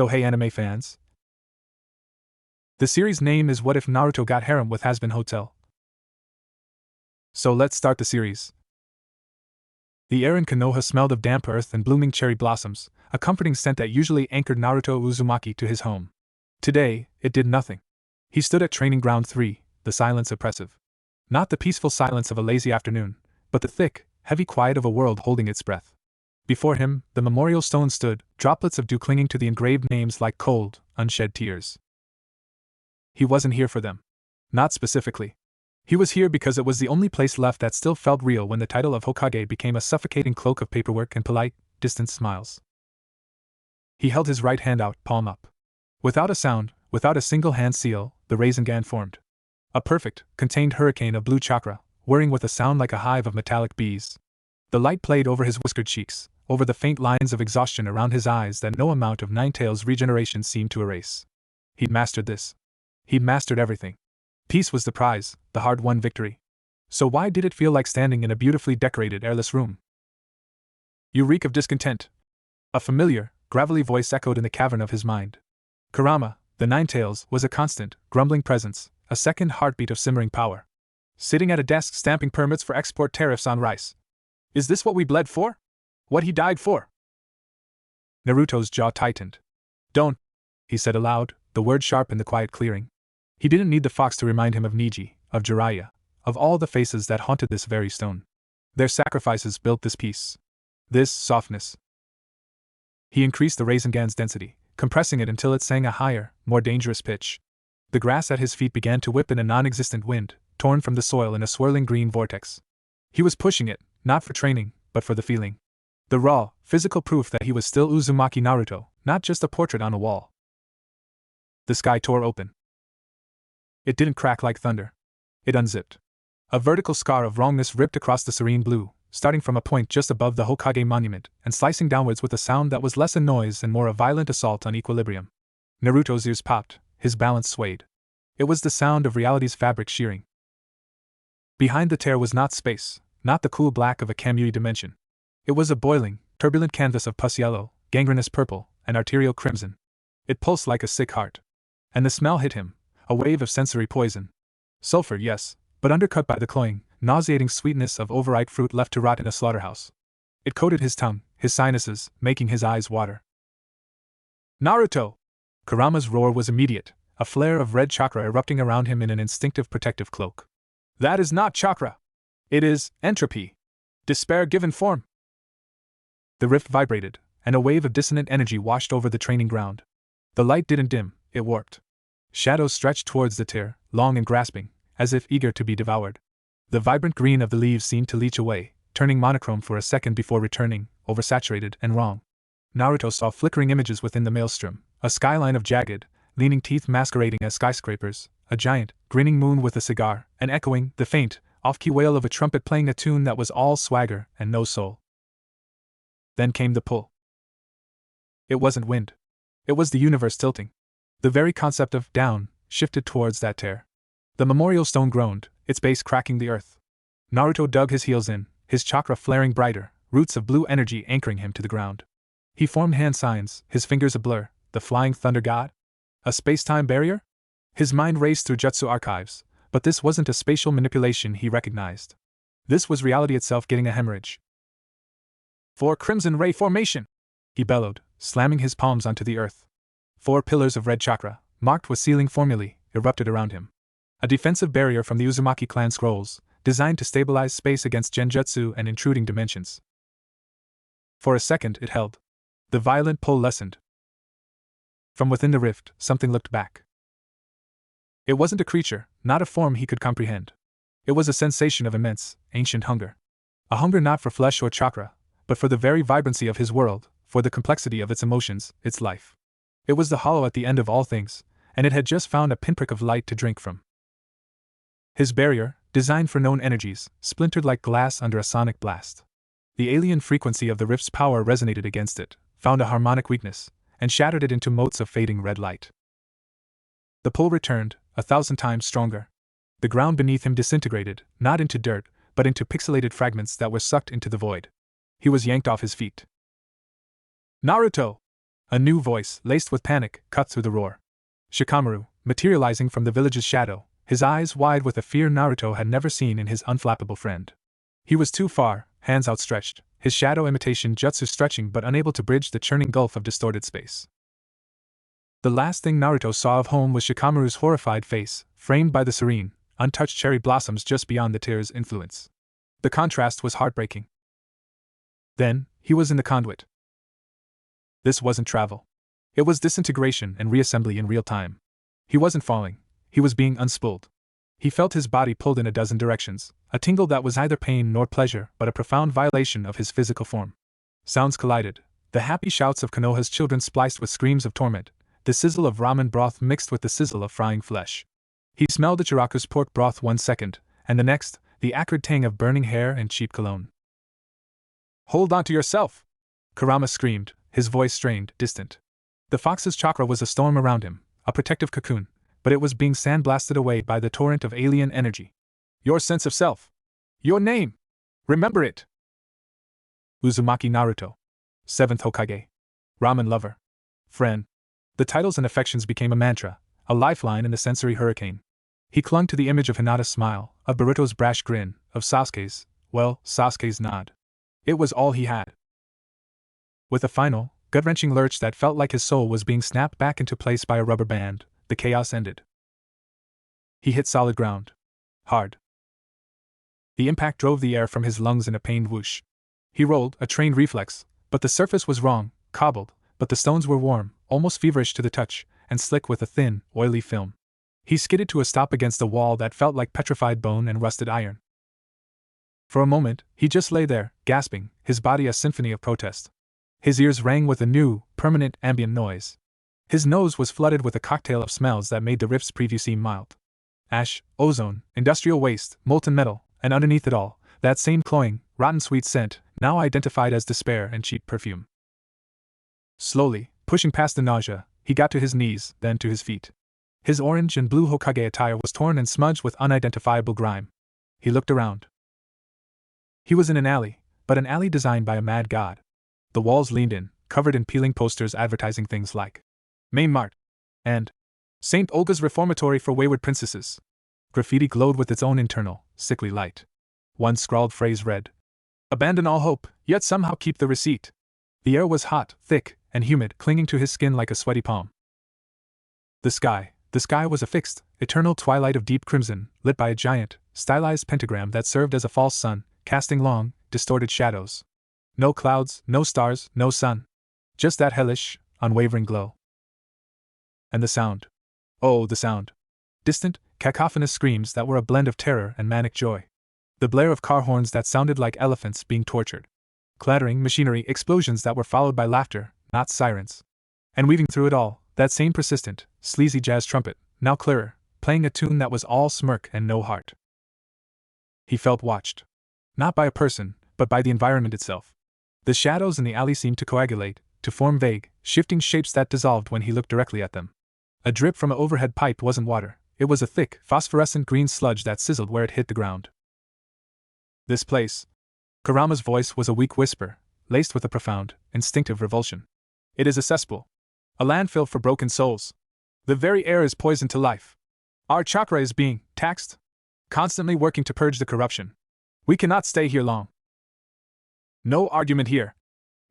So hey anime fans. The series name is What If Naruto Got Harem with Hazbin Hotel. So let's start the series. The air in Konoha smelled of damp earth and blooming cherry blossoms, a comforting scent that usually anchored Naruto Uzumaki to his home. Today, it did nothing. He stood at Training Ground 3, the silence oppressive. Not the peaceful silence of a lazy afternoon, but the thick, heavy quiet of a world holding its breath. Before him, the memorial stone stood, droplets of dew clinging to the engraved names like cold, unshed tears. He wasn't here for them. Not specifically. He was here because it was the only place left that still felt real when the title of Hokage became a suffocating cloak of paperwork and polite, distant smiles. He held his right hand out, palm up. Without a sound, without a single hand seal, the Rasengan formed. A perfect, contained hurricane of blue chakra, whirring with a sound like a hive of metallic bees. The light played over his whiskered cheeks, over the faint lines of exhaustion around his eyes that no amount of Ninetales regeneration seemed to erase. He'd mastered this. He'd mastered everything. Peace was the prize, the hard-won victory. So why did it feel like standing in a beautifully decorated, airless room? You reek of discontent. A familiar, gravelly voice echoed in the cavern of his mind. Kurama, the Ninetales, was a constant, grumbling presence, a second heartbeat of simmering power. Sitting at a desk stamping permits for export tariffs on rice. Is this what we bled for? What he died for? Naruto's jaw tightened. Don't, he said aloud, the word sharp in the quiet clearing. He didn't need the fox to remind him of Niji, of Jiraiya, of all the faces that haunted this very stone. Their sacrifices built this peace. This softness. He increased the Rasengan's density, compressing it until it sang a higher, more dangerous pitch. The grass at his feet began to whip in a non-existent wind, torn from the soil in a swirling green vortex. He was pushing it, not for training, but for the feeling. The raw, physical proof that he was still Uzumaki Naruto, not just a portrait on a wall. The sky tore open. It didn't crack like thunder. It unzipped. A vertical scar of wrongness ripped across the serene blue, starting from a point just above the Hokage monument, and slicing downwards with a sound that was less a noise and more a violent assault on equilibrium. Naruto's ears popped, his balance swayed. It was the sound of reality's fabric shearing. Behind the tear was not space, not the cool black of a Kamui dimension. It was a boiling, turbulent canvas of pus yellow, gangrenous purple, and arterial crimson. It pulsed like a sick heart. And the smell hit him, a wave of sensory poison. Sulfur, yes, but undercut by the cloying, nauseating sweetness of overripe fruit left to rot in a slaughterhouse. It coated his tongue, his sinuses, making his eyes water. Naruto! Kurama's roar was immediate, a flare of red chakra erupting around him in an instinctive protective cloak. That is not chakra! It is entropy! Despair given form! The rift vibrated, and a wave of dissonant energy washed over the training ground. The light didn't dim, it warped. Shadows stretched towards the tear, long and grasping, as if eager to be devoured. The vibrant green of the leaves seemed to leach away, turning monochrome for a second before returning, oversaturated and wrong. Naruto saw flickering images within the maelstrom, a skyline of jagged, leaning teeth masquerading as skyscrapers, a giant, grinning moon with a cigar, and echoing, the faint, off-key wail of a trumpet playing a tune that was all swagger and no soul. Then came the pull. It wasn't wind. It was the universe tilting. The very concept of down shifted towards that tear. The memorial stone groaned, its base cracking the earth. Naruto dug his heels in, his chakra flaring brighter, roots of blue energy anchoring him to the ground. He formed hand signs, his fingers a blur, the flying thunder god? A space-time barrier? His mind raced through jutsu archives, but this wasn't a spatial manipulation he recognized. This was reality itself getting a hemorrhage. For Crimson Ray formation! He bellowed, slamming his palms onto the earth. 4 pillars of red chakra, marked with sealing formulae, erupted around him. A defensive barrier from the Uzumaki clan scrolls, designed to stabilize space against genjutsu and intruding dimensions. For a second it held. The violent pull lessened. From within the rift, something looked back. It wasn't a creature, not a form he could comprehend. It was a sensation of immense, ancient hunger. A hunger not for flesh or chakra, but for the very vibrancy of his world, for the complexity of its emotions, its life. It was the hollow at the end of all things, and it had just found a pinprick of light to drink from. His barrier, designed for known energies, splintered like glass under a sonic blast. The alien frequency of the rift's power resonated against it, found a harmonic weakness, and shattered it into motes of fading red light. The pull returned, 1,000 times stronger. The ground beneath him disintegrated, not into dirt, but into pixelated fragments that were sucked into the void. He was yanked off his feet. Naruto! A new voice, laced with panic, cut through the roar. Shikamaru, materializing from the village's shadow, his eyes wide with a fear Naruto had never seen in his unflappable friend. He was too far, hands outstretched, his shadow imitation jutsu stretching but unable to bridge the churning gulf of distorted space. The last thing Naruto saw of home was Shikamaru's horrified face, framed by the serene, untouched cherry blossoms just beyond the tear's influence. The contrast was heartbreaking. Then, he was in the conduit. This wasn't travel. It was disintegration and reassembly in real time. He wasn't falling, he was being unspooled. He felt his body pulled in a dozen directions, a tingle that was neither pain nor pleasure but a profound violation of his physical form. Sounds collided, the happy shouts of Konoha's children spliced with screams of torment, the sizzle of ramen broth mixed with the sizzle of frying flesh. He smelled the Chiraku's pork broth 1 second, and the next, the acrid tang of burning hair and cheap cologne. "Hold on to yourself!" Kurama screamed, his voice strained, distant. The fox's chakra was a storm around him, a protective cocoon, but it was being sandblasted away by the torrent of alien energy. "Your sense of self! Your name! Remember it!" Uzumaki Naruto. 7th Hokage. Ramen lover. Friend. The titles and affections became a mantra, a lifeline in the sensory hurricane. He clung to the image of Hinata's smile, of Boruto's brash grin, of Sasuke's nod. It was all he had. With a final, gut-wrenching lurch that felt like his soul was being snapped back into place by a rubber band, the chaos ended. He hit solid ground. Hard. The impact drove the air from his lungs in a pained whoosh. He rolled, a trained reflex, but the surface was wrong, cobbled, but the stones were warm, almost feverish to the touch, and slick with a thin, oily film. He skidded to a stop against a wall that felt like petrified bone and rusted iron. For a moment, he just lay there, gasping, his body a symphony of protest. His ears rang with a new, permanent ambient noise. His nose was flooded with a cocktail of smells that made the rift's preview seem mild. Ash, ozone, industrial waste, molten metal, and underneath it all, that same cloying, rotten sweet scent, now identified as despair and cheap perfume. Slowly, pushing past the nausea, he got to his knees, then to his feet. His orange and blue Hokage attire was torn and smudged with unidentifiable grime. He looked around. He was in an alley, but an alley designed by a mad god. The walls leaned in, covered in peeling posters advertising things like Main Mart and St. Olga's Reformatory for Wayward Princesses. Graffiti glowed with its own internal, sickly light. One scrawled phrase read, "Abandon all hope, yet somehow keep the receipt." The air was hot, thick, and humid, clinging to his skin like a sweaty palm. The sky was a fixed, eternal twilight of deep crimson, lit by a giant, stylized pentagram that served as a false sun, casting long, distorted shadows. No clouds, no stars, no sun. Just that hellish, unwavering glow. And the sound. Oh, the sound. Distant, cacophonous screams that were a blend of terror and manic joy. The blare of car horns that sounded like elephants being tortured. Clattering machinery explosions that were followed by laughter, not sirens. And weaving through it all, that same persistent, sleazy jazz trumpet, now clearer, playing a tune that was all smirk and no heart. He felt watched. Not by a person, but by the environment itself. The shadows in the alley seemed to coagulate, to form vague, shifting shapes that dissolved when he looked directly at them. A drip from an overhead pipe wasn't water, it was a thick, phosphorescent green sludge that sizzled where it hit the ground. This place. Kurama's voice was a weak whisper, laced with a profound, instinctive revulsion. It is a cesspool. A landfill for broken souls. The very air is poison to life. Our chakra is being taxed, constantly working to purge the corruption. We cannot stay here long. No argument here,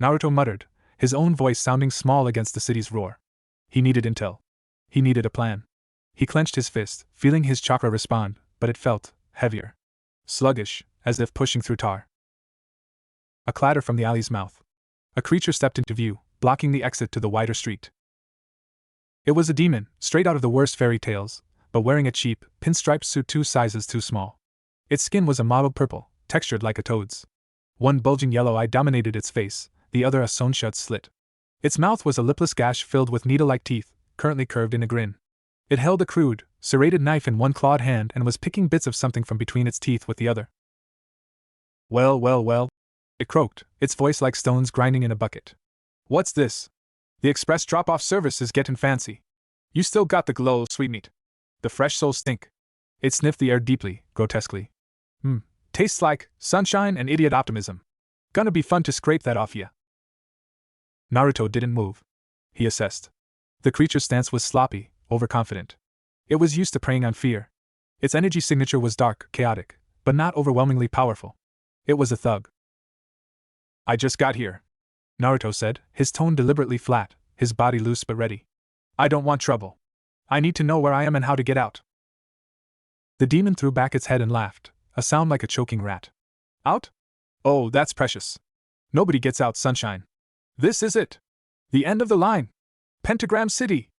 Naruto muttered, his own voice sounding small against the city's roar. He needed intel. He needed a plan. He clenched his fist, feeling his chakra respond, but it felt heavier. Sluggish, as if pushing through tar. A clatter from the alley's mouth. A creature stepped into view, blocking the exit to the wider street. It was a demon, straight out of the worst fairy tales, but wearing a cheap, pinstriped suit 2 sizes too small. Its skin was a mottled purple, textured like a toad's. One bulging yellow eye dominated its face, the other a sewn-shut slit. Its mouth was a lipless gash filled with needle-like teeth, currently curved in a grin. It held a crude, serrated knife in one clawed hand and was picking bits of something from between its teeth with the other. Well, it croaked, its voice like stones grinding in a bucket. What's this? The express drop-off service is getting fancy. You still got the glow, sweetmeat. The fresh souls stink. It sniffed the air deeply, grotesquely. Tastes like sunshine and idiot optimism. Gonna be fun to scrape that off ya. Naruto didn't move. he assessed. The creature's stance was sloppy, overconfident. It was used to preying on fear. Its energy signature was dark, chaotic, but not overwhelmingly powerful. It was a thug. I just got here, Naruto said, his tone deliberately flat, his body loose but ready. I don't want trouble. I need to know where I am and how to get out. The demon threw back its head and laughed, a sound like a choking rat. Out? Oh, that's precious. Nobody gets out, sunshine. This is it. The end of the line. Pentagram City.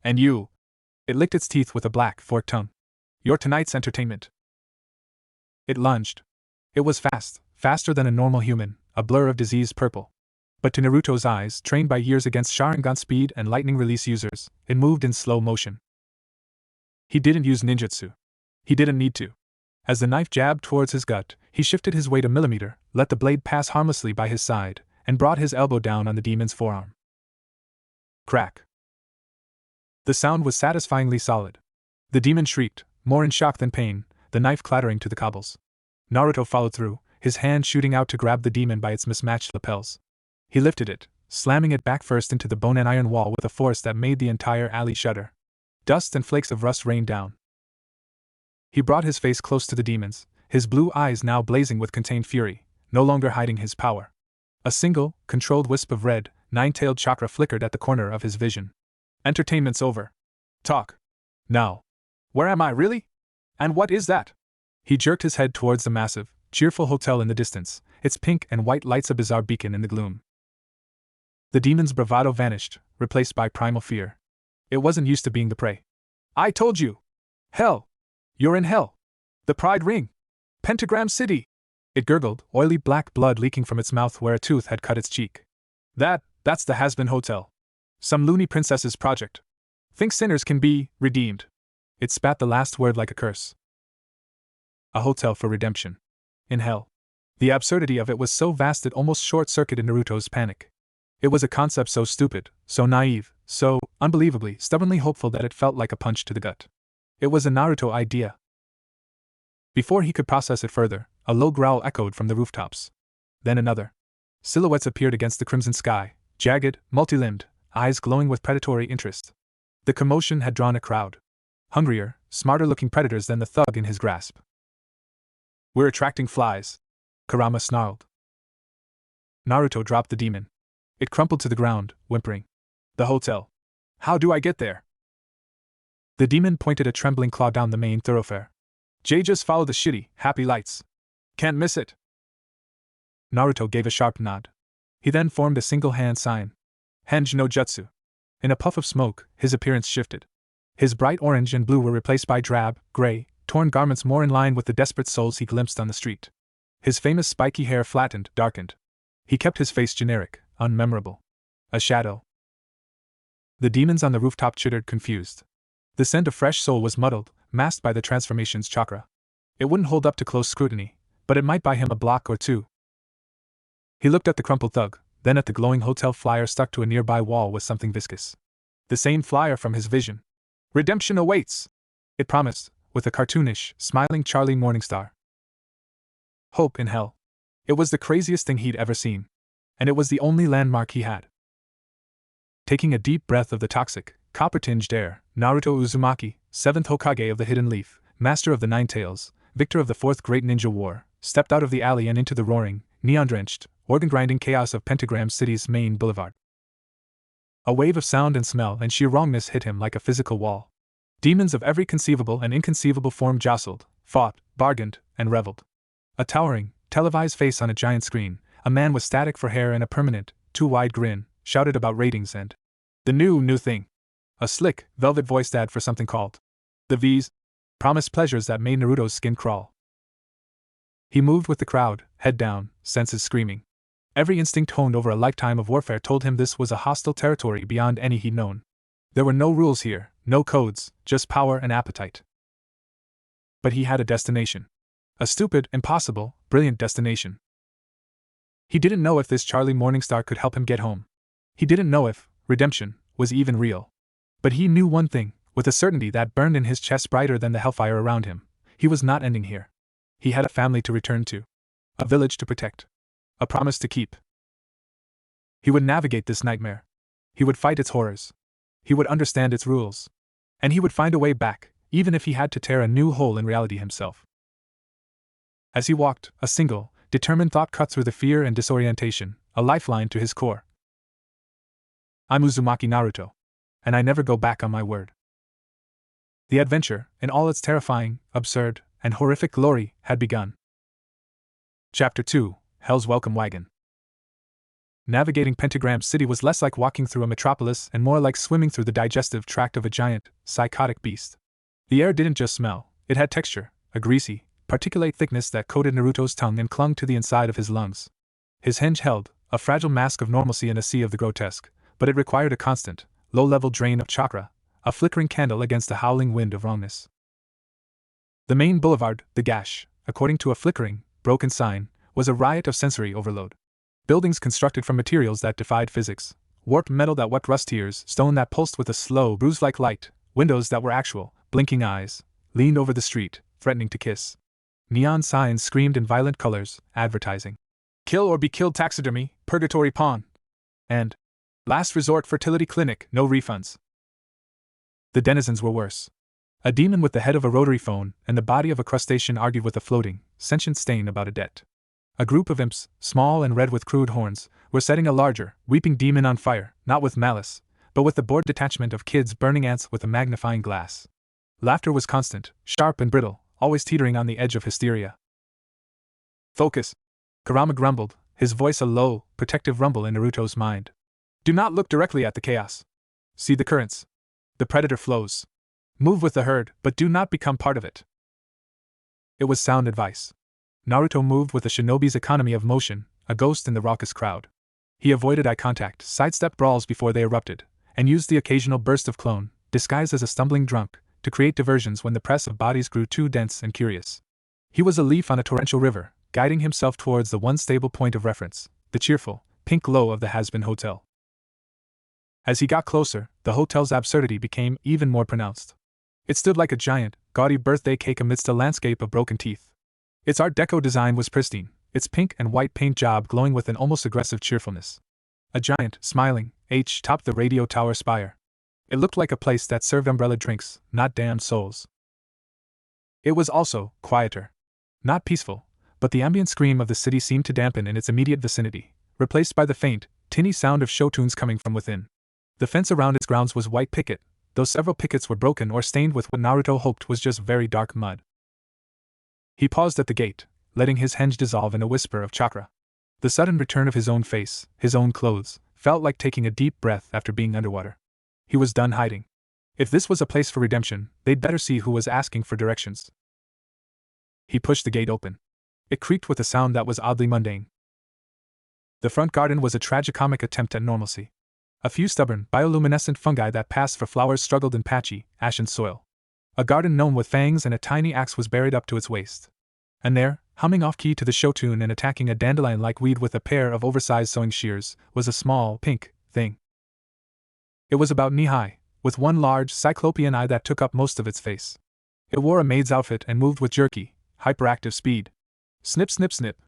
And you. It licked its teeth with a black, forked tongue. You're tonight's entertainment. It lunged. It was fast, faster than a normal human, a blur of diseased purple. But to Naruto's eyes, trained by years against Sharingan speed and lightning release users, it moved in slow motion. He didn't use ninjutsu. He didn't need to. As the knife jabbed towards his gut, he shifted his weight a millimeter, let the blade pass harmlessly by his side, and brought his elbow down on the demon's forearm. Crack. The sound was satisfyingly solid. The demon shrieked, more in shock than pain, the knife clattering to the cobbles. Naruto followed through, his hand shooting out to grab the demon by its mismatched lapels. He lifted it, slamming it back first into the bone and iron wall with a force that made the entire alley shudder. Dust and flakes of rust rained down. He brought his face close to the demon's, his blue eyes now blazing with contained fury, no longer hiding his power. A single, controlled wisp of red, nine-tailed chakra flickered at the corner of his vision. Entertainment's over. Talk. Now. Where am I really? And what is that? He jerked his head towards the massive, cheerful hotel in the distance, its pink and white lights a bizarre beacon in the gloom. The demon's bravado vanished, replaced by primal fear. It wasn't used to being the prey. I told you! Hell! You're in hell! The Pride Ring! Pentagram City! It gurgled, oily black blood leaking from its mouth where a tooth had cut its cheek. That's the Hazbin Hotel. Some loony princess's project. Think sinners can be redeemed. It spat the last word like a curse. A hotel for redemption. In hell. The absurdity of it was so vast it almost short-circuited Naruto's panic. It was a concept so stupid, so naive, so unbelievably, stubbornly hopeful that it felt like a punch to the gut. It was a Naruto idea. Before he could process it further, a low growl echoed from the rooftops. Then another. Silhouettes appeared against the crimson sky, jagged, multi-limbed, eyes glowing with predatory interest. The commotion had drawn a crowd. Hungrier, smarter-looking predators than the thug in his grasp. We're attracting flies, Kurama snarled. Naruto dropped the demon. It crumpled to the ground, whimpering. The hotel. How do I get there? The demon pointed a trembling claw down the main thoroughfare. Just follow the shitty, happy lights. Can't miss it. Naruto gave a sharp nod. He then formed a single hand sign. Henj no Jutsu. In a puff of smoke, his appearance shifted. His bright orange and blue were replaced by drab, gray, torn garments more in line with the desperate souls he glimpsed on the street. His famous spiky hair flattened, darkened. He kept his face generic, unmemorable. A shadow. The demons on the rooftop chittered, confused. The scent of fresh soul was muddled, masked by the transformation's chakra. It wouldn't hold up to close scrutiny, but it might buy him a block or two. He looked at the crumpled thug, then at the glowing hotel flyer stuck to a nearby wall with something viscous. The same flyer from his vision. Redemption awaits! It promised, with a cartoonish, smiling Charlie Morningstar. Hope in hell. It was the craziest thing he'd ever seen. And it was the only landmark he had. Taking a deep breath of the toxic, copper-tinged air, Naruto Uzumaki, 7th Hokage of the Hidden Leaf, master of the Nine Tails, victor of the 4th Great Ninja War, stepped out of the alley and into the roaring, neon-drenched, organ-grinding chaos of Pentagram City's main boulevard. A wave of sound and smell and sheer wrongness hit him like a physical wall. Demons of every conceivable and inconceivable form jostled, fought, bargained, and reveled. A towering, televised face on a giant screen, a man with static for hair and a permanent, too-wide grin, shouted about ratings and the new thing. A slick, velvet-voiced ad for something called the V's, promised pleasures that made Naruto's skin crawl. He moved with the crowd, head down, senses screaming. Every instinct honed over a lifetime of warfare told him this was a hostile territory beyond any he'd known. There were no rules here, no codes, just power and appetite. But he had a destination. A stupid, impossible, brilliant destination. He didn't know if this Charlie Morningstar could help him get home. He didn't know if redemption was even real. But he knew one thing, with a certainty that burned in his chest brighter than the hellfire around him. He was not ending here. He had a family to return to. A village to protect. A promise to keep. He would navigate this nightmare. He would fight its horrors. He would understand its rules. And he would find a way back, even if he had to tear a new hole in reality himself. As he walked, a single, determined thought cut through the fear and disorientation, a lifeline to his core. I'm Uzumaki Naruto. And I never go back on my word. The adventure, in all its terrifying, absurd, and horrific glory, had begun. Chapter 2: Hell's Welcome Wagon. Navigating Pentagram City was less like walking through a metropolis and more like swimming through the digestive tract of a giant, psychotic beast. The air didn't just smell, it had texture, a greasy, particulate thickness that coated Naruto's tongue and clung to the inside of his lungs. His hinge held, a fragile mask of normalcy in a sea of the grotesque, but it required a constant, low-level drain of chakra, a flickering candle against the howling wind of wrongness. The main boulevard, the Gash, according to a flickering, broken sign, was a riot of sensory overload. Buildings constructed from materials that defied physics, warped metal that wept rust tears, stone that pulsed with a slow, bruise-like light, windows that were actual, blinking eyes, leaned over the street, threatening to kiss. Neon signs screamed in violent colors, advertising "Kill or be killed taxidermy, purgatory pawn," and "Last resort fertility clinic, no refunds." The denizens were worse. A demon with the head of a rotary phone and the body of a crustacean argued with a floating, sentient stain about a debt. A group of imps, small and red with crude horns, were setting a larger, weeping demon on fire, not with malice, but with the bored detachment of kids burning ants with a magnifying glass. Laughter was constant, sharp and brittle, always teetering on the edge of hysteria. "Focus," Kurama grumbled, his voice a low, protective rumble in Naruto's mind. "Do not look directly at the chaos. See the currents. The predator flows. Move with the herd, but do not become part of it." It was sound advice. Naruto moved with a shinobi's economy of motion, a ghost in the raucous crowd. He avoided eye contact, sidestepped brawls before they erupted, and used the occasional burst of clone, disguised as a stumbling drunk, to create diversions when the press of bodies grew too dense and curious. He was a leaf on a torrential river, guiding himself towards the one stable point of reference, the cheerful, pink glow of the Hazbin Hotel. As he got closer, the hotel's absurdity became even more pronounced. It stood like a giant, gaudy birthday cake amidst a landscape of broken teeth. Its Art Deco design was pristine, its pink and white paint job glowing with an almost aggressive cheerfulness. A giant, smiling H topped the radio tower spire. It looked like a place that served umbrella drinks, not damned souls. It was also quieter. Not peaceful, but the ambient scream of the city seemed to dampen in its immediate vicinity, replaced by the faint, tinny sound of show tunes coming from within. The fence around its grounds was white picket, though several pickets were broken or stained with what Naruto hoped was just very dark mud. He paused at the gate, letting his hinge dissolve in a whisper of chakra. The sudden return of his own face, his own clothes, felt like taking a deep breath after being underwater. He was done hiding. If this was a place for redemption, they'd better see who was asking for directions. He pushed the gate open. It creaked with a sound that was oddly mundane. The front garden was a tragicomic attempt at normalcy. A few stubborn, bioluminescent fungi that passed for flowers struggled in patchy, ashen soil. A garden gnome with fangs and a tiny axe was buried up to its waist. And there, humming off-key to the show tune and attacking a dandelion-like weed with a pair of oversized sewing shears, was a small, pink thing. It was about knee-high, with one large, cyclopean eye that took up most of its face. It wore a maid's outfit and moved with jerky, hyperactive speed. Snip, snip, snip.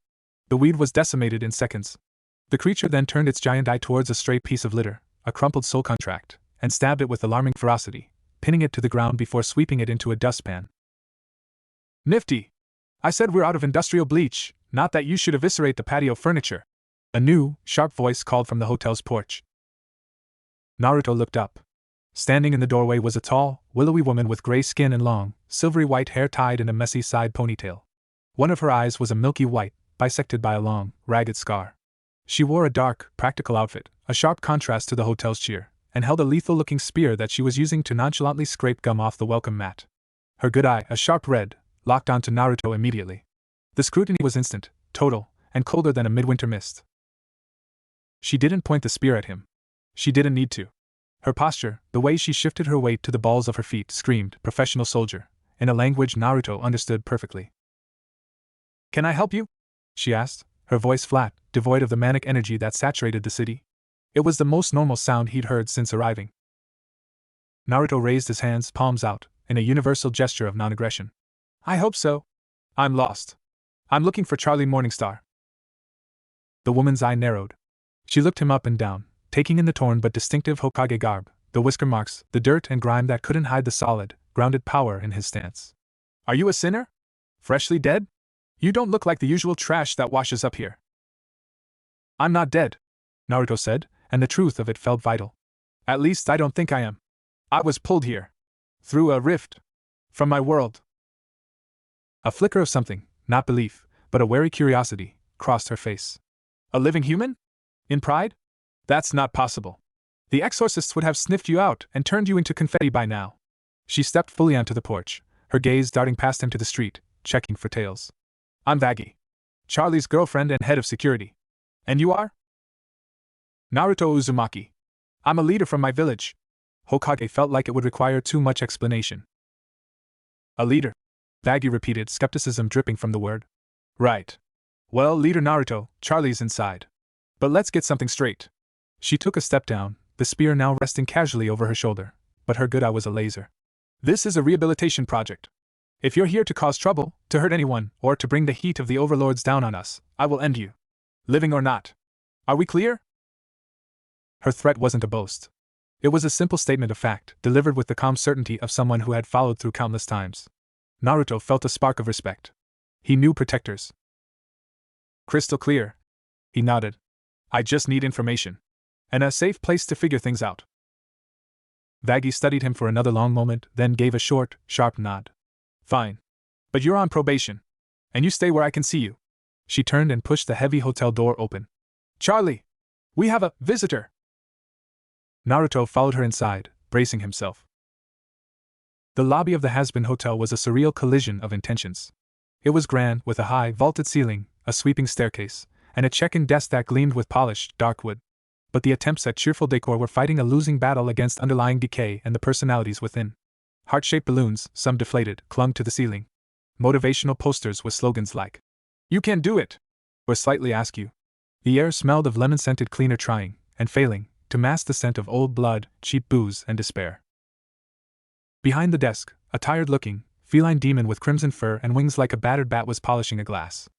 The weed was decimated in seconds. The creature then turned its giant eye towards a stray piece of litter, a crumpled soul contract, and stabbed it with alarming ferocity, pinning it to the ground before sweeping it into a dustpan. "Nifty! I said we're out of industrial bleach, not that you should eviscerate the patio furniture," a new, sharp voice called from the hotel's porch. Naruto looked up. Standing in the doorway was a tall, willowy woman with gray skin and long, silvery white hair tied in a messy side ponytail. One of her eyes was a milky white, bisected by a long, ragged scar. She wore a dark, practical outfit, a sharp contrast to the hotel's cheer, and held a lethal-looking spear that she was using to nonchalantly scrape gum off the welcome mat. Her good eye, a sharp red, locked onto Naruto immediately. The scrutiny was instant, total, and colder than a midwinter mist. She didn't point the spear at him. She didn't need to. Her posture, the way she shifted her weight to the balls of her feet, screamed professional soldier, in a language Naruto understood perfectly. "Can I help you?" she asked, her voice flat, devoid of the manic energy that saturated the city. It was the most normal sound he'd heard since arriving. Naruto raised his hands, palms out, in a universal gesture of non-aggression. "I hope so. I'm lost. I'm looking for Charlie Morningstar." The woman's eye narrowed. She looked him up and down, taking in the torn but distinctive Hokage garb, the whisker marks, the dirt and grime that couldn't hide the solid, grounded power in his stance. Are you a sinner? Freshly dead? You don't look like the usual trash that washes up here. I'm not dead, Naruto said, and the truth of it felt vital. At least I don't think I am. I was pulled here. Through a rift. From my world. A flicker of something, not belief, but a wary curiosity, crossed her face. A living human? In pride? That's not possible. The exorcists would have sniffed you out and turned you into confetti by now. She stepped fully onto the porch, her gaze darting past him to the street, checking for tails. I'm Vaggie. Charlie's girlfriend and head of security. And you are? Naruto Uzumaki. I'm a leader from my village. Hokage felt like it would require too much explanation. A leader? Vaggie repeated, skepticism dripping from the word. Right. Well, Leader Naruto, Charlie's inside. But let's get something straight. She took a step down, the spear now resting casually over her shoulder, but her good eye was a laser. This is a rehabilitation project. If you're here to cause trouble, to hurt anyone, or to bring the heat of the overlords down on us, I will end you. Living or not. Are we clear? Her threat wasn't a boast. It was a simple statement of fact, delivered with the calm certainty of someone who had followed through countless times. Naruto felt a spark of respect. He knew protectors. Crystal clear. He nodded. I just need information. And a safe place to figure things out. Vaggie studied him for another long moment, then gave a short, sharp nod. Fine. But you're on probation. And you stay where I can see you. She turned and pushed the heavy hotel door open. Charlie! We have a visitor! Naruto followed her inside, bracing himself. The lobby of the Hazbin Hotel was a surreal collision of intentions. It was grand, with a high, vaulted ceiling, a sweeping staircase, and a check-in desk that gleamed with polished, dark wood. But the attempts at cheerful decor were fighting a losing battle against underlying decay and the personalities within. Heart-shaped balloons, some deflated, clung to the ceiling. Motivational posters with slogans like, "You can do it!" or "Slightly ask you." The air smelled of lemon-scented cleaner trying, and failing, to mask the scent of old blood, cheap booze, and despair. Behind the desk, a tired-looking, feline demon with crimson fur and wings like a battered bat was polishing a glass.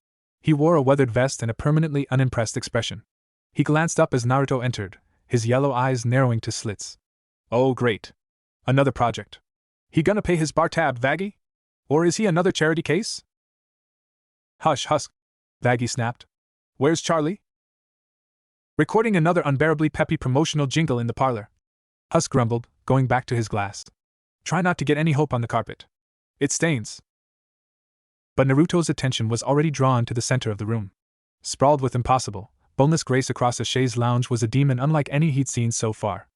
He wore a weathered vest and a permanently unimpressed expression. He glanced up as Naruto entered, his yellow eyes narrowing to slits. Oh great. Another project. He gonna pay his bar tab, Vaggie? Or is he another charity case? Hush, Husk, Vaggie snapped. Where's Charlie? Recording another unbearably peppy promotional jingle in the parlor. Husk grumbled, going back to his glass. Try not to get any hope on the carpet. It stains. But Naruto's attention was already drawn to the center of the room. Sprawled with impossible, boneless grace across a chaise lounge was a demon unlike any he'd seen so far.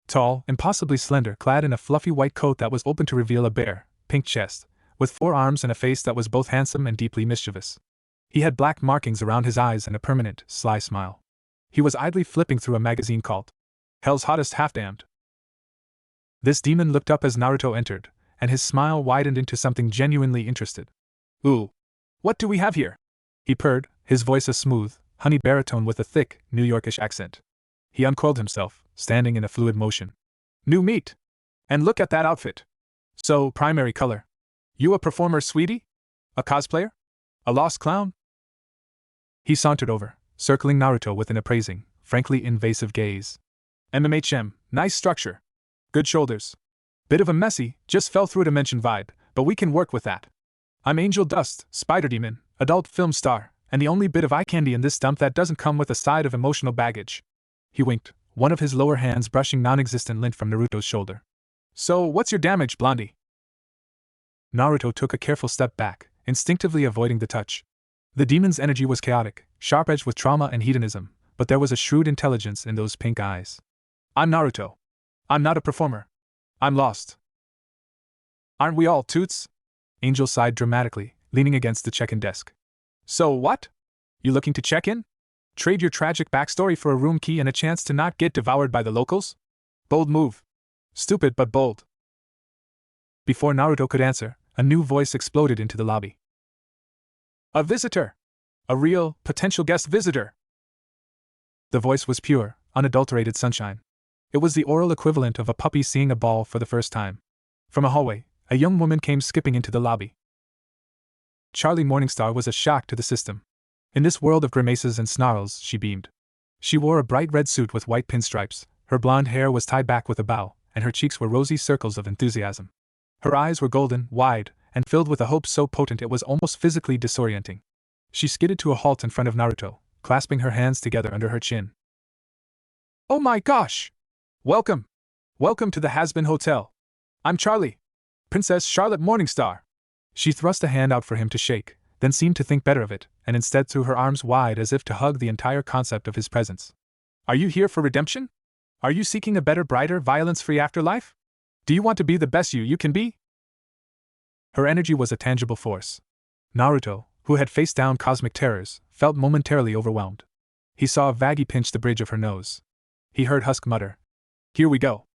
Tall, impossibly slender, clad in a fluffy white coat that was open to reveal a bare, pink chest, with 4 arms and a face that was both handsome and deeply mischievous. He had black markings around his eyes and a permanent, sly smile. He was idly flipping through a magazine called Hell's Hottest Half-Damned. This demon looked up as Naruto entered, and his smile widened into something genuinely interested. Ooh. What do we have here? He purred, his voice a smooth, honey baritone with a thick, New Yorkish accent. He uncoiled himself, standing in a fluid motion. New meat! And look at that outfit! So, primary color. You a performer, sweetie? A cosplayer? A lost clown? He sauntered over, circling Naruto with an appraising, frankly invasive gaze. MMHM, nice structure. Good shoulders. Bit of a messy, just fell through a dimension vibe, but we can work with that. I'm Angel Dust, Spider Demon, adult film star, and the only bit of eye candy in this dump that doesn't come with a side of emotional baggage. He winked, one of his lower hands brushing non-existent lint from Naruto's shoulder. So, what's your damage, Blondie? Naruto took a careful step back, instinctively avoiding the touch. The demon's energy was chaotic, sharp-edged with trauma and hedonism, but there was a shrewd intelligence in those pink eyes. I'm Naruto. I'm not a performer. I'm lost. Aren't we all, Toots? Angel sighed dramatically, leaning against the check-in desk. So what? You looking to check in? Trade your tragic backstory for a room key and a chance to not get devoured by the locals? Bold move. Stupid but bold. Before Naruto could answer, a new voice exploded into the lobby. A visitor! A real, potential guest visitor! The voice was pure, unadulterated sunshine. It was the oral equivalent of a puppy seeing a ball for the first time. From a hallway, a young woman came skipping into the lobby. Charlie Morningstar was a shock to the system. In this world of grimaces and snarls, she beamed. She wore a bright red suit with white pinstripes, her blonde hair was tied back with a bow, and her cheeks were rosy circles of enthusiasm. Her eyes were golden, wide, and filled with a hope so potent it was almost physically disorienting. She skidded to a halt in front of Naruto, clasping her hands together under her chin. "Oh my gosh! Welcome! Welcome to the Hazbin Hotel. I'm Charlie, Princess Charlotte Morningstar." She thrust a hand out for him to shake, then seemed to think better of it, and instead threw her arms wide as if to hug the entire concept of his presence. "Are you here for redemption? Are you seeking a better, brighter, violence-free afterlife? Do you want to be the best you can be?" Her energy was a tangible force. Naruto, who had faced down cosmic terrors, felt momentarily overwhelmed. He saw Vaggie pinch the bridge of her nose. He heard Husk mutter, "Here we go."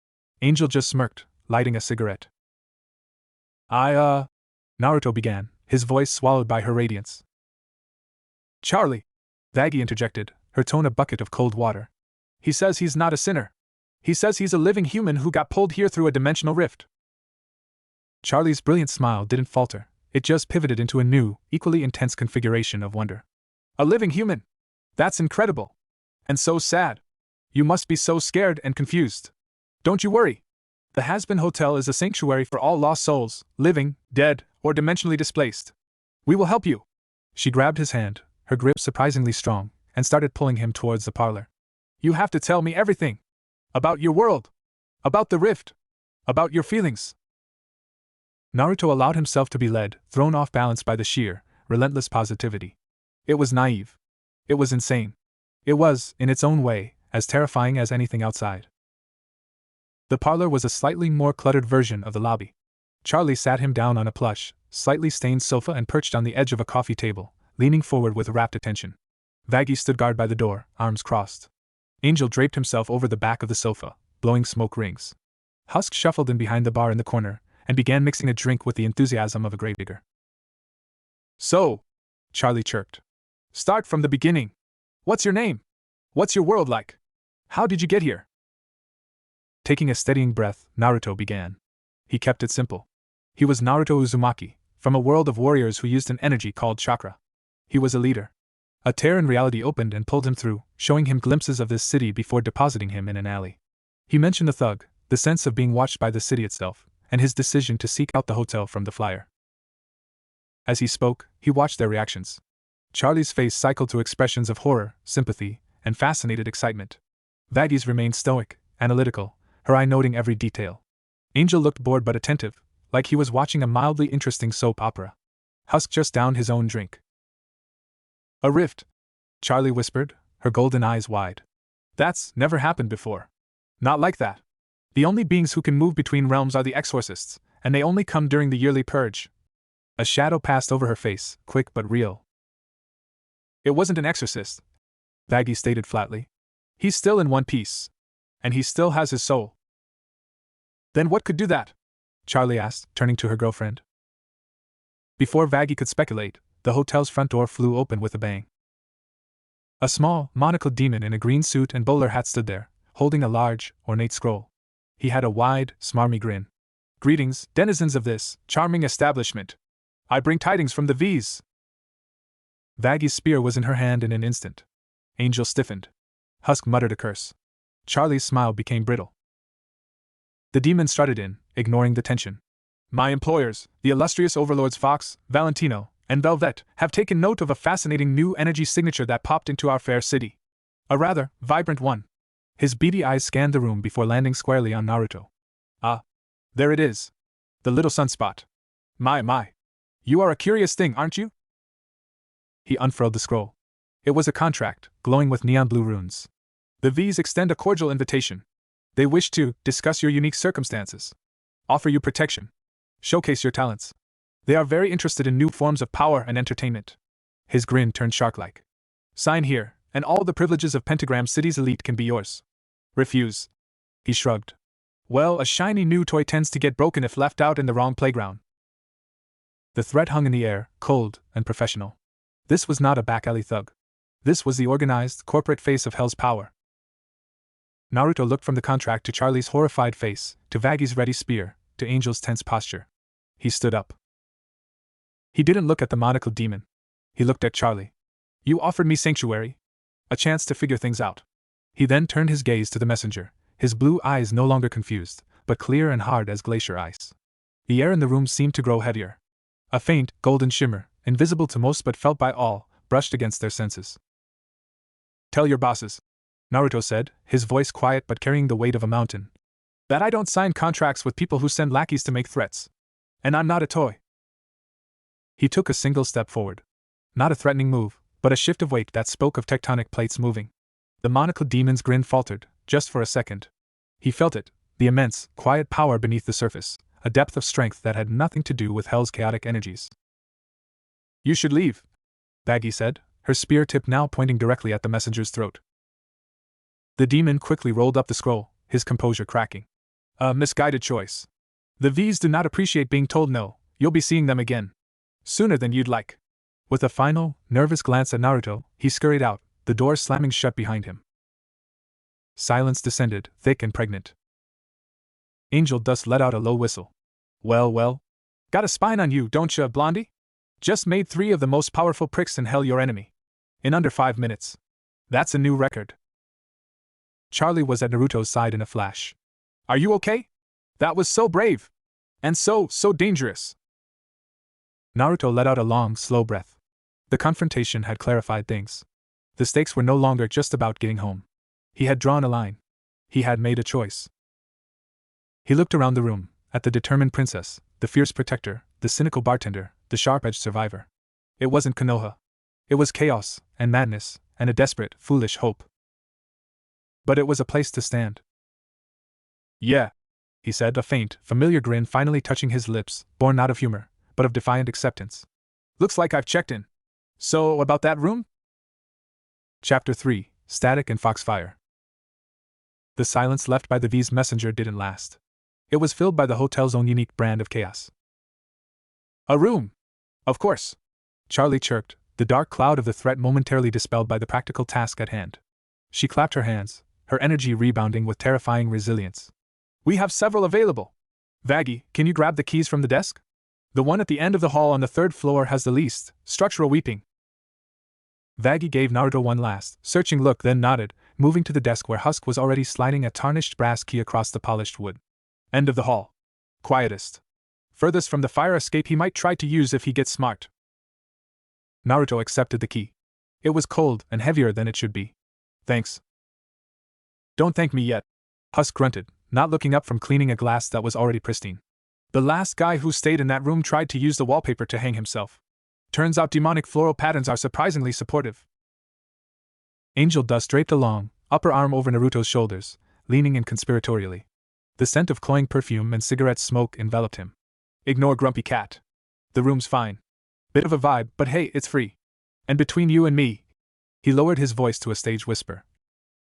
Angel just smirked, lighting a cigarette. Naruto began, his voice swallowed by her radiance. "Charlie," Vaggie interjected, her tone a bucket of cold water. "He says he's not a sinner. He says he's a living human who got pulled here through a dimensional rift." Charlie's brilliant smile didn't falter, it just pivoted into a new, equally intense configuration of wonder. "A living human? That's incredible. And so sad. You must be so scared and confused. Don't you worry. The Hazbin Hotel is a sanctuary for all lost souls, living, dead, or dimensionally displaced. We will help you." She grabbed his hand, her grip surprisingly strong, and started pulling him towards the parlor. "You have to tell me everything. About your world. About the rift. About your feelings." Naruto allowed himself to be led, thrown off balance by the sheer, relentless positivity. It was naive. It was insane. It was, in its own way, as terrifying as anything outside. The parlor was a slightly more cluttered version of the lobby. Charlie sat him down on a plush, slightly stained sofa and perched on the edge of a coffee table, leaning forward with rapt attention. Vaggie stood guard by the door, arms crossed. Angel draped himself over the back of the sofa, blowing smoke rings. Husk shuffled in behind the bar in the corner, and began mixing a drink with the enthusiasm of a gravedigger. "So," Charlie chirped. "Start from the beginning. What's your name? What's your world like? How did you get here?" Taking a steadying breath, Naruto began. He kept it simple. He was Naruto Uzumaki, from a world of warriors who used an energy called chakra. He was a leader. A tear in reality opened and pulled him through, showing him glimpses of this city before depositing him in an alley. He mentioned the thug, the sense of being watched by the city itself, and his decision to seek out the hotel from the flyer. As he spoke, he watched their reactions. Charlie's face cycled through expressions of horror, sympathy, and fascinated excitement. Vaggie's remained stoic, analytical, her eye noting every detail. Angel looked bored but attentive, like he was watching a mildly interesting soap opera. Husk just downed his own drink. "A rift," Charlie whispered, her golden eyes wide. "That's never happened before. Not like that. The only beings who can move between realms are the exorcists, and they only come during the yearly purge." A shadow passed over her face, quick but real. "It wasn't an exorcist," Vaggie stated flatly. "He's still in one piece. And he still has his soul." "Then what could do that?" Charlie asked, turning to her girlfriend. Before Vaggie could speculate, the hotel's front door flew open with a bang. A small, monocled demon in a green suit and bowler hat stood there, holding a large, ornate scroll. He had a wide, smarmy grin. "Greetings, denizens of this charming establishment. I bring tidings from the V's." Vaggie's spear was in her hand in an instant. Angel stiffened. Husk muttered a curse. Charlie's smile became brittle. The demon strutted in, ignoring the tension. "My employers, the illustrious overlords Fox, Valentino, and Velvet, have taken note of a fascinating new energy signature that popped into our fair city. A rather vibrant one." His beady eyes scanned the room before landing squarely on Naruto. "Ah, there it is. The little sunspot. My. You are a curious thing, aren't you?" He unfurled the scroll. It was a contract, glowing with neon blue runes. "The V's extend a cordial invitation. They wish to discuss your unique circumstances, offer you protection, showcase your talents. They are very interested in new forms of power and entertainment." His grin turned shark-like. "Sign here, and all the privileges of Pentagram City's elite can be yours. Refuse." He shrugged. "Well, a shiny new toy tends to get broken if left out in the wrong playground." The threat hung in the air, cold and professional. This was not a back-alley thug. This was the organized, corporate face of Hell's power. Naruto looked from the contract to Charlie's horrified face, to Vaggie's ready spear, to Angel's tense posture. He stood up. He didn't look at the monocled demon. He looked at Charlie. "You offered me sanctuary. A chance to figure things out. He then turned his gaze to the messenger, his blue eyes no longer confused, but clear and hard as glacier ice. The air in the room seemed to grow heavier. A faint, golden shimmer, invisible to most but felt by all, brushed against their senses. "Tell your bosses," Naruto said, his voice quiet but carrying the weight of a mountain, "that I don't sign contracts with people who send lackeys to make threats. And I'm not a toy." He took a single step forward. Not a threatening move, but a shift of weight that spoke of tectonic plates moving. The monocled demon's grin faltered, just for a second. He felt it, the immense, quiet power beneath the surface, a depth of strength that had nothing to do with Hell's chaotic energies. "You should leave," Baggy said, her spear tip now pointing directly at the messenger's throat. The demon quickly rolled up the scroll, his composure cracking. "A misguided choice. The V's do not appreciate being told no. You'll be seeing them again. Sooner than you'd like." With a final, nervous glance at Naruto, he scurried out, the door slamming shut behind him. Silence descended, thick and pregnant. Angel Dust let out a low whistle. Well. Got a spine on you, don't ya, Blondie? Just made 3 of the most powerful pricks in hell your enemy. In under 5 minutes. That's a new record." Charlie was at Naruto's side in a flash. "Are you okay? That was so brave! And so dangerous!" Naruto let out a long, slow breath. The confrontation had clarified things. The stakes were no longer just about getting home. He had drawn a line. He had made a choice. He looked around the room, at the determined princess, the fierce protector, the cynical bartender, the sharp-edged survivor. It wasn't Konoha. It was chaos, and madness, and a desperate, foolish hope. But it was a place to stand. "Yeah," he said, a faint, familiar grin finally touching his lips, born not of humor, but of defiant acceptance. "Looks like I've checked in. So, about that room?" Chapter 3, Static and Foxfire. The silence left by the V's messenger didn't last. It was filled by the hotel's own unique brand of chaos. "A room! Of course!" Charlie chirped, the dark cloud of the threat momentarily dispelled by the practical task at hand. She clapped her hands, her energy rebounding with terrifying resilience. "We have several available. Vaggy, can you grab the keys from the desk? The one at the end of the hall on the 3rd floor has the least structural weeping." Vaggy gave Naruto one last, searching look, then nodded, moving to the desk where Husk was already sliding a tarnished brass key across the polished wood. "End of the hall. Quietest. Furthest from the fire escape he might try to use if he gets smart." Naruto accepted the key. It was cold and heavier than it should be. "Thanks." "Don't thank me yet," Husk grunted, not looking up from cleaning a glass that was already pristine. "The last guy who stayed in that room tried to use the wallpaper to hang himself. Turns out demonic floral patterns are surprisingly supportive." Angel Dust draped a long, upper arm over Naruto's shoulders, leaning in conspiratorially. The scent of cloying perfume and cigarette smoke enveloped him. "Ignore Grumpy Cat. The room's fine. Bit of a vibe, but hey, it's free. And between you and me," he lowered his voice to a stage whisper,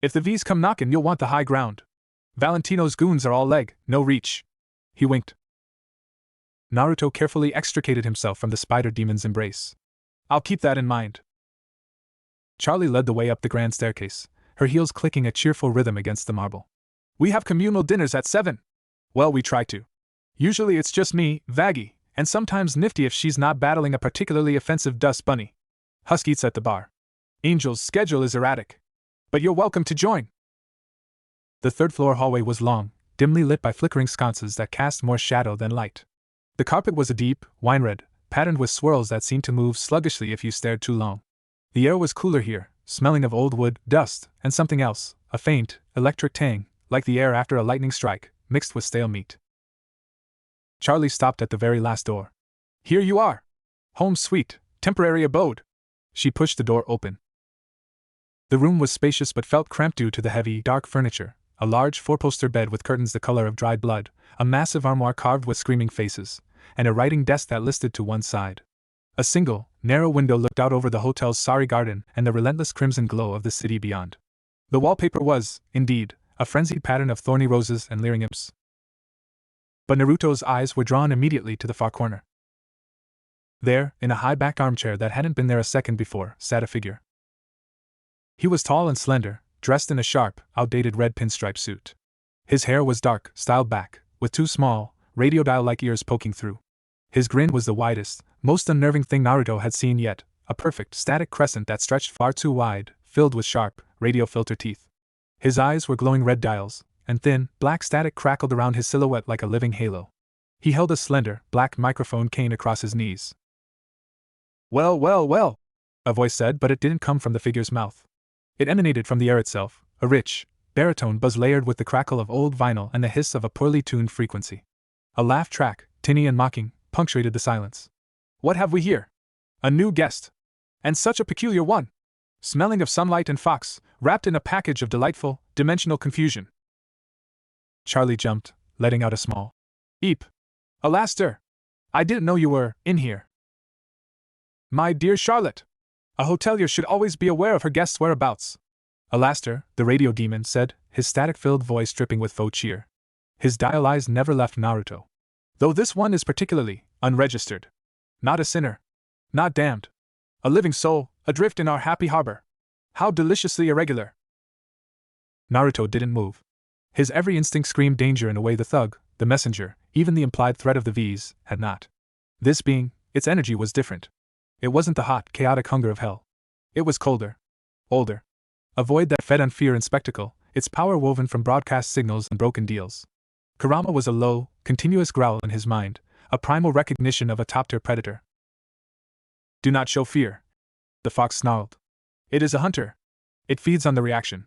"if the V's come knockin', you'll want the high ground. Valentino's goons are all leg, no reach." He winked. Naruto carefully extricated himself from the spider demon's embrace. "I'll keep that in mind." Charlie led the way up the grand staircase, her heels clicking a cheerful rhythm against the marble. "We have communal dinners at 7. Well, we try to. Usually it's just me, Vaggy, and sometimes Nifty if she's not battling a particularly offensive dust bunny. Husk eats at the bar. Angel's schedule is erratic. But you're welcome to join." The 3rd floor hallway was long, dimly lit by flickering sconces that cast more shadow than light. The carpet was a deep, wine red, patterned with swirls that seemed to move sluggishly if you stared too long. The air was cooler here, smelling of old wood, dust, and something else, a faint, electric tang, like the air after a lightning strike, mixed with stale meat. Charlie stopped at the very last door. "Here you are! Home sweet, temporary abode." She pushed the door open. The room was spacious but felt cramped due to the heavy, dark furniture, a large 4-poster bed with curtains the color of dried blood, a massive armoire carved with screaming faces, and a writing desk that listed to one side. A single, narrow window looked out over the hotel's sorry garden and the relentless crimson glow of the city beyond. The wallpaper was, indeed, a frenzied pattern of thorny roses and leering imps. But Naruto's eyes were drawn immediately to the far corner. There, in a high-back armchair that hadn't been there a second before, sat a figure. He was tall and slender, dressed in a sharp, outdated red pinstripe suit. His hair was dark, styled back, with 2 small, radiodial-like ears poking through. His grin was the widest, most unnerving thing Naruto had seen yet, a perfect, static crescent that stretched far too wide, filled with sharp, radio-filter teeth. His eyes were glowing red dials, and thin, black static crackled around his silhouette like a living halo. He held a slender, black microphone cane across his knees. "Well, well, well," a voice said, but it didn't come from the figure's mouth. It emanated from the air itself, a rich, baritone buzz layered with the crackle of old vinyl and the hiss of a poorly tuned frequency. A laugh track, tinny and mocking, punctuated the silence. "What have we here? A new guest. And such a peculiar one. Smelling of sunlight and fox, wrapped in a package of delightful, dimensional confusion." Charlie jumped, letting out a small eep. "Alastair! I didn't know you were in here." "My dear Charlotte! A hotelier should always be aware of her guests' whereabouts," Alastair, the radio demon, said, his static-filled voice dripping with faux cheer. His dial eyes never left Naruto. "Though this one is particularly unregistered. Not a sinner. Not damned. A living soul, adrift in our happy harbor. How deliciously irregular." Naruto didn't move. His every instinct screamed danger in a way the thug, the messenger, even the implied threat of the V's, had not. This being, its energy was different. It wasn't the hot, chaotic hunger of hell. It was colder. Older. A void that fed on fear and spectacle, its power woven from broadcast signals and broken deals. Kurama was a low, continuous growl in his mind, a primal recognition of a top-tier predator. "Do not show fear," the fox snarled. "It is a hunter. It feeds on the reaction."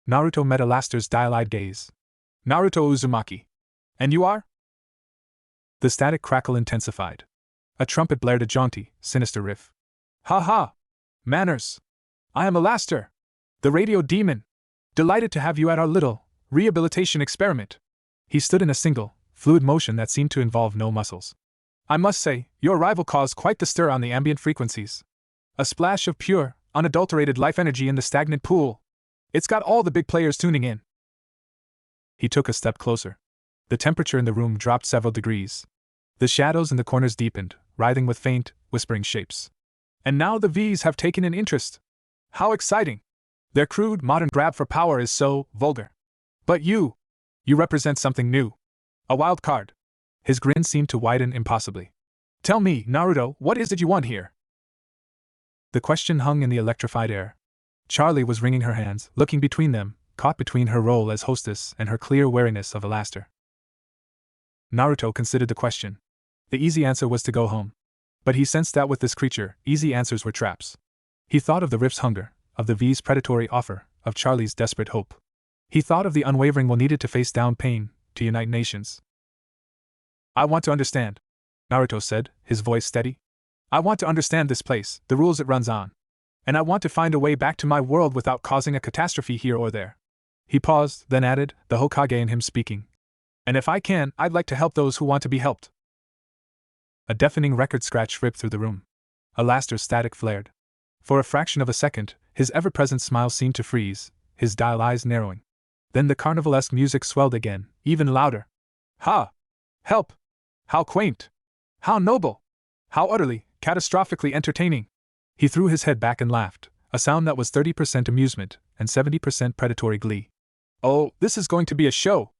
Naruto met Alastair's dial-eyed gaze. "Naruto Uzumaki. And you are?" The static crackle intensified. A trumpet blared a jaunty, sinister riff. "Ha ha! Manners! I am Alastair, the radio demon. Delighted to have you at our little rehabilitation experiment." He stood in a single, fluid motion that seemed to involve no muscles. "I must say, your arrival caused quite the stir on the ambient frequencies. A splash of pure, unadulterated life energy in the stagnant pool. It's got all the big players tuning in." He took a step closer. The temperature in the room dropped several degrees. The shadows in the corners deepened, writhing with faint, whispering shapes. "And now the V's have taken an interest. How exciting! Their crude, modern grab for power is so vulgar. But you represent something new. A wild card." His grin seemed to widen impossibly. "Tell me, Naruto, what is it you want here?" The question hung in the electrified air. Charlie was wringing her hands, looking between them, caught between her role as hostess and her clear wariness of Alastair. Naruto considered the question. The easy answer was to go home. But he sensed that with this creature, easy answers were traps. He thought of the Rift's hunger, of the V's predatory offer, of Charlie's desperate hope. He thought of the unwavering will needed to face down pain, to unite nations. "I want to understand," Naruto said, his voice steady. "I want to understand this place, the rules it runs on. And I want to find a way back to my world without causing a catastrophe here or there." He paused, then added, the Hokage in him speaking. "And if I can, I'd like to help those who want to be helped." A deafening record scratch ripped through the room. Alastair's static flared. For a fraction of a second, his ever-present smile seemed to freeze, his dial eyes narrowing. Then the carnivalesque music swelled again, even louder. "Ha! Help! How quaint! How noble! How utterly, catastrophically entertaining!" He threw his head back and laughed, a sound that was 30% amusement and 70% predatory glee. "Oh, this is going to be a show!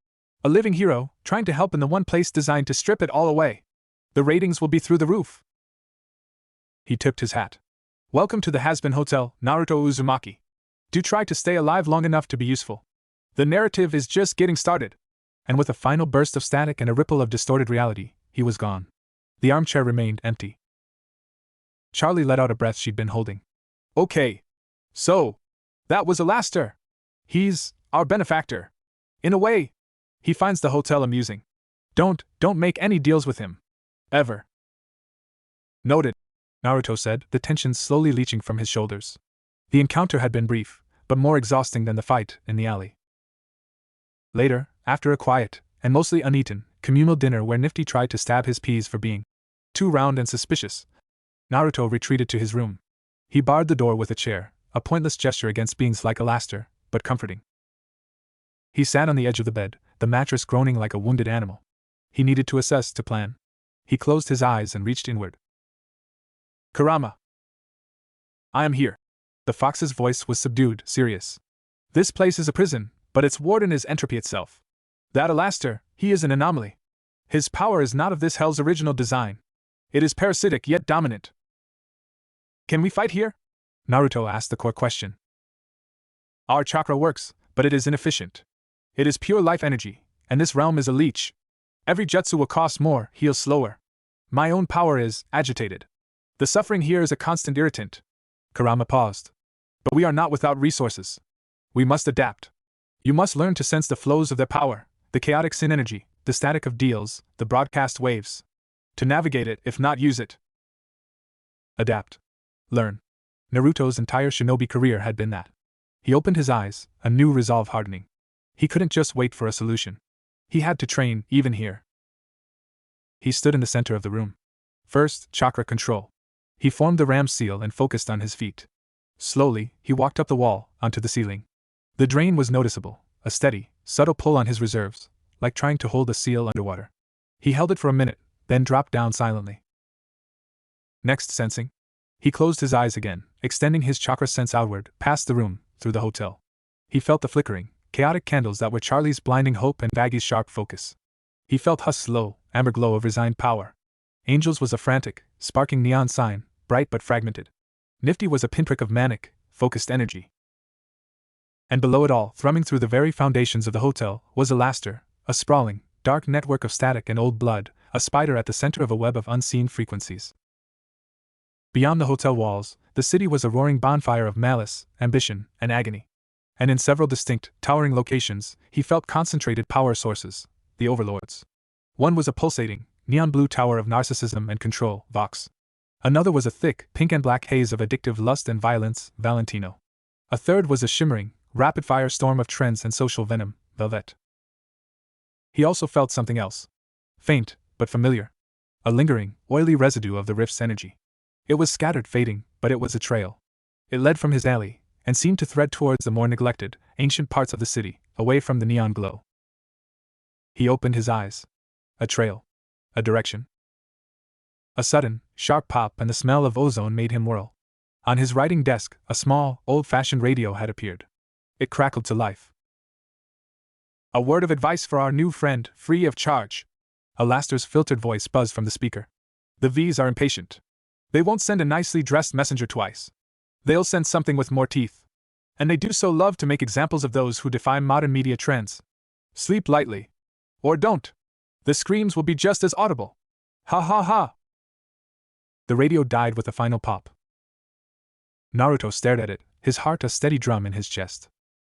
A living hero, trying to help in the one place designed to strip it all away. The ratings will be through the roof." He tipped his hat. "Welcome to the Hazbin Hotel, Naruto Uzumaki. Do try to stay alive long enough to be useful. The narrative is just getting started." And with a final burst of static and a ripple of distorted reality, he was gone. The armchair remained empty. Charlie let out a breath she'd been holding. "Okay. So, that was Alastair. He's our benefactor. In a way, he finds the hotel amusing. Don't make any deals with him. Ever." "Noted," Naruto said, the tension slowly leaching from his shoulders. The encounter had been brief, but more exhausting than the fight in the alley. Later, after a quiet, and mostly uneaten, communal dinner where Nifty tried to stab his peas for being too round and suspicious, Naruto retreated to his room. He barred the door with a chair, a pointless gesture against beings like Alastair, but comforting. He sat on the edge of the bed, the mattress groaning like a wounded animal. He needed to assess, to plan. He closed his eyes and reached inward. "Kurama. I am here." The fox's voice was subdued, serious. "This place is a prison, but its warden is entropy itself. That Alastair, he is an anomaly. His power is not of this hell's original design. It is parasitic yet dominant." "Can we fight here?" Naruto asked the core question. Our chakra works, but it is inefficient. It is pure life energy, and this realm is a leech. Every jutsu will cost more, heal slower. My own power is agitated. The suffering here is a constant irritant. Kurama paused. But we are not without resources. We must adapt. You must learn to sense the flows of their power, the chaotic sin energy, the static of deals, the broadcast waves. To navigate it, if not use it. Adapt. Learn. Naruto's entire shinobi career had been that. He opened his eyes, a new resolve hardening. He couldn't just wait for a solution. He had to train, even here. He stood in the center of the room. First, chakra control. He formed the ram seal and focused on his feet. Slowly, he walked up the wall, onto the ceiling. The drain was noticeable, a steady, subtle pull on his reserves, like trying to hold a seal underwater. He held it for a minute, then dropped down silently. Next, sensing. He closed his eyes again, extending his chakra sense outward, past the room, through the hotel. He felt the flickering, chaotic candles that were Charlie's blinding hope and Baggy's sharp focus. He felt Husk's slow, amber glow of resigned power. Angel's was a frantic, sparking neon sign, bright but fragmented. Nifty was a pinprick of manic, focused energy. And below it all, thrumming through the very foundations of the hotel, was Alaster, a sprawling, dark network of static and old blood, a spider at the center of a web of unseen frequencies. Beyond the hotel walls, the city was a roaring bonfire of malice, ambition, and agony. And in several distinct, towering locations, he felt concentrated power sources, the overlords. One was a pulsating, neon-blue tower of narcissism and control, Vox. Another was a thick, pink and black haze of addictive lust and violence, Valentino. A third was a shimmering, rapid-fire storm of trends and social venom, Velvet. He also felt something else. Faint, but familiar. A lingering, oily residue of the rift's energy. It was scattered, fading, but it was a trail. It led from his alley, and seemed to thread towards the more neglected, ancient parts of the city, away from the neon glow. He opened his eyes. A trail. A direction. A sudden, sharp pop and the smell of ozone made him whirl. On his writing desk, a small, old-fashioned radio had appeared. It crackled to life. A word of advice for our new friend, free of charge. Alaster's filtered voice buzzed from the speaker. The V's are impatient. They won't send a nicely dressed messenger twice. They'll send something with more teeth. And they do so love to make examples of those who defy modern media trends. Sleep lightly. Or don't. The screams will be just as audible. Ha ha ha. The radio died with a final pop. Naruto stared at it, his heart a steady drum in his chest.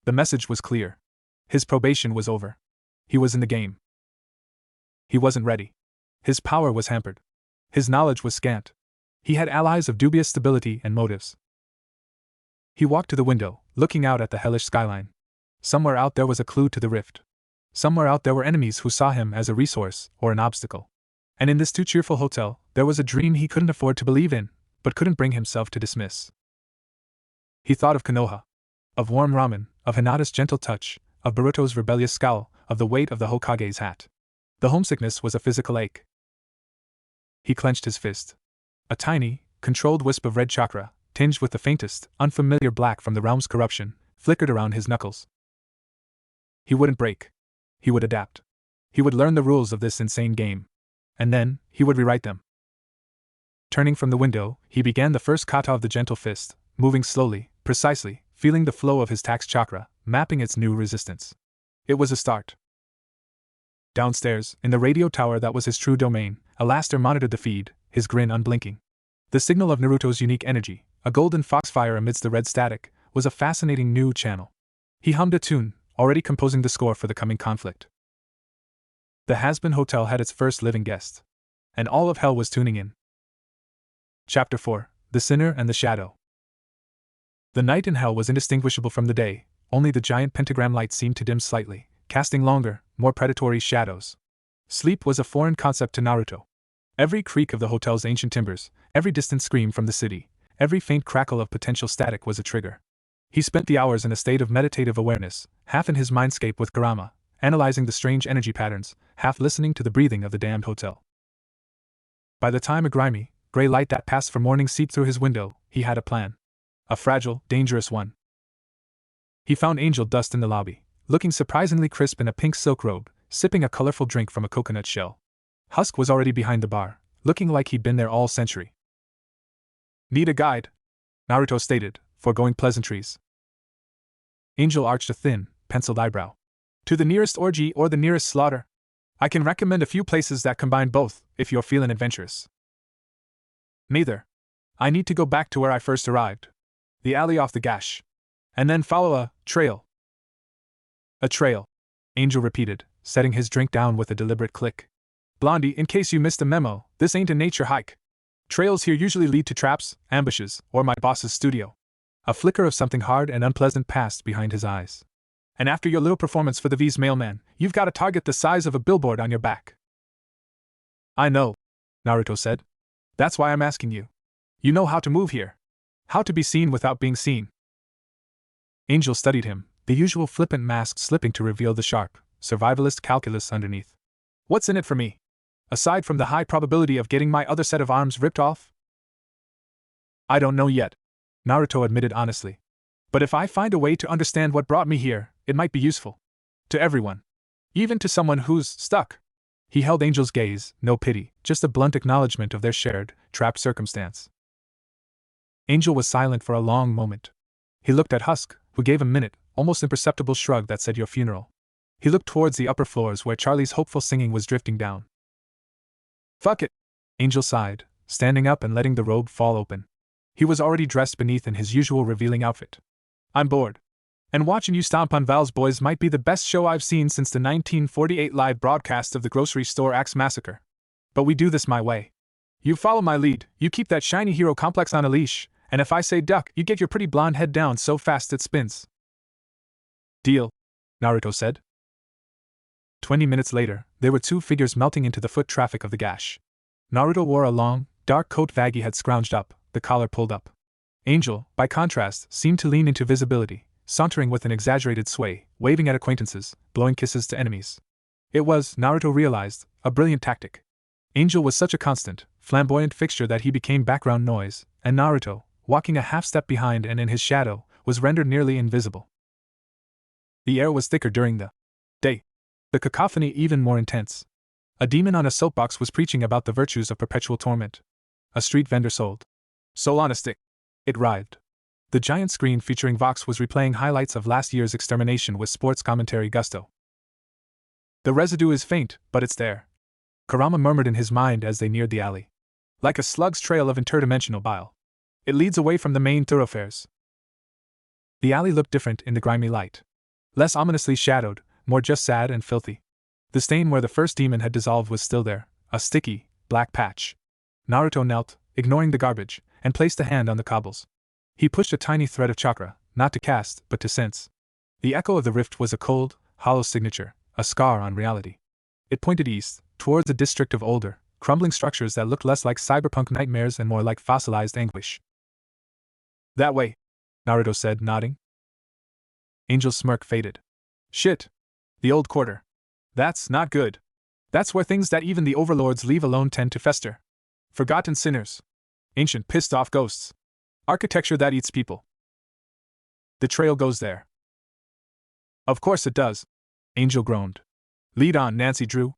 The message was clear. His probation was over. He was in the game. He wasn't ready. His power was hampered. His knowledge was scant. He had allies of dubious stability and motives. He walked to the window, looking out at the hellish skyline. Somewhere out there was a clue to the rift. Somewhere out there were enemies who saw him as a resource or an obstacle. And in this too-cheerful hotel, there was a dream he couldn't afford to believe in, but couldn't bring himself to dismiss. He thought of Konoha. Of warm ramen, of Hinata's gentle touch, of Boruto's rebellious scowl, of the weight of the Hokage's hat. The homesickness was a physical ache. He clenched his fist. A tiny, controlled wisp of red chakra, tinged with the faintest, unfamiliar black from the realm's corruption, flickered around his knuckles. He wouldn't break. He would adapt. He would learn the rules of this insane game. And then, he would rewrite them. Turning from the window, he began the first kata of the gentle fist, moving slowly, precisely, feeling the flow of his tax chakra, mapping its new resistance. It was a start. Downstairs, in the radio tower that was his true domain, Alaster monitored the feed, his grin unblinking. The signal of Naruto's unique energy, a golden foxfire amidst the red static, was a fascinating new channel. He hummed a tune, already composing the score for the coming conflict. The Hazbin Hotel had its first living guest. And all of hell was tuning in. Chapter 4, The Sinner and the Shadow. The night in hell was indistinguishable from the day, only the giant pentagram light seemed to dim slightly, casting longer, more predatory shadows. Sleep was a foreign concept to Naruto. Every creak of the hotel's ancient timbers, every distant scream from the city, every faint crackle of potential static was a trigger. He spent the hours in a state of meditative awareness, half in his mindscape with Kurama, analyzing the strange energy patterns, half listening to the breathing of the damned hotel. By the time a grimy, gray light that passed for morning seeped through his window, he had a plan. A fragile, dangerous one. He found Angel Dust in the lobby, looking surprisingly crisp in a pink silk robe, sipping a colorful drink from a coconut shell. Husk was already behind the bar, looking like he'd been there all century. Need a guide? Naruto stated, foregoing pleasantries. Angel arched a thin, penciled eyebrow. To the nearest orgy or the nearest slaughter? I can recommend a few places that combine both, if you're feeling adventurous. Neither. I need to go back to where I first arrived. The alley off the gash. And then follow a trail. A trail, Angel repeated, setting his drink down with a deliberate click. Blondie, in case you missed the memo, this ain't a nature hike. Trails here usually lead to traps, ambushes, or my boss's studio. A flicker of something hard and unpleasant passed behind his eyes. And after your little performance for the V's mailman, you've got a target the size of a billboard on your back. I know, Naruto said. That's why I'm asking you. You know how to move here. How to be seen without being seen. Angel studied him, the usual flippant mask slipping to reveal the sharp, survivalist calculus underneath. What's in it for me? Aside from the high probability of getting my other set of arms ripped off? I don't know yet, Naruto admitted honestly. But if I find a way to understand what brought me here, it might be useful. To everyone. Even to someone who's stuck. He held Angel's gaze, no pity, just a blunt acknowledgement of their shared, trapped circumstance. Angel was silent for a long moment. He looked at Husk, who gave a minute, almost imperceptible shrug that said your funeral. He looked towards the upper floors where Charlie's hopeful singing was drifting down. Fuck it, Angel sighed, standing up and letting the robe fall open. He was already dressed beneath in his usual revealing outfit. I'm bored. And watching you stomp on Val's boys might be the best show I've seen since the 1948 live broadcast of the grocery store axe massacre. But we do this my way. You follow my lead, you keep that shiny hero complex on a leash, and if I say duck, you get your pretty blonde head down so fast it spins. Deal, Naruto said. 20 minutes later, there were two figures melting into the foot traffic of the gash. Naruto wore a long, dark coat Vaggie had scrounged up, the collar pulled up. Angel, by contrast, seemed to lean into visibility, sauntering with an exaggerated sway, waving at acquaintances, blowing kisses to enemies. It was, Naruto realized, a brilliant tactic. Angel was such a constant, flamboyant fixture that he became background noise, and Naruto, walking a half-step behind and in his shadow, was rendered nearly invisible. The air was thicker during the day. The cacophony even more intense. A demon on a soapbox was preaching about the virtues of perpetual torment. A street vendor sold soul on a stick. It writhed. The giant screen featuring Vox was replaying highlights of last year's extermination with sports commentary gusto. The residue is faint, but it's there, Kurama murmured in his mind as they neared the alley. Like a slug's trail of interdimensional bile. It leads away from the main thoroughfares. The alley looked different in the grimy light. Less ominously shadowed, more just sad and filthy. The stain where the first demon had dissolved was still there, a sticky, black patch. Naruto knelt, ignoring the garbage, and placed a hand on the cobbles. He pushed a tiny thread of chakra, not to cast, but to sense. The echo of the rift was a cold, hollow signature, a scar on reality. It pointed east, towards a district of older, crumbling structures that looked less like cyberpunk nightmares and more like fossilized anguish. That way, Naruto said, nodding. Angel's smirk faded. Shit. The old quarter. That's not good. That's where things that even the overlords leave alone tend to fester. Forgotten sinners. Ancient pissed-off ghosts. Architecture that eats people. The trail goes there. Of course it does, Angel groaned. Lead on, Nancy Drew.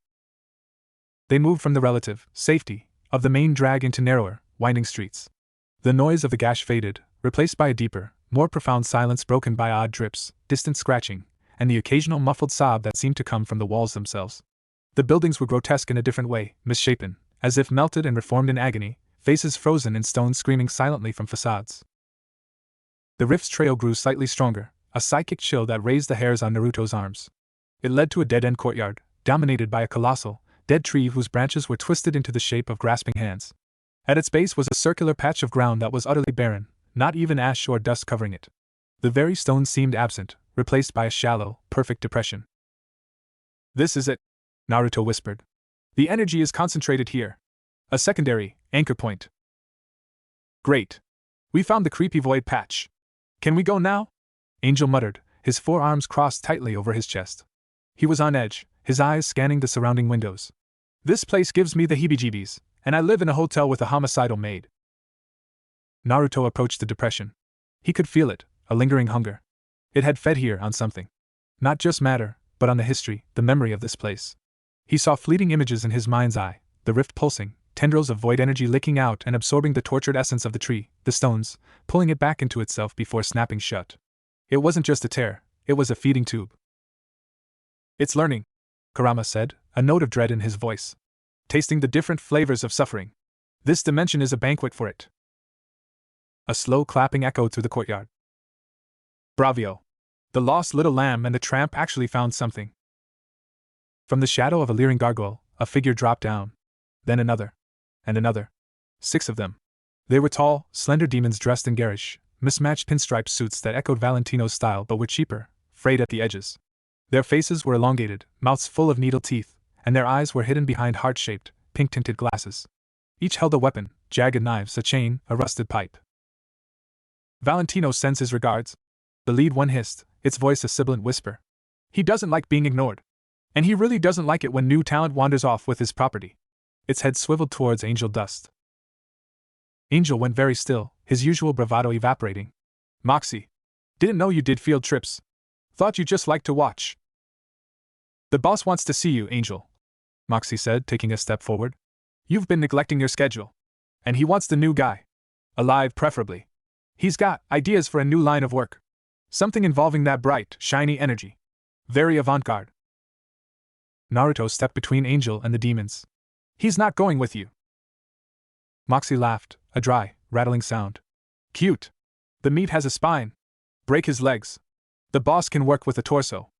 They moved from the relative safety of the main drag into narrower, winding streets. The noise of the gash faded, replaced by a deeper, more profound silence broken by odd drips, distant scratching, and the occasional muffled sob that seemed to come from the walls themselves. The buildings were grotesque in a different way, misshapen, as if melted and reformed in agony, faces frozen in stone screaming silently from facades. The rift's trail grew slightly stronger, a psychic chill that raised the hairs on Naruto's arms. It led to a dead-end courtyard, dominated by a colossal, dead tree whose branches were twisted into the shape of grasping hands. At its base was a circular patch of ground that was utterly barren, not even ash or dust covering it. The very stones seemed absent, replaced by a shallow, perfect depression. This is it, Naruto whispered. The energy is concentrated here. A secondary, anchor point. Great. We found the creepy void patch. Can we go now? Angel muttered, his forearms crossed tightly over his chest. He was on edge, his eyes scanning the surrounding windows. This place gives me the heebie-jeebies, and I live in a hotel with a homicidal maid. Naruto approached the depression. He could feel it, a lingering hunger. It had fed here on something. Not just matter, but on the history, the memory of this place. He saw fleeting images in his mind's eye, the rift pulsing, tendrils of void energy licking out and absorbing the tortured essence of the tree, the stones, pulling it back into itself before snapping shut. It wasn't just a tear, It was a feeding tube. It's learning, Kurama said, a note of dread in his voice. Tasting the different flavors of suffering. This dimension is a banquet for it. A slow clapping echoed through the courtyard. Bravio! The lost little lamb and the tramp actually found something. From the shadow of a leering gargoyle, a figure dropped down. Then another. And another. 6 of them. They were tall, slender demons dressed in garish, mismatched pinstripe suits that echoed Valentino's style but were cheaper, frayed at the edges. Their faces were elongated, mouths full of needle teeth, and their eyes were hidden behind heart-shaped, pink-tinted glasses. Each held a weapon, jagged knives, a chain, a rusted pipe. Valentino sends his regards. The lead one hissed, its voice a sibilant whisper. He doesn't like being ignored. And he really doesn't like it when new talent wanders off with his property. Its head swiveled towards Angel Dust. Angel went very still, his usual bravado evaporating. Moxie. Didn't know you did field trips. Thought you just liked to watch. The boss wants to see you, Angel, Moxie said, taking a step forward. You've been neglecting your schedule. And he wants the new guy. Alive, preferably. He's got ideas for a new line of work. Something involving that bright, shiny energy. Very avant-garde. Naruto stepped between Angel and the demons. He's not going with you. Moxie laughed, a dry, rattling sound. Cute. The meat has a spine. Break his legs. The boss can work with a torso.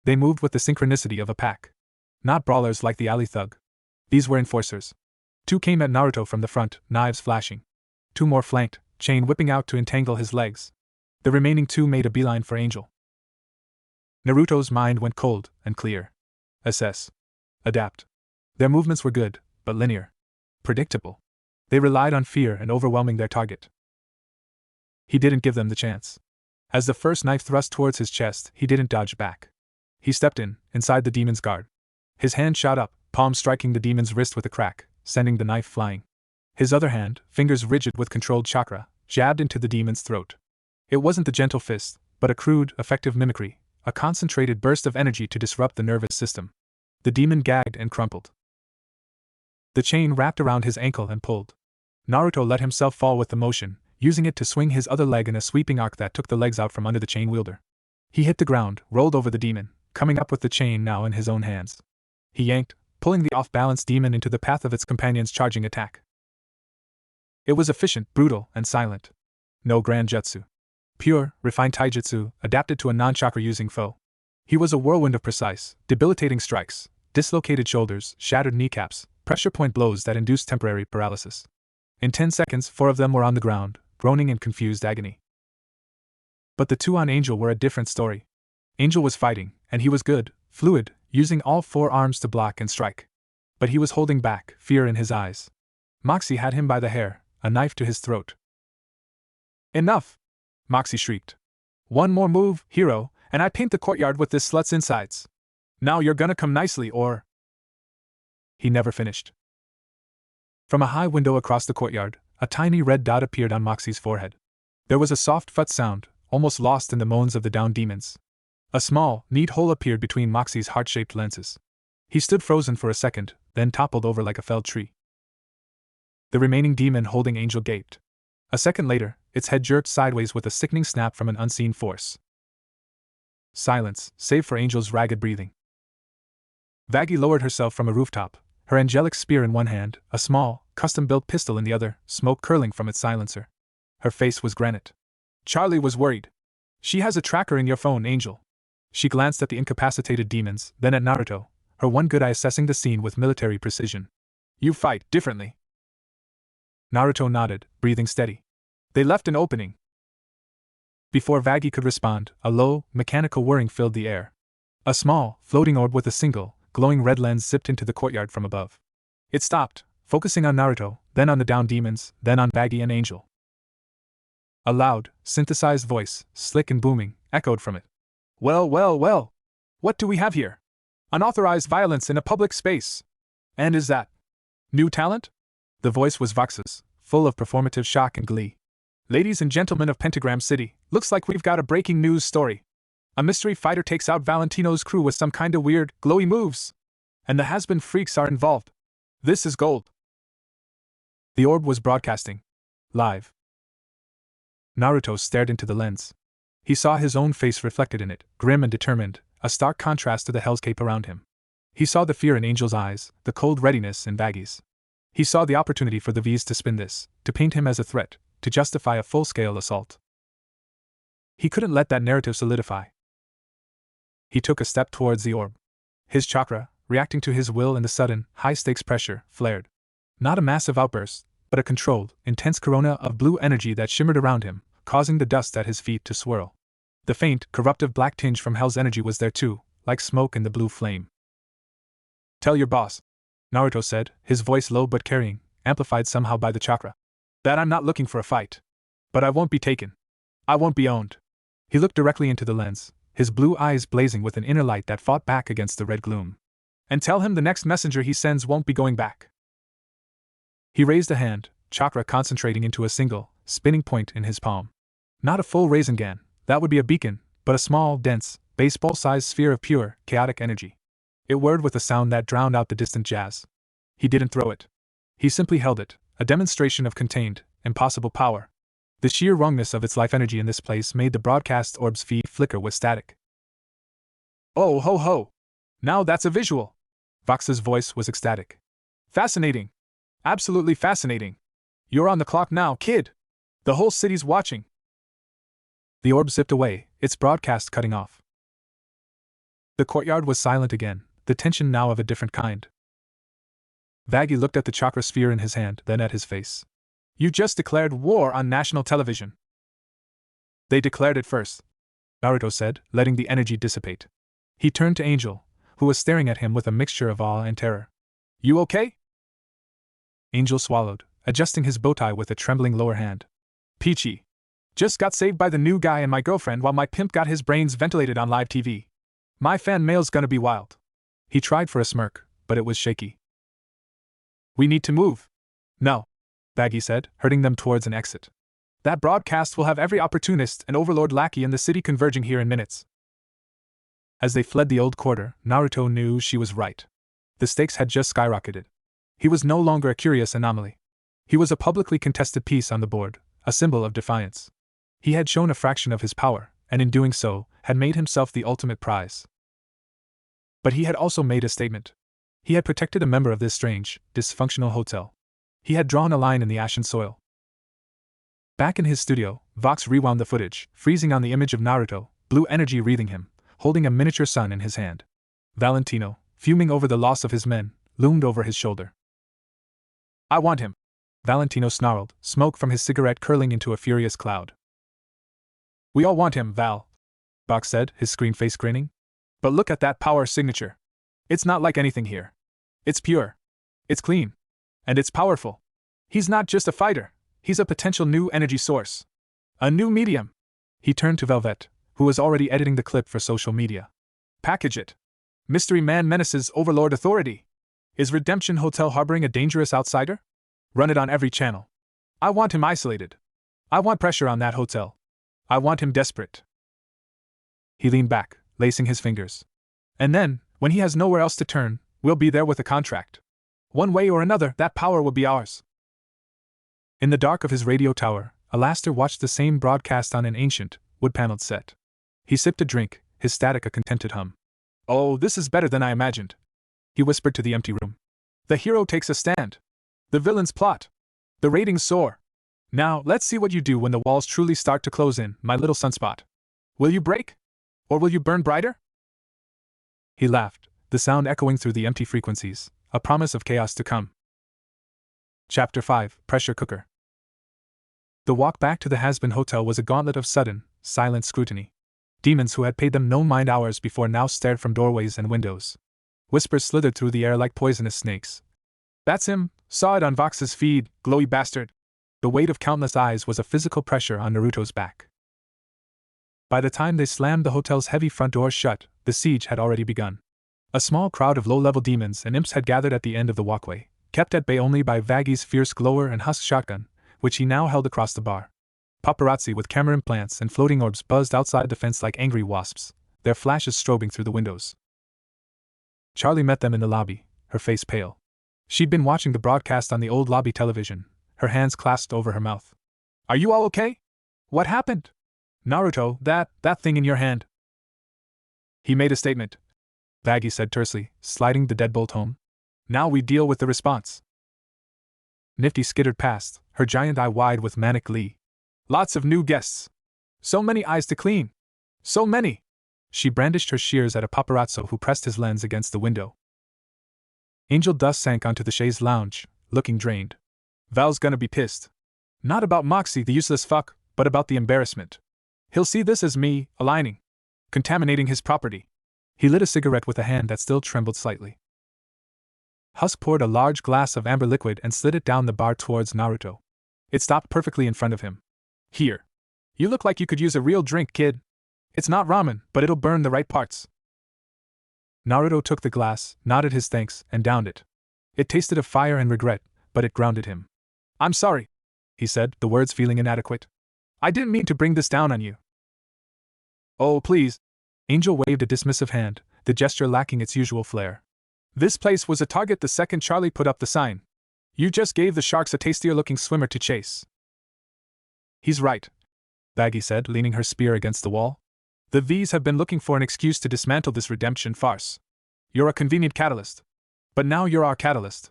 They moved with the synchronicity of a pack. Not brawlers like the alley thug. These were enforcers. 2 came at Naruto from the front, knives flashing. 2 more flanked, chain whipping out to entangle his legs. The remaining 2 made a beeline for Angel. Naruto's mind went cold and clear. Assess. Adapt. Their movements were good, but linear. Predictable. They relied on fear and overwhelming their target. He didn't give them the chance. As the first knife thrust towards his chest, he didn't dodge back. He stepped inside the demon's guard. His hand shot up, palm striking the demon's wrist with a crack, sending the knife flying. His other hand, fingers rigid with controlled chakra, jabbed into the demon's throat. It wasn't the gentle fist, but a crude, effective mimicry, a concentrated burst of energy to disrupt the nervous system. The demon gagged and crumpled. The chain wrapped around his ankle and pulled. Naruto let himself fall with the motion, using it to swing his other leg in a sweeping arc that took the legs out from under the chain wielder. He hit the ground, rolled over the demon, coming up with the chain now in his own hands. He yanked, pulling the off-balance demon into the path of its companion's charging attack. It was efficient, brutal, and silent. No grand jutsu. Pure, refined taijutsu, adapted to a non-chakra-using foe. He was a whirlwind of precise, debilitating strikes, dislocated shoulders, shattered kneecaps, pressure point blows that induced temporary paralysis. In 10 seconds, 4 of them were on the ground, groaning in confused agony. But the 2 on Angel were a different story. Angel was fighting, and he was good, fluid, using all 4 arms to block and strike. But he was holding back, fear in his eyes. Moxie had him by the hair, a knife to his throat. Enough! Moxie shrieked. One more move, hero, and I paint the courtyard with this slut's insides. Now you're gonna come nicely or... He never finished. From a high window across the courtyard, a tiny red dot appeared on Moxie's forehead. There was a soft fut sound, almost lost in the moans of the downed demons. A small, neat hole appeared between Moxie's heart-shaped lenses. He stood frozen for a second, then toppled over like a felled tree. The remaining demon holding Angel gaped. A second later, its head jerked sideways with a sickening snap from an unseen force. Silence, save for Angel's ragged breathing. Vaggie lowered herself from a rooftop, her angelic spear in one hand, a small, custom-built pistol in the other, smoke curling from its silencer. Her face was granite. Charlie was worried. She has a tracker in your phone, Angel. She glanced at the incapacitated demons, then at Naruto, her one good eye assessing the scene with military precision. You fight differently. Naruto nodded, breathing steady. They left an opening. Before Vaggie could respond, a low, mechanical whirring filled the air. A small, floating orb with a single, glowing red lens zipped into the courtyard from above. It stopped, focusing on Naruto, then on the downed demons, then on Vaggie and Angel. A loud, synthesized voice, slick and booming, echoed from it. Well, well, well! What do we have here? Unauthorized violence in a public space! And is that new talent? The voice was Vox's, full of performative shock and glee. Ladies and gentlemen of Pentagram City, looks like we've got a breaking news story. A mystery fighter takes out Valentino's crew with some kinda weird, glowy moves. And the Hazbin freaks are involved. This is gold. The orb was broadcasting. Live. Naruto stared into the lens. He saw his own face reflected in it, grim and determined, a stark contrast to the hellscape around him. He saw the fear in Angel's eyes, the cold readiness in Baggy's. He saw the opportunity for the V's to spin this, to paint him as a threat, to justify a full-scale assault. He couldn't let that narrative solidify. He took a step towards the orb. His chakra, reacting to his will and the sudden, high-stakes pressure, flared. Not a massive outburst, but a controlled, intense corona of blue energy that shimmered around him, causing the dust at his feet to swirl. The faint, corruptive black tinge from Hell's energy was there too, like smoke in the blue flame. "Tell your boss," Naruto said, his voice low but carrying, amplified somehow by the chakra, "that I'm not looking for a fight. But I won't be taken. I won't be owned." He looked directly into the lens, his blue eyes blazing with an inner light that fought back against the red gloom. "And tell him the next messenger he sends won't be going back." He raised a hand, chakra concentrating into a single, spinning point in his palm. Not a full Rasengan, that would be a beacon, but a small, dense, baseball-sized sphere of pure, chaotic energy. It whirred with a sound that drowned out the distant jazz. He didn't throw it. He simply held it, a demonstration of contained, impossible power. The sheer wrongness of its life energy in this place made the broadcast orb's feed flicker with static. "Oh ho ho! Now that's a visual!" Vox's voice was ecstatic. "Fascinating! Absolutely fascinating! You're on the clock now, kid! The whole city's watching!" The orb zipped away, its broadcast cutting off. The courtyard was silent again, the tension now of a different kind. Vaggy looked at the chakra sphere in his hand, then at his face. "You just declared war on national television." "They declared it first," Naruto said, letting the energy dissipate. He turned to Angel, who was staring at him with a mixture of awe and terror. "You okay?" Angel swallowed, adjusting his bow tie with a trembling lower hand. "Peachy. Just got saved by the new guy and my girlfriend while my pimp got his brains ventilated on live TV. My fan mail's gonna be wild." He tried for a smirk, but it was shaky. "We need to move." "No," Baggy said, herding them towards an exit. "That broadcast will have every opportunist and overlord lackey in the city converging here in minutes." As they fled the old quarter, Naruto knew she was right. The stakes had just skyrocketed. He was no longer a curious anomaly. He was a publicly contested piece on the board, a symbol of defiance. He had shown a fraction of his power, and in doing so, had made himself the ultimate prize. But he had also made a statement. He had protected a member of this strange, dysfunctional hotel. He had drawn a line in the ashen soil. Back in his studio, Vox rewound the footage, freezing on the image of Naruto, blue energy wreathing him, holding a miniature sun in his hand. Valentino, fuming over the loss of his men, loomed over his shoulder. "I want him," Valentino snarled, smoke from his cigarette curling into a furious cloud. "We all want him, Val," Vox said, his screen face grinning. "But look at that power signature. It's not like anything here. It's pure. It's clean. And it's powerful. He's not just a fighter, he's a potential new energy source. A new medium." He turned to Velvet, who was already editing the clip for social media. "Package it. Mystery Man menaces Overlord authority. Is Redemption Hotel harboring a dangerous outsider? Run it on every channel. I want him isolated. I want pressure on that hotel. I want him desperate." He leaned back, lacing his fingers. "And then, when he has nowhere else to turn, we'll be there with a contract. One way or another, that power will be ours." In the dark of his radio tower, Alastair watched the same broadcast on an ancient, wood-paneled set. He sipped a drink, his static a contented hum. "Oh, this is better than I imagined," he whispered to the empty room. "The hero takes a stand. The villain's plot. The ratings soar. Now, let's see what you do when the walls truly start to close in, my little sunspot. Will you break? Or will you burn brighter?" He laughed, the sound echoing through the empty frequencies, a promise of chaos to come. Chapter 5, Pressure Cooker. The walk back to the Hazbin Hotel was a gauntlet of sudden, silent scrutiny. Demons who had paid them no mind hours before now stared from doorways and windows. Whispers slithered through the air like poisonous snakes. "That's him, saw it on Vox's feed, glowy bastard." The weight of countless eyes was a physical pressure on Naruto's back. By the time they slammed the hotel's heavy front door shut, the siege had already begun. A small crowd of low-level demons and imps had gathered at the end of the walkway, kept at bay only by Vaggy's fierce glower and husk shotgun, which he now held across the bar. Paparazzi with camera implants and floating orbs buzzed outside the fence like angry wasps, their flashes strobing through the windows. Charlie met them in the lobby, her face pale. She'd been watching the broadcast on the old lobby television, her hands clasped over her mouth. "Are you all okay? What happened?" Naruto, that thing in your hand. He made a statement, Baggy said tersely, sliding the deadbolt home. Now we deal with the response. Nifty skittered past, her giant eye wide with manic glee. Lots of new guests. So many eyes to clean. So many. She brandished her shears at a paparazzo who pressed his lens against the window. Angel Dust sank onto the chaise lounge, looking drained. Val's gonna be pissed. Not about Moxie, the useless fuck, but about the embarrassment. He'll see this as me, aligning. Contaminating his property. He lit a cigarette with a hand that still trembled slightly. Husk poured a large glass of amber liquid and slid it down the bar towards Naruto. It stopped perfectly in front of him. Here. You look like you could use a real drink, kid. It's not ramen, but it'll burn the right parts. Naruto took the glass, nodded his thanks, and downed it. It tasted of fire and regret, but it grounded him. I'm sorry, he said, the words feeling inadequate. I didn't mean to bring this down on you. Oh, please. Angel waved a dismissive hand, the gesture lacking its usual flair. This place was a target the second Charlie put up the sign. You just gave the sharks a tastier-looking swimmer to chase. He's right, Baggy said, leaning her spear against the wall. The V's have been looking for an excuse to dismantle this redemption farce. You're a convenient catalyst. But now you're our catalyst.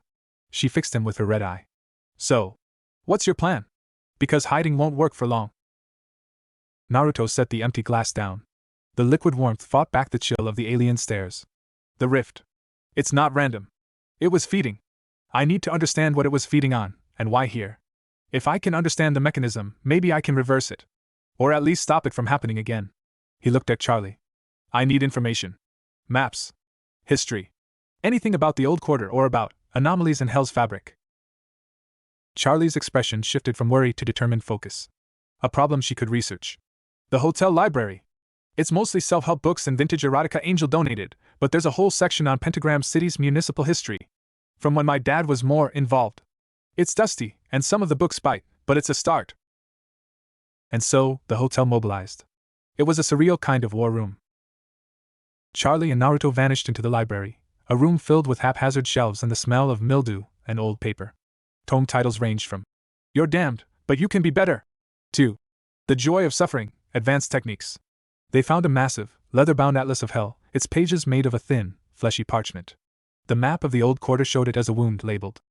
She fixed him with her red eye. So, what's your plan? Because hiding won't work for long. Naruto set the empty glass down. The liquid warmth fought back the chill of the alien stares. The rift. It's not random. It was feeding. I need to understand what it was feeding on, and why here. If I can understand the mechanism, maybe I can reverse it. Or at least stop it from happening again. He looked at Charlie. I need information. Maps. History. Anything about the old quarter or about anomalies in Hell's fabric. Charlie's expression shifted from worry to determined focus. A problem she could research. The hotel library. It's mostly self-help books and vintage erotica Angel donated, but there's a whole section on Pentagram City's municipal history. From when my dad was more involved. It's dusty, and some of the books bite, but it's a start. And so, the hotel mobilized. It was a surreal kind of war room. Charlie and Naruto vanished into the library, a room filled with haphazard shelves and the smell of mildew and old paper. Tome titles ranged from You're Damned, But You Can Be Better to The Joy of Suffering, Advanced Techniques. They found a massive, leather-bound atlas of hell, its pages made of a thin, fleshy parchment. The map of the old quarter showed it as a wound labeled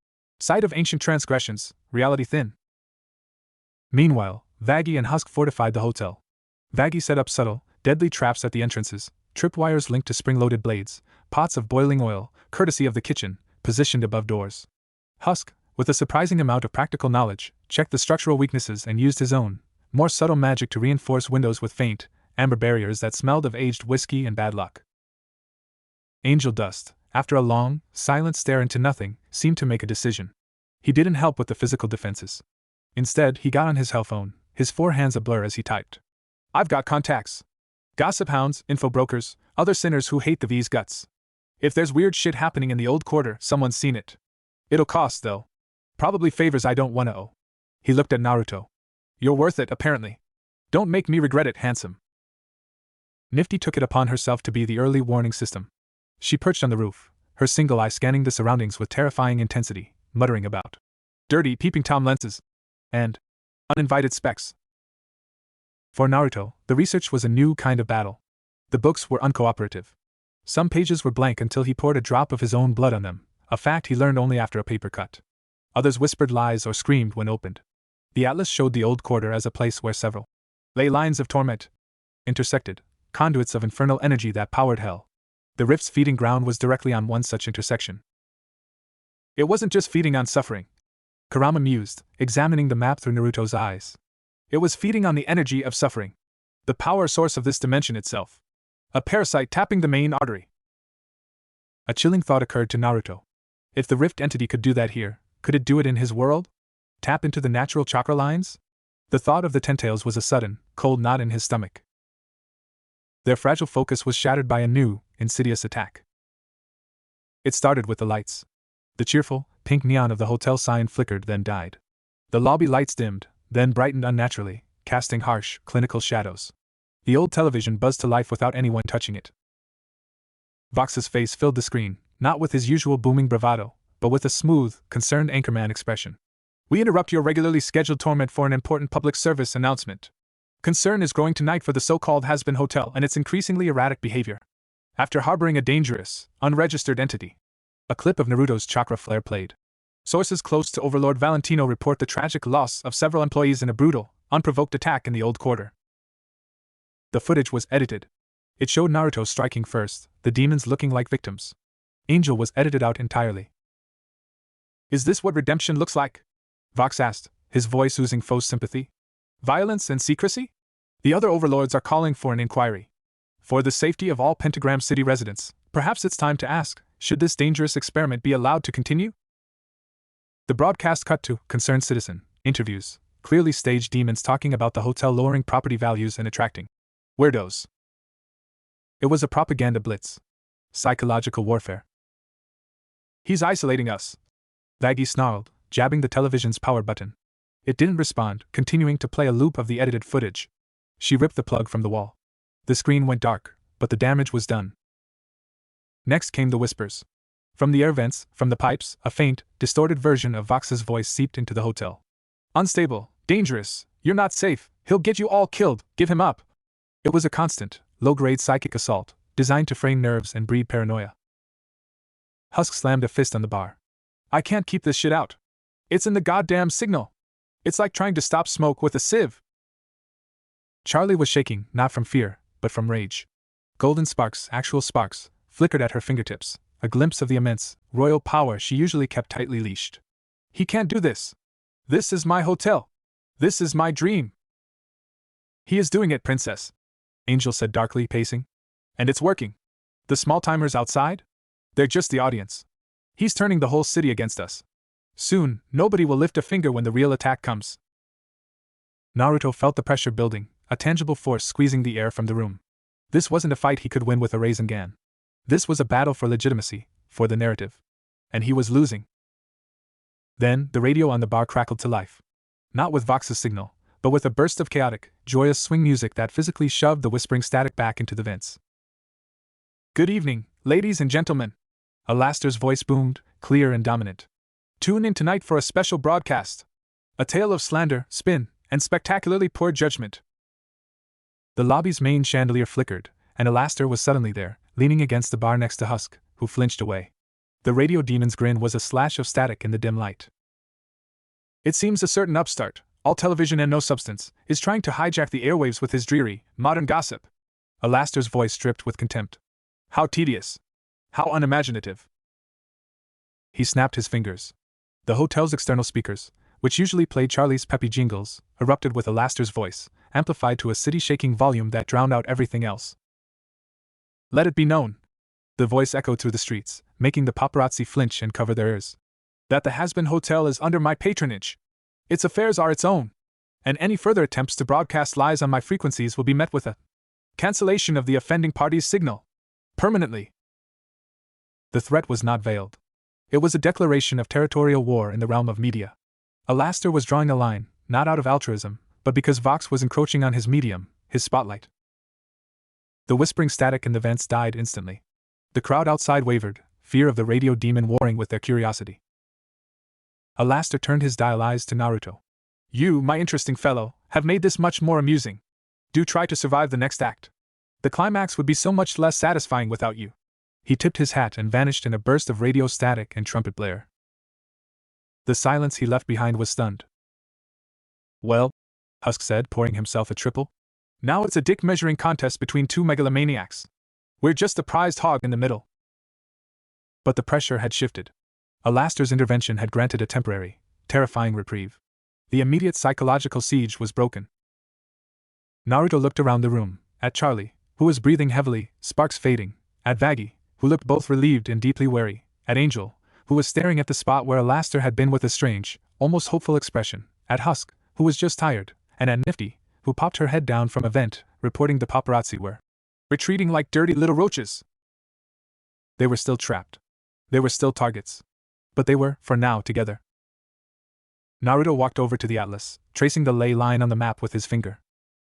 Site of Ancient Transgressions, Reality Thin. Meanwhile, Vaggy and Husk fortified the hotel. Vaggy set up subtle, deadly traps at the entrances, tripwires linked to spring-loaded blades, pots of boiling oil, courtesy of the kitchen, positioned above doors. Husk, with a surprising amount of practical knowledge, checked the structural weaknesses and used his own, more subtle magic to reinforce windows with faint, amber barriers that smelled of aged whiskey and bad luck. Angel Dust, after a long, silent stare into nothing, seemed to make a decision. He didn't help with the physical defenses. Instead, he got on his hell phone, his four hands a blur as he typed. I've got contacts. Gossip hounds, info brokers, other sinners who hate the V's guts. If there's weird shit happening in the old quarter, someone's seen it. It'll cost, though. Probably favors I don't wanna owe. He looked at Naruto. You're worth it, apparently. Don't make me regret it, handsome. Nifty took it upon herself to be the early warning system. She perched on the roof, her single eye scanning the surroundings with terrifying intensity, muttering about dirty peeping Tom lenses and uninvited specs. For Naruto, the research was a new kind of battle. The books were uncooperative. Some pages were blank until he poured a drop of his own blood on them, a fact he learned only after a paper cut. Others whispered lies or screamed when opened. The atlas showed the old quarter as a place where several ley lines of torment intersected, conduits of infernal energy that powered hell. The rift's feeding ground was directly on one such intersection. It wasn't just feeding on suffering, Kurama mused, examining the map through Naruto's eyes. It was feeding on the energy of suffering, the power source of this dimension itself. A parasite tapping the main artery. A chilling thought occurred to Naruto. If the rift entity could do that here, could it do it in his world? Tap into the natural chakra lines? The thought of the tentails was a sudden, cold knot in his stomach. Their fragile focus was shattered by a new, insidious attack. It started with the lights. The cheerful, pink neon of the hotel sign flickered, then died. The lobby lights dimmed, then brightened unnaturally, casting harsh, clinical shadows. The old television buzzed to life without anyone touching it. Vox's face filled the screen, not with his usual booming bravado, but with a smooth, concerned anchorman expression. We interrupt your regularly scheduled torment for an important public service announcement. Concern is growing tonight for the so-called Hazbin Hotel and its increasingly erratic behavior. After harboring a dangerous, unregistered entity. A clip of Naruto's chakra flare played. Sources close to Overlord Valentino report the tragic loss of several employees in a brutal, unprovoked attack in the old quarter. The footage was edited. It showed Naruto striking first, the demons looking like victims. Angel was edited out entirely. Is this what redemption looks like? Vox asked, his voice oozing faux sympathy. Violence and secrecy? The other overlords are calling for an inquiry. For the safety of all Pentagram City residents, perhaps it's time to ask, should this dangerous experiment be allowed to continue? The broadcast cut to concerned citizen interviews, clearly staged demons talking about the hotel lowering property values and attracting weirdos. It was a propaganda blitz. Psychological warfare. He's isolating us. Vaggie snarled, jabbing the television's power button. It didn't respond, continuing to play a loop of the edited footage. She ripped the plug from the wall. The screen went dark, but the damage was done. Next came the whispers. From the air vents, from the pipes, a faint, distorted version of Vox's voice seeped into the hotel. Unstable, dangerous, you're not safe, he'll get you all killed, give him up. It was a constant, low-grade psychic assault, designed to fraying nerves and breed paranoia. Husk slammed a fist on the bar. I can't keep this shit out. It's in the goddamn signal. It's like trying to stop smoke with a sieve. Charlie was shaking, not from fear, but from rage. Golden sparks, actual sparks, flickered at her fingertips, a glimpse of the immense, royal power she usually kept tightly leashed. He can't do this. This is my hotel. This is my dream. He is doing it, princess, Angel said darkly, pacing. And it's working. The small-timers outside? They're just the audience. He's turning the whole city against us. Soon, nobody will lift a finger when the real attack comes. Naruto felt the pressure building, a tangible force squeezing the air from the room. This wasn't a fight he could win with a Rasengan. This was a battle for legitimacy, for the narrative. And he was losing. Then, the radio on the bar crackled to life. Not with Vox's signal, but with a burst of chaotic, joyous swing music that physically shoved the whispering static back into the vents. Good evening, ladies and gentlemen. Alastair's voice boomed, clear and dominant. Tune in tonight for a special broadcast. A tale of slander, spin, and spectacularly poor judgment. The lobby's main chandelier flickered, and Alastair was suddenly there, leaning against the bar next to Husk, who flinched away. The radio demon's grin was a slash of static in the dim light. It seems a certain upstart, all television and no substance, is trying to hijack the airwaves with his dreary, modern gossip. Alastair's voice dripped with contempt. How tedious. How unimaginative. He snapped his fingers. The hotel's external speakers, which usually played Charlie's peppy jingles, erupted with Alastair's voice, amplified to a city-shaking volume that drowned out everything else. Let it be known. The voice echoed through the streets, making the paparazzi flinch and cover their ears. That the Hazbin Hotel is under my patronage. Its affairs are its own. And any further attempts to broadcast lies on my frequencies will be met with a cancellation of the offending party's signal. Permanently. The threat was not veiled. It was a declaration of territorial war in the realm of media. Alastair was drawing a line, not out of altruism, but because Vox was encroaching on his medium, his spotlight. The whispering static in the vents died instantly. The crowd outside wavered, fear of the radio demon warring with their curiosity. Alastair turned his dial eyes to Naruto. You, my interesting fellow, have made this much more amusing. Do try to survive the next act. The climax would be so much less satisfying without you. He tipped his hat and vanished in a burst of radio static and trumpet blare. The silence he left behind was stunned. Well, Husk said, pouring himself a triple. Now it's a dick measuring contest between two megalomaniacs. We're just the prized hog in the middle. But the pressure had shifted. Alastair's intervention had granted a temporary, terrifying reprieve. The immediate psychological siege was broken. Naruto looked around the room, at Charlie, who was breathing heavily, sparks fading, at Vaggie, who looked both relieved and deeply wary, at Angel, who was staring at the spot where Alastair had been with a strange, almost hopeful expression, at Husk, who was just tired, and at Nifty, who popped her head down from a vent, reporting the paparazzi were retreating like dirty little roaches. They were still trapped. They were still targets. But they were, for now, together. Naruto walked over to the atlas, tracing the ley line on the map with his finger.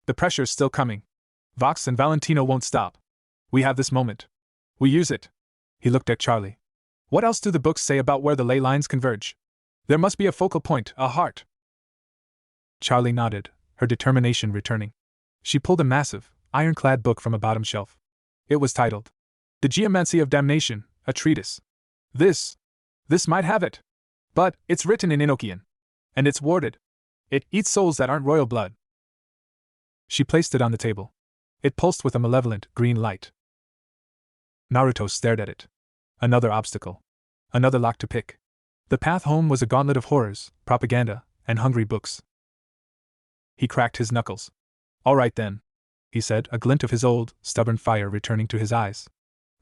The pressure's still coming. Vox and Valentino won't stop. We have this moment. We use it. He looked at Charlie. What else do the books say about where the ley lines converge? There must be a focal point, a heart. Charlie nodded, her determination returning. She pulled a massive, ironclad book from a bottom shelf. It was titled, The Geomancy of Damnation, a treatise. This might have it. But it's written in Enochian. And it's worded. It eats souls that aren't royal blood. She placed it on the table. It pulsed with a malevolent, green light. Naruto stared at it. Another obstacle. Another lock to pick. The path home was a gauntlet of horrors, propaganda, and hungry books. He cracked his knuckles. All right then, he said, a glint of his old, stubborn fire returning to his eyes.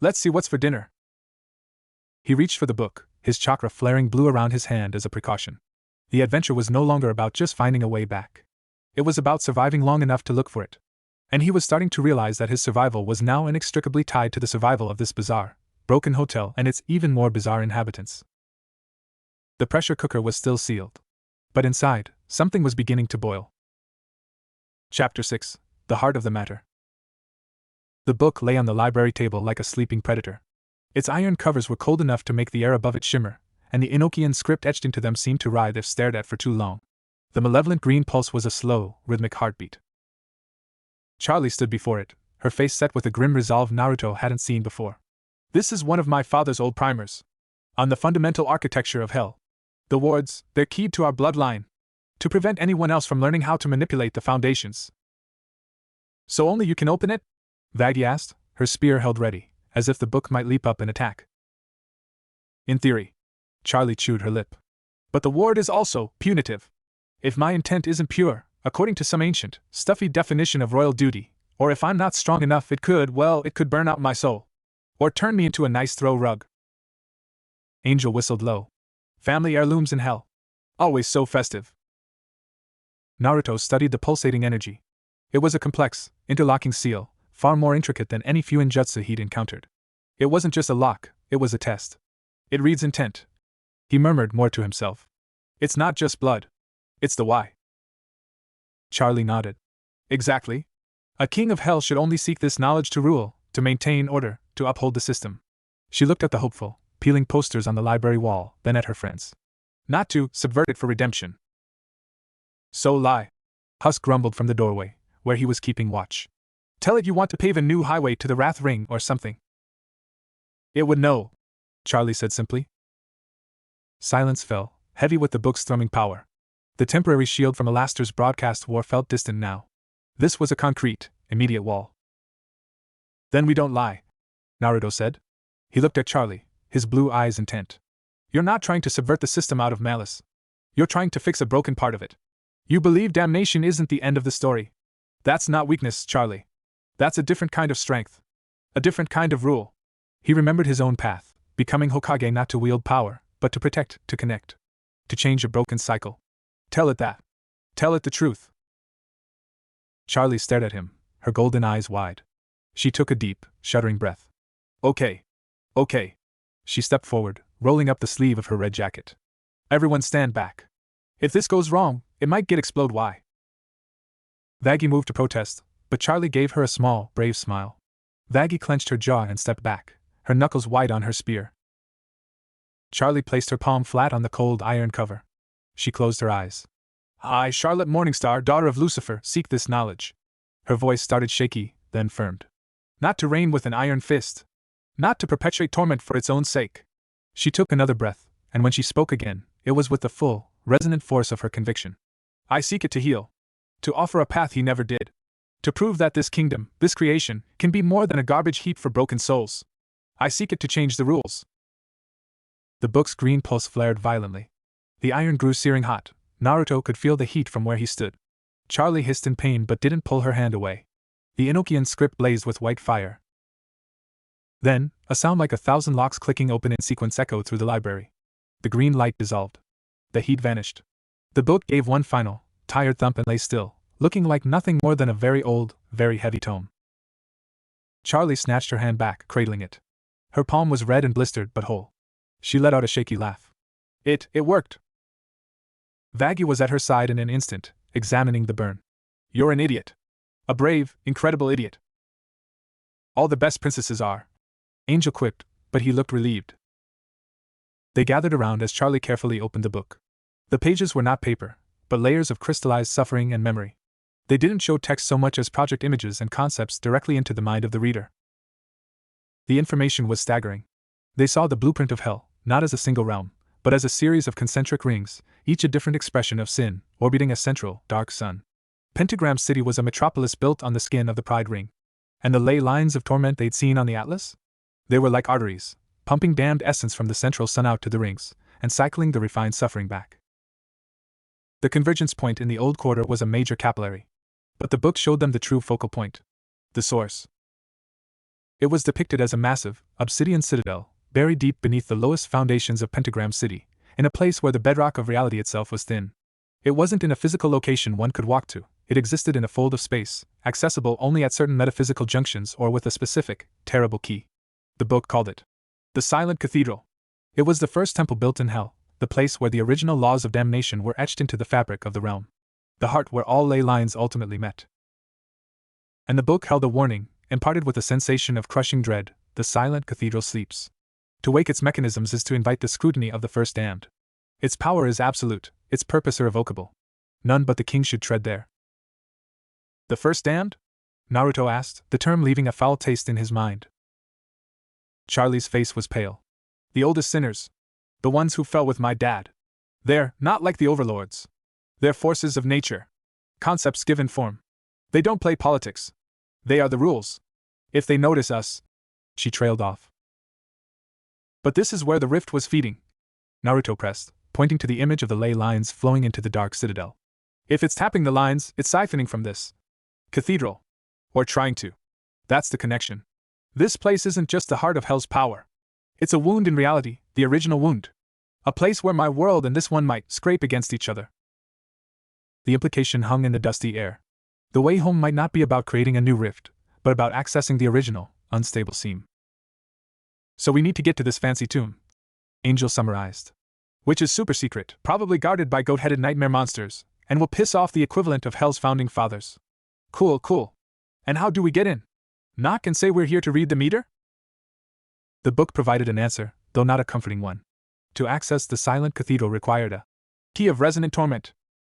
Let's see what's for dinner. He reached for the book, his chakra flaring blue around his hand as a precaution. The adventure was no longer about just finding a way back. It was about surviving long enough to look for it. And he was starting to realize that his survival was now inextricably tied to the survival of this bizarre, broken hotel and its even more bizarre inhabitants. The pressure cooker was still sealed. But inside, something was beginning to boil. Chapter 6. The Heart of the Matter. The book lay on the library table like a sleeping predator. Its iron covers were cold enough to make the air above it shimmer, and the Enochian script etched into them seemed to writhe if stared at for too long. The malevolent green pulse was a slow, rhythmic heartbeat. Charlie stood before it, her face set with a grim resolve Naruto hadn't seen before. This is one of my father's old primers. On the fundamental architecture of hell. The wards, they're keyed to our bloodline. To prevent anyone else from learning how to manipulate the foundations. So only you can open it? Vaggie asked, her spear held ready, as if the book might leap up and attack. In theory. Charlie chewed her lip. But the ward is also punitive. If my intent isn't pure, according to some ancient, stuffy definition of royal duty, or if I'm not strong enough, it could burn out my soul. Or turn me into a nice throw rug. Angel whistled low. Family heirlooms in hell. Always so festive. Naruto studied the pulsating energy. It was a complex, interlocking seal, far more intricate than any Fuinjutsu he'd encountered. It wasn't just a lock, it was a test. It reads intent. He murmured more to himself. It's not just blood. It's the why. Charlie nodded. Exactly. A king of hell should only seek this knowledge to rule, to maintain order, to uphold the system. She looked at the hopeful, peeling posters on the library wall, then at her friends. Not to subvert it for redemption. So lie. Husk grumbled from the doorway, where he was keeping watch. Tell it you want to pave a new highway to the Wrath Ring or something. It would know, Charlie said simply. Silence fell, heavy with the book's thrumming power. The temporary shield from Alastair's broadcast war felt distant now. This was a concrete, immediate wall. Then we don't lie, Naruto said. He looked at Charlie, his blue eyes intent. You're not trying to subvert the system out of malice. You're trying to fix a broken part of it. You believe damnation isn't the end of the story. That's not weakness, Charlie. That's a different kind of strength. A different kind of rule. He remembered his own path, becoming Hokage not to wield power, but to protect, to connect. To change a broken cycle. Tell it that. Tell it the truth. Charlie stared at him, her golden eyes wide. She took a deep, shuddering breath. Okay. Okay. She stepped forward, rolling up the sleeve of her red jacket. Everyone stand back. If this goes wrong, it might explode. Why? Vaggie moved to protest, but Charlie gave her a small, brave smile. Vaggie clenched her jaw and stepped back, her knuckles white on her spear. Charlie placed her palm flat on the cold iron cover. She closed her eyes. I, Charlotte Morningstar, daughter of Lucifer, seek this knowledge. Her voice started shaky, then firmed. Not to reign with an iron fist. Not to perpetuate torment for its own sake. She took another breath, and when she spoke again, it was with the full, resonant force of her conviction. I seek it to heal. To offer a path he never did. To prove that this kingdom, this creation, can be more than a garbage heap for broken souls. I seek it to change the rules. The book's green pulse flared violently. The iron grew searing hot. Naruto could feel the heat from where he stood. Charlie hissed in pain but didn't pull her hand away. The Enochian script blazed with white fire. Then, a sound like 1,000 locks clicking open in sequence echoed through the library. The green light dissolved. The heat vanished. The book gave one final, tired thump and lay still, looking like nothing more than a very old, very heavy tome. Charlie snatched her hand back, cradling it. Her palm was red and blistered but whole. She let out a shaky laugh. It worked. Vaggie was at her side in an instant, examining the burn. You're an idiot. A brave, incredible idiot. All the best princesses are. Angel quipped, but he looked relieved. They gathered around as Charlie carefully opened the book. The pages were not paper, but layers of crystallized suffering and memory. They didn't show text so much as project images and concepts directly into the mind of the reader. The information was staggering. They saw the blueprint of hell, not as a single realm, but as a series of concentric rings, each a different expression of sin, orbiting a central, dark sun. Pentagram City was a metropolis built on the skin of the Pride Ring. And the ley lines of torment they'd seen on the atlas? They were like arteries, pumping damned essence from the central sun out to the rings, and cycling the refined suffering back. The convergence point in the old quarter was a major capillary. But the book showed them the true focal point. The source. It was depicted as a massive, obsidian citadel, buried deep beneath the lowest foundations of Pentagram City, in a place where the bedrock of reality itself was thin. It wasn't in a physical location one could walk to, it existed in a fold of space, accessible only at certain metaphysical junctions or with a specific, terrible key. The book called it the Silent Cathedral. It was the first temple built in hell, the place where the original laws of damnation were etched into the fabric of the realm. The heart where all ley lines ultimately met. And the book held a warning, imparted with a sensation of crushing dread: the silent cathedral sleeps. To wake its mechanisms is to invite the scrutiny of the first damned. Its power is absolute, its purpose irrevocable. None but the king should tread there. The first damned? Naruto asked, the term leaving a foul taste in his mind. Charlie's face was pale. The oldest sinners. The ones who fell with my dad. They're not like the overlords. They're forces of nature. Concepts given form. They don't play politics. They are the rules. If they notice us... She trailed off. But this is where the rift was feeding. Naruto pressed, pointing to the image of the ley lines flowing into the dark citadel. If it's tapping the lines, it's siphoning from this cathedral. Or trying to. That's the connection. This place isn't just the heart of hell's power. It's a wound in reality, the original wound. A place where my world and this one might scrape against each other. The implication hung in the dusty air. The way home might not be about creating a new rift, but about accessing the original, unstable seam. So we need to get to this fancy tomb, Angel summarized. Which is super secret, probably guarded by goat-headed nightmare monsters, and will piss off the equivalent of hell's founding fathers. Cool. And how do we get in? Knock and say we're here to read the meter? The book provided an answer, though not a comforting one. To access the silent cathedral required a key of resonant torment.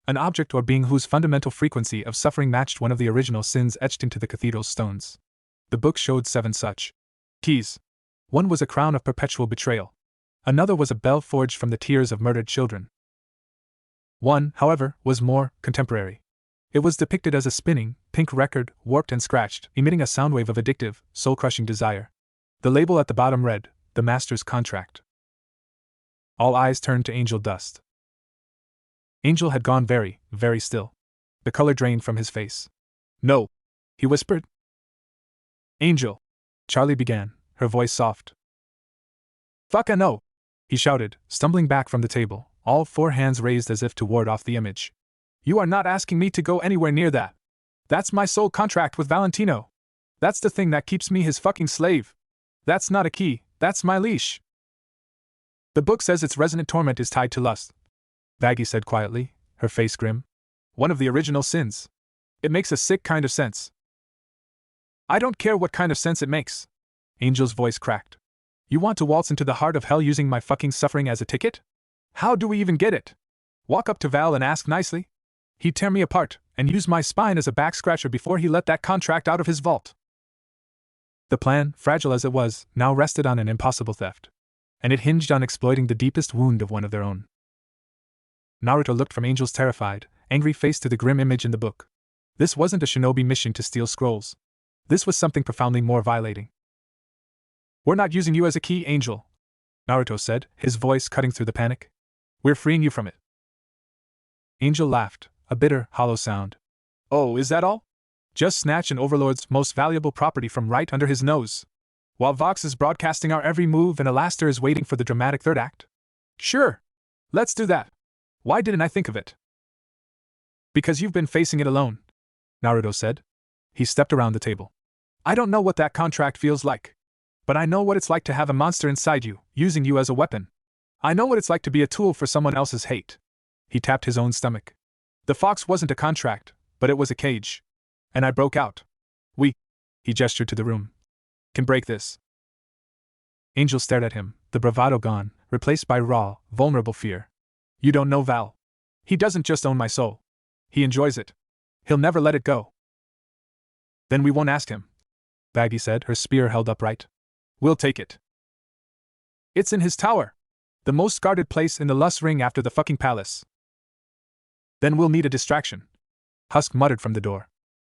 An object or being whose fundamental frequency of suffering matched one of the original sins etched into the cathedral's stones. The book showed 7 such keys. One was a crown of perpetual betrayal. Another was a bell forged from the tears of murdered children. One, however, was more contemporary. It was depicted as a spinning, pink record, warped and scratched, emitting a soundwave of addictive, soul-crushing desire. The label at the bottom read, "The Master's Contract." All eyes turned to Angel Dust. Angel had gone very, very still. The color drained from his face. "No," he whispered. "Angel," Charlie began, her voice soft. "Fucka no," he shouted, stumbling back from the table, all 4 hands raised as if to ward off the image. "You are not asking me to go anywhere near that. That's my soul contract with Valentino. That's the thing that keeps me his fucking slave. That's not a key, that's my leash. The book says its resonant torment is tied to lust," Vaggie said quietly, her face grim. "One of the original sins. It makes a sick kind of sense." "I don't care what kind of sense it makes." Angel's voice cracked. "You want to waltz into the heart of hell using my fucking suffering as a ticket? How do we even get it? Walk up to Val and ask nicely? He'd tear me apart, and use my spine as a back scratcher before he let that contract out of his vault." The plan, fragile as it was, now rested on an impossible theft. And it hinged on exploiting the deepest wound of one of their own. Naruto looked from Angel's terrified, angry face to the grim image in the book. This wasn't a shinobi mission to steal scrolls. This was something profoundly more violating. "We're not using you as a key, Angel," Naruto said, his voice cutting through the panic. "We're freeing you from it." Angel laughed, a bitter, hollow sound. "Oh, is that all? Just snatch an overlord's most valuable property from right under his nose? While Vox is broadcasting our every move and Alastair is waiting for the dramatic third act? Sure. Let's do that. Why didn't I think of it?" "Because you've been facing it alone," Naruto said. He stepped around the table. "I don't know what that contract feels like. But I know what it's like to have a monster inside you, using you as a weapon. I know what it's like to be a tool for someone else's hate." He tapped his own stomach. "The fox wasn't a contract, but it was a cage. And I broke out. He gestured to the room. "Can break this." Angel stared at him, the bravado gone, replaced by raw, vulnerable fear. "You don't know Val. He doesn't just own my soul. He enjoys it. He'll never let it go. Then we won't ask him, Baggy said, her spear held upright. We'll take it. It's in his tower. The most guarded place in the Lust Ring after the fucking palace. Then we'll need a distraction, Husk muttered from the door.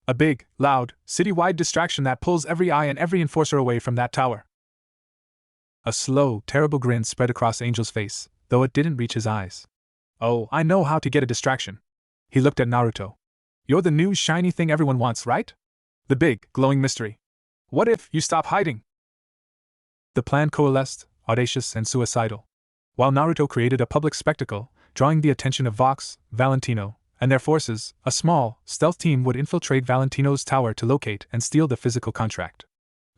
A big, loud, city-wide distraction that pulls every eye and every enforcer away from that tower. A slow, terrible grin spread across Angel's face, though it didn't reach his eyes. Oh, I know how to get a distraction. He looked at Naruto. You're the new shiny thing everyone wants, right? The big, glowing mystery. What if you stop hiding? The plan coalesced, audacious and suicidal. While Naruto created a public spectacle, drawing the attention of Vox, Valentino, and their forces, a small, stealth team would infiltrate Valentino's tower to locate and steal the physical contract.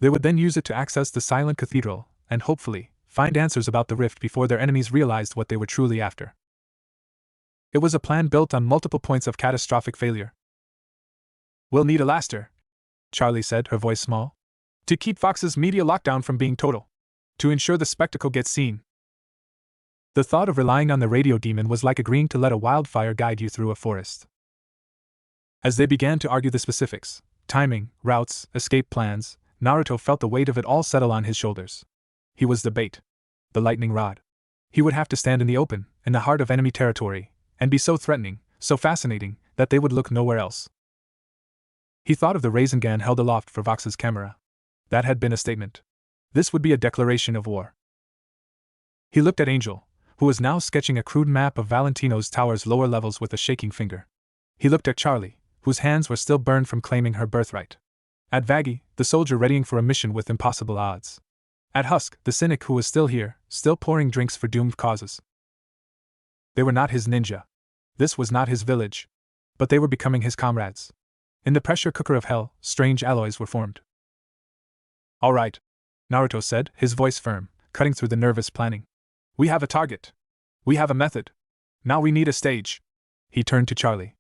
They would then use it to access the silent cathedral, and hopefully, find answers about the rift before their enemies realized what they were truly after. It was a plan built on multiple points of catastrophic failure. We'll need a laster, Charlie said, her voice small. To keep Fox's media lockdown from being total. To ensure the spectacle gets seen. The thought of relying on the radio demon was like agreeing to let a wildfire guide you through a forest. As they began to argue the specifics, timing, routes, escape plans, Naruto felt the weight of it all settle on his shoulders. He was the bait. The lightning rod. He would have to stand in the open, in the heart of enemy territory, and be so threatening, so fascinating, that they would look nowhere else. He thought of the Rasengan held aloft for Vox's camera. That had been a statement. This would be a declaration of war. He looked at Angel, who was now sketching a crude map of Valentino's tower's lower levels with a shaking finger. He looked at Charlie, whose hands were still burned from claiming her birthright. At Vaggy, the soldier readying for a mission with impossible odds. At Husk, the cynic who was still here, still pouring drinks for doomed causes. They were not his ninja. This was not his village. But they were becoming his comrades. In the pressure cooker of hell, strange alloys were formed. All right, Naruto said, his voice firm, cutting through the nervous planning. We have a target. We have a method. Now we need a stage. He turned to Charlie.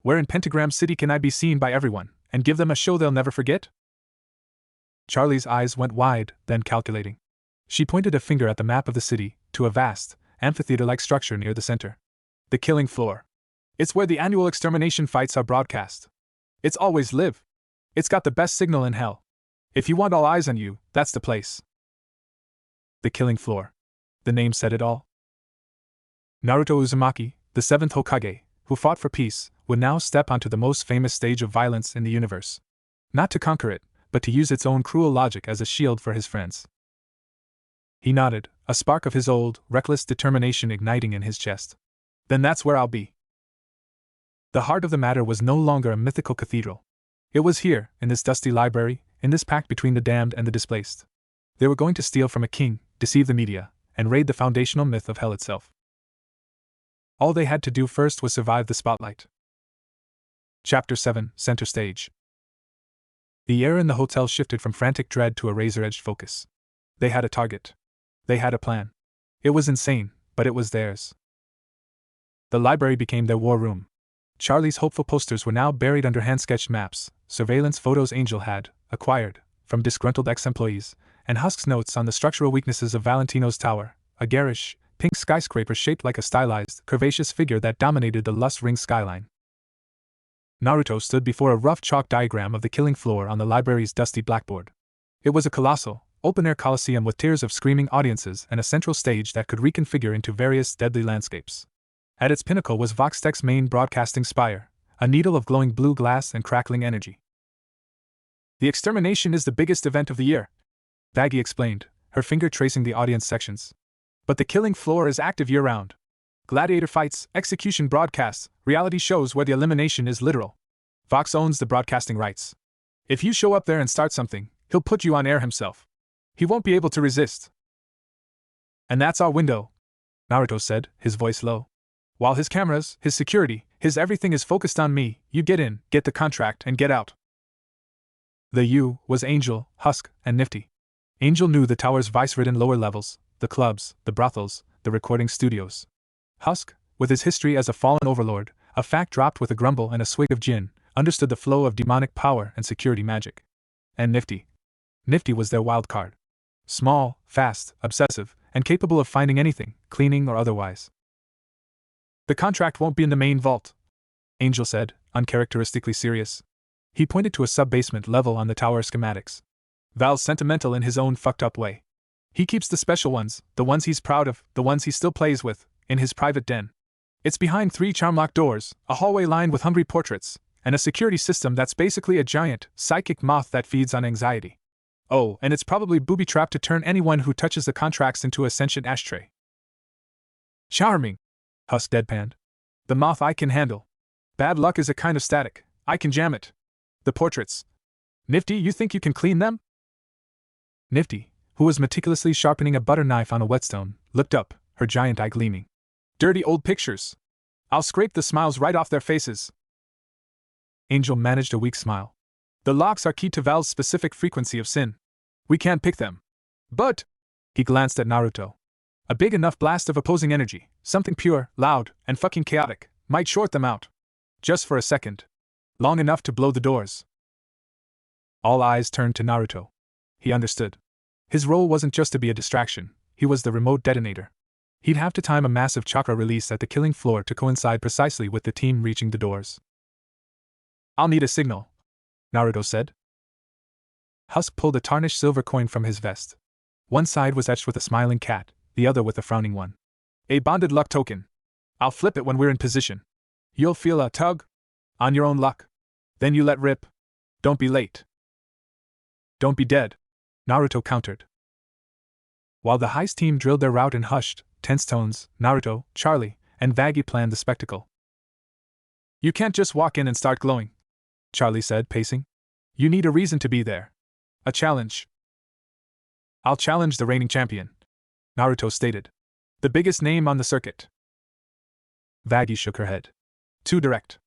Where in Pentagram City can I be seen by everyone, and give them a show they'll never forget? Charlie's eyes went wide, then calculating. She pointed a finger at the map of the city, to a vast, amphitheater-like structure near the center. The killing floor. It's where the annual extermination fights are broadcast. It's always live. It's got the best signal in hell. If you want all eyes on you, that's the place. The killing floor. The name said it all. Naruto Uzumaki, the seventh Hokage, who fought for peace, would now step onto the most famous stage of violence in the universe. Not to conquer it, but to use its own cruel logic as a shield for his friends. He nodded, a spark of his old, reckless determination igniting in his chest. Then that's where I'll be. The heart of the matter was no longer a mythical cathedral. It was here, in this dusty library, in this pact between the damned and the displaced. They were going to steal from a king, deceive the media, and raid the foundational myth of hell itself. All they had to do first was survive the spotlight. Chapter 7, Center Stage. The air in the hotel shifted from frantic dread to a razor-edged focus. They had a target. They had a plan. It was insane, but it was theirs. The library became their war room. Charlie's hopeful posters were now buried under hand-sketched maps, surveillance photos Angel had acquired from disgruntled ex-employees, and Husk's notes on the structural weaknesses of Valentino's tower, a garish, pink skyscraper shaped like a stylized, curvaceous figure that dominated the Lust Ring skyline. Naruto stood before a rough chalk diagram of the killing floor on the library's dusty blackboard. It was a colossal, open-air coliseum with tiers of screaming audiences and a central stage that could reconfigure into various deadly landscapes. At its pinnacle was Voxtech's main broadcasting spire, a needle of glowing blue glass and crackling energy. The extermination is the biggest event of the year, Baggy explained, her finger tracing the audience sections. But the killing floor is active year-round. Gladiator fights, execution broadcasts, reality shows where the elimination is literal. Vox owns the broadcasting rights. If you show up there and start something, he'll put you on air himself. He won't be able to resist. And that's our window, Naruto said, his voice low. While his cameras, his security, his everything is focused on me, you get in, get the contract, and get out. The you was Angel, Husk, and Nifty. Angel knew the tower's vice-ridden lower levels, the clubs, the brothels, the recording studios. Husk, with his history as a fallen overlord, a fact dropped with a grumble and a swig of gin, understood the flow of demonic power and security magic. And Nifty. Nifty was their wild card. Small, fast, obsessive, and capable of finding anything, cleaning or otherwise. The contract won't be in the main vault, Angel said, uncharacteristically serious. He pointed to a sub-basement level on the tower schematics. Val's sentimental in his own fucked up way. He keeps the special ones, the ones he's proud of, the ones he still plays with, in his private den. It's behind 3 charm-locked doors, a hallway lined with hungry portraits, and a security system that's basically a giant, psychic moth that feeds on anxiety. Oh, and it's probably booby-trapped to turn anyone who touches the contracts into a sentient ashtray. Charming, Husk deadpanned. The moth I can handle. Bad luck is a kind of static. I can jam it. The portraits. Nifty, you think you can clean them? Nifty, who was meticulously sharpening a butter knife on a whetstone, looked up, her giant eye gleaming. Dirty old pictures. I'll scrape the smiles right off their faces. Angel managed a weak smile. The locks are key to Val's specific frequency of sin. We can't pick them. But, he glanced at Naruto. A big enough blast of opposing energy, something pure, loud, and fucking chaotic, might short them out. Just for a second. Long enough to blow the doors. All eyes turned to Naruto. He understood. His role wasn't just to be a distraction, he was the remote detonator. He'd have to time a massive chakra release at the killing floor to coincide precisely with the team reaching the doors. I'll need a signal, Naruto said. Husk pulled a tarnished silver coin from his vest. One side was etched with a smiling cat, the other with a frowning one. A bonded luck token. I'll flip it when we're in position. You'll feel a tug on your own luck. Then you let rip. Don't be late. Don't be dead, Naruto countered. While the heist team drilled their route in hushed, tense tones, Naruto, Charlie, and Vaggie planned the spectacle. You can't just walk in and start glowing, Charlie said, pacing. You need a reason to be there. A challenge. I'll challenge the reigning champion, Naruto stated. The biggest name on the circuit. Vaggie shook her head. Too direct.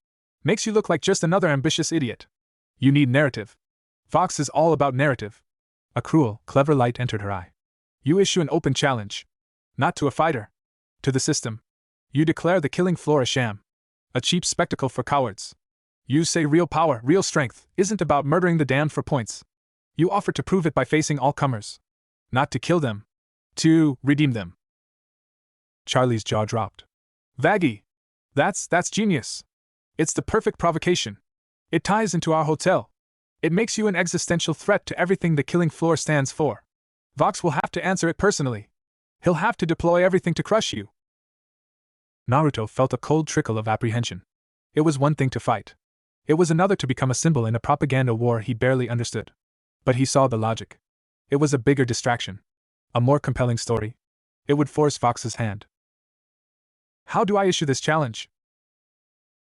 Makes you look like just another ambitious idiot. You need narrative. Fox is all about narrative. A cruel, clever light entered her eye. You issue an open challenge. Not to a fighter. To the system. You declare the killing floor a sham. A cheap spectacle for cowards. You say real power, real strength, isn't about murdering the damned for points. You offer to prove it by facing all comers. Not to kill them. To redeem them. Charlie's jaw dropped. Vaggie! That's genius. It's the perfect provocation. It ties into our hotel. It makes you an existential threat to everything the killing floor stands for. Vox will have to answer it personally. He'll have to deploy everything to crush you. Naruto felt a cold trickle of apprehension. It was one thing to fight. It was another to become a symbol in a propaganda war he barely understood. But he saw the logic. It was a bigger distraction. A more compelling story. It would force Fox's hand. How do I issue this challenge?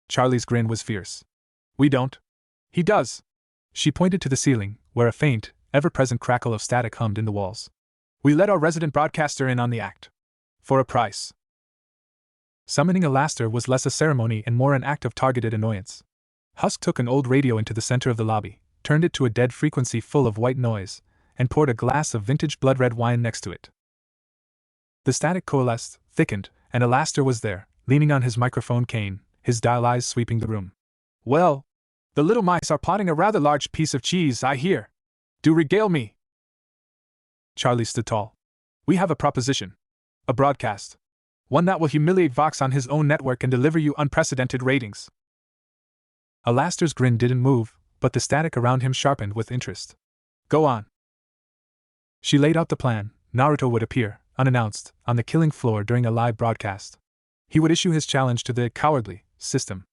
Charlie's grin was fierce. We don't. He does. She pointed to the ceiling, where a faint, ever-present crackle of static hummed in the walls. We let our resident broadcaster in on the act. For a price. Summoning a laster was less a ceremony and more an act of targeted annoyance. Husk took an old radio into the center of the lobby, turned it to a dead frequency full of white noise, and poured a glass of vintage blood-red wine next to it. The static coalesced, thickened, and a laster was there, leaning on his microphone cane, his dial eyes sweeping the room. Well, the little mice are plotting a rather large piece of cheese, I hear. Do regale me. Charlie stood tall. We have a proposition. A broadcast. One that will humiliate Vox on his own network and deliver you unprecedented ratings. Alastair's grin didn't move, but the static around him sharpened with interest. Go on. She laid out the plan. Naruto would appear, unannounced, on the killing floor during a live broadcast. He would issue his challenge to the cowardly system.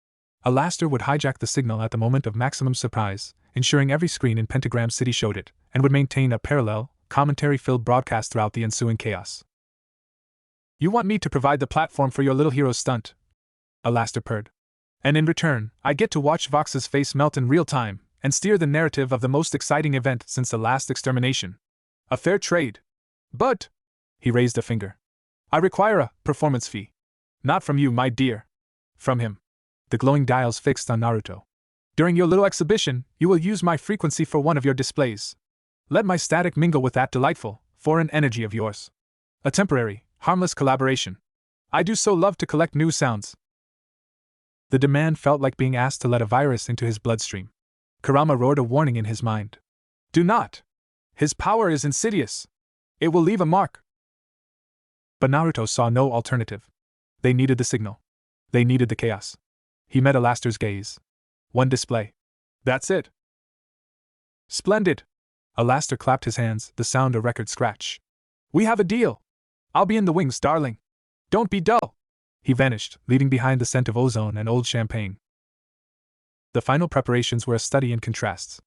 Alastair would hijack the signal at the moment of maximum surprise, ensuring every screen in Pentagram City showed it, and would maintain a parallel, commentary-filled broadcast throughout the ensuing chaos. You want me to provide the platform for your little hero's stunt? Alastair purred. And in return, I get to watch Vox's face melt in real time, and steer the narrative of the most exciting event since the last extermination. A fair trade. But, he raised a finger. I require a performance fee. Not from you, my dear. From him. The glowing dials fixed on Naruto. During your little exhibition, you will use my frequency for one of your displays. Let my static mingle with that delightful, foreign energy of yours. A temporary, harmless collaboration. I do so love to collect new sounds. The demand felt like being asked to let a virus into his bloodstream. Kurama roared a warning in his mind. Do not! His power is insidious. It will leave a mark. But Naruto saw no alternative. They needed the signal. They needed the chaos. He met Alastair's gaze. One display. That's it. Splendid. Alastair clapped his hands, the sound a record scratch. We have a deal. I'll be in the wings, darling. Don't be dull. He vanished, leaving behind the scent of ozone and old champagne. The final preparations were a study in contrasts.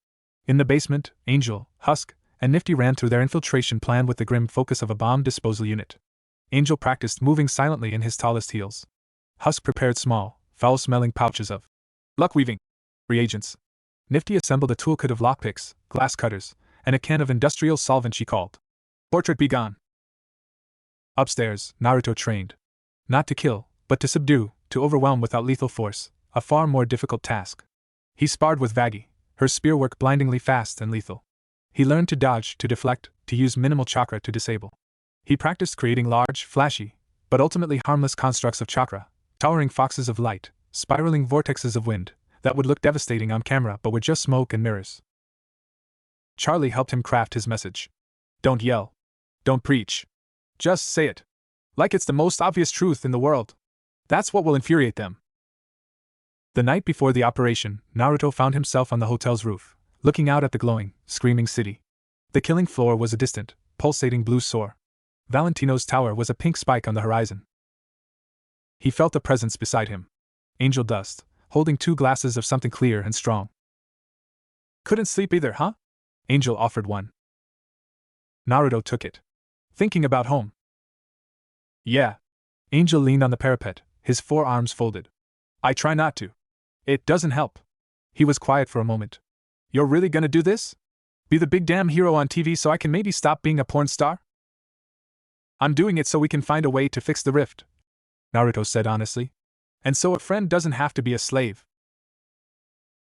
In the basement, Angel, Husk, and Nifty ran through their infiltration plan with the grim focus of a bomb disposal unit. Angel practiced moving silently in his tallest heels. Husk prepared small, foul-smelling pouches of luck-weaving reagents. Nifty assembled a toolkit of lockpicks, glass cutters, and a can of industrial solvent she called Portrait Begone. Upstairs, Naruto trained. Not to kill, but to subdue, to overwhelm without lethal force, a far more difficult task. He sparred with Vaggie, her spear work blindingly fast and lethal. He learned to dodge, to deflect, to use minimal chakra to disable. He practiced creating large, flashy, but ultimately harmless constructs of chakra, towering foxes of light, spiraling vortexes of wind, that would look devastating on camera but were just smoke and mirrors. Charlie helped him craft his message. Don't yell. Don't preach. Just say it. Like it's the most obvious truth in the world. That's what will infuriate them. The night before the operation, Naruto found himself on the hotel's roof, looking out at the glowing, screaming city. The killing floor was a distant, pulsating blue sore. Valentino's tower was a pink spike on the horizon. He felt a presence beside him. Angel Dust, holding 2 glasses of something clear and strong. Couldn't sleep either, huh? Angel offered one. Naruto took it. Thinking about home. Yeah. Angel leaned on the parapet, his forearms folded. I try not to. It doesn't help. He was quiet for a moment. You're really gonna do this? Be the big damn hero on TV so I can maybe stop being a porn star? I'm doing it so we can find a way to fix the rift, Naruto said honestly. And so a friend doesn't have to be a slave.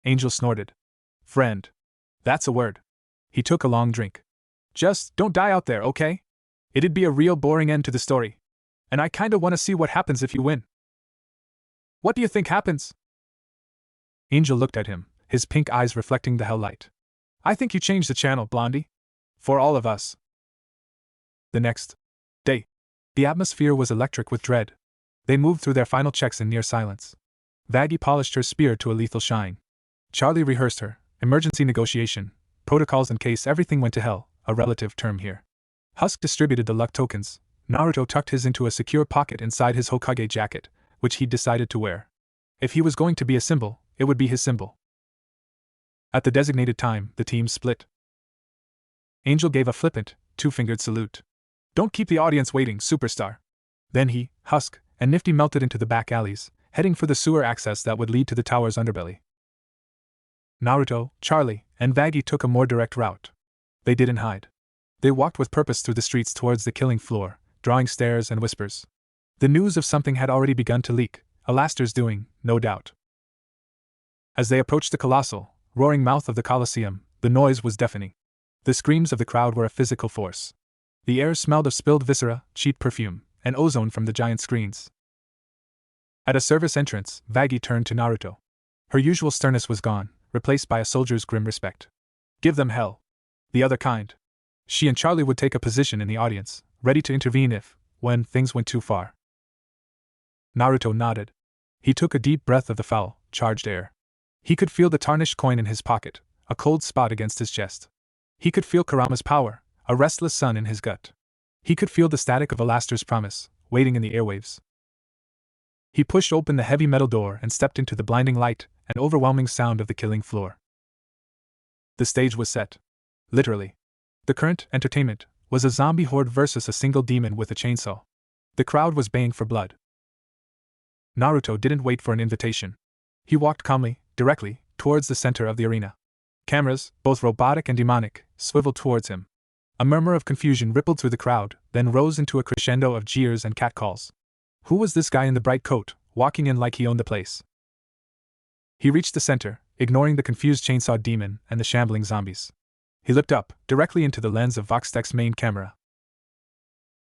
Angel snorted. Friend. That's a word. He took a long drink. Just don't die out there, okay? It'd be a real boring end to the story. And I kinda wanna see what happens if you win. What do you think happens? Angel looked at him, his pink eyes reflecting the hell light. I think you changed the channel, Blondie. For all of us. The next day, the atmosphere was electric with dread. They moved through their final checks in near silence. Vaggie polished her spear to a lethal shine. Charlie rehearsed her emergency negotiation protocols in case everything went to hell, a relative term here. Husk distributed the luck tokens. Naruto tucked his into a secure pocket inside his Hokage jacket, which he'd decided to wear. If he was going to be a symbol, it would be his symbol. At the designated time, the team split. Angel gave a flippant, 2-fingered salute. Don't keep the audience waiting, superstar. Then he, Husk, and Nifty melted into the back alleys, heading for the sewer access that would lead to the tower's underbelly. Naruto, Charlie, and Vaggie took a more direct route. They didn't hide. They walked with purpose through the streets towards the killing floor, drawing stares and whispers. The news of something had already begun to leak, Alastair's doing, no doubt. As they approached the colossal, roaring mouth of the Colosseum, the noise was deafening. The screams of the crowd were a physical force. The air smelled of spilled viscera, cheap perfume, and ozone from the giant screens. At a service entrance, Vaggie turned to Naruto. Her usual sternness was gone, replaced by a soldier's grim respect. Give them hell. The other kind. She and Charlie would take a position in the audience, ready to intervene if, when, things went too far. Naruto nodded. He took a deep breath of the foul, charged air. He could feel the tarnished coin in his pocket, a cold spot against his chest. He could feel Kurama's power, a restless sun in his gut. He could feel the static of Alastair's promise, waiting in the airwaves. He pushed open the heavy metal door and stepped into the blinding light and overwhelming sound of the killing floor. The stage was set. Literally. The current entertainment was a zombie horde versus a single demon with a chainsaw. The crowd was baying for blood. Naruto didn't wait for an invitation. He walked calmly, directly, towards the center of the arena. Cameras, both robotic and demonic, swiveled towards him. A murmur of confusion rippled through the crowd, then rose into a crescendo of jeers and catcalls. Who was this guy in the bright coat, walking in like he owned the place? He reached the center, ignoring the confused chainsaw demon and the shambling zombies. He looked up, directly into the lens of Voxtech's main camera.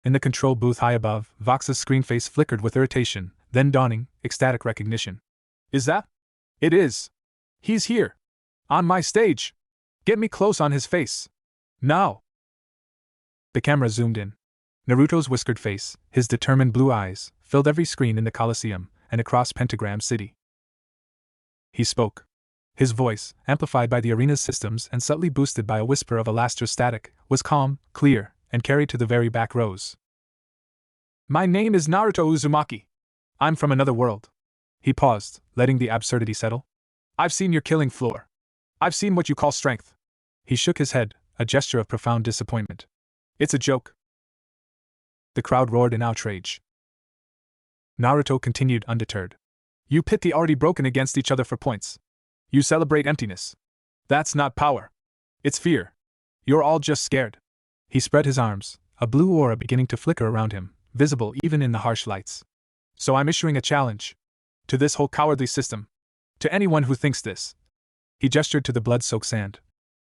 In the control booth high above, Vox's screen face flickered with irritation, then dawning, ecstatic recognition. Is that? It is. He's here. On my stage. Get me close on his face. Now. The camera zoomed in. Naruto's whiskered face, his determined blue eyes, filled every screen in the Colosseum and across Pentagram City. He spoke. His voice, amplified by the arena's systems and subtly boosted by a whisper of elastrostatic, was calm, clear, and carried to the very back rows. My name is Naruto Uzumaki. I'm from another world. He paused, letting the absurdity settle. I've seen your killing floor. I've seen what you call strength. He shook his head, a gesture of profound disappointment. It's a joke. The crowd roared in outrage. Naruto continued undeterred. You pit the already broken against each other for points. You celebrate emptiness. That's not power. It's fear. You're all just scared. He spread his arms, a blue aura beginning to flicker around him, visible even in the harsh lights. So I'm issuing a challenge. To this whole cowardly system. To anyone who thinks this. He gestured to the blood-soaked sand.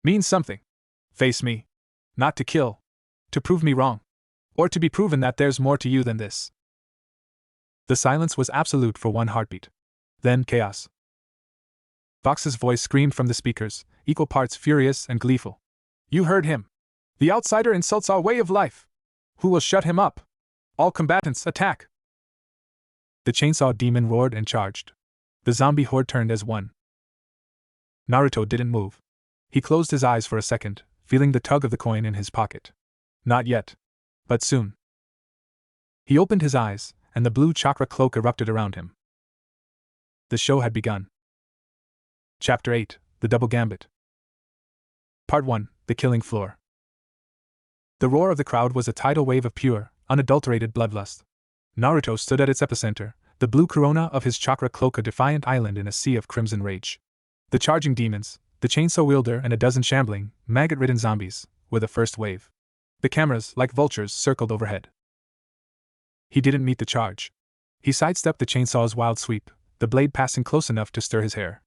Means something. Face me. Not to kill. To prove me wrong. Or to be proven that there's more to you than this. The silence was absolute for one heartbeat. Then chaos. Vox's voice screamed from the speakers, equal parts furious and gleeful. You heard him. The outsider insults our way of life. Who will shut him up? All combatants, attack! The chainsaw demon roared and charged. The zombie horde turned as one. Naruto didn't move. He closed his eyes for a second, feeling the tug of the coin in his pocket. Not yet. But soon. He opened his eyes, and the blue chakra cloak erupted around him. The show had begun. Chapter 8, The Double Gambit. Part 1, The Killing Floor. The roar of the crowd was a tidal wave of pure, unadulterated bloodlust. Naruto stood at its epicenter, the blue corona of his chakra cloak a defiant island in a sea of crimson rage. The charging demons, the chainsaw wielder and a dozen shambling, maggot-ridden zombies, were the first wave. The cameras, like vultures, circled overhead. He didn't meet the charge. He sidestepped the chainsaw's wild sweep, the blade passing close enough to stir his hair.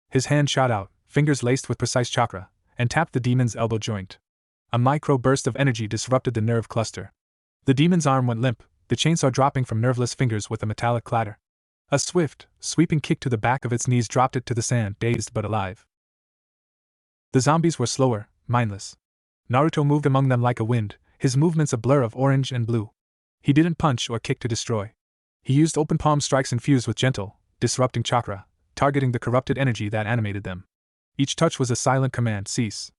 His hand shot out, fingers laced with precise chakra, and tapped the demon's elbow joint. A micro-burst of energy disrupted the nerve cluster. The demon's arm went limp, the chainsaw dropping from nerveless fingers with a metallic clatter. A swift, sweeping kick to the back of its knees dropped it to the sand, dazed but alive. The zombies were slower, mindless. Naruto moved among them like a wind, his movements a blur of orange and blue. He didn't punch or kick to destroy. He used open palm strikes infused with gentle, disrupting chakra, targeting the corrupted energy that animated them. Each touch was a silent command, cease.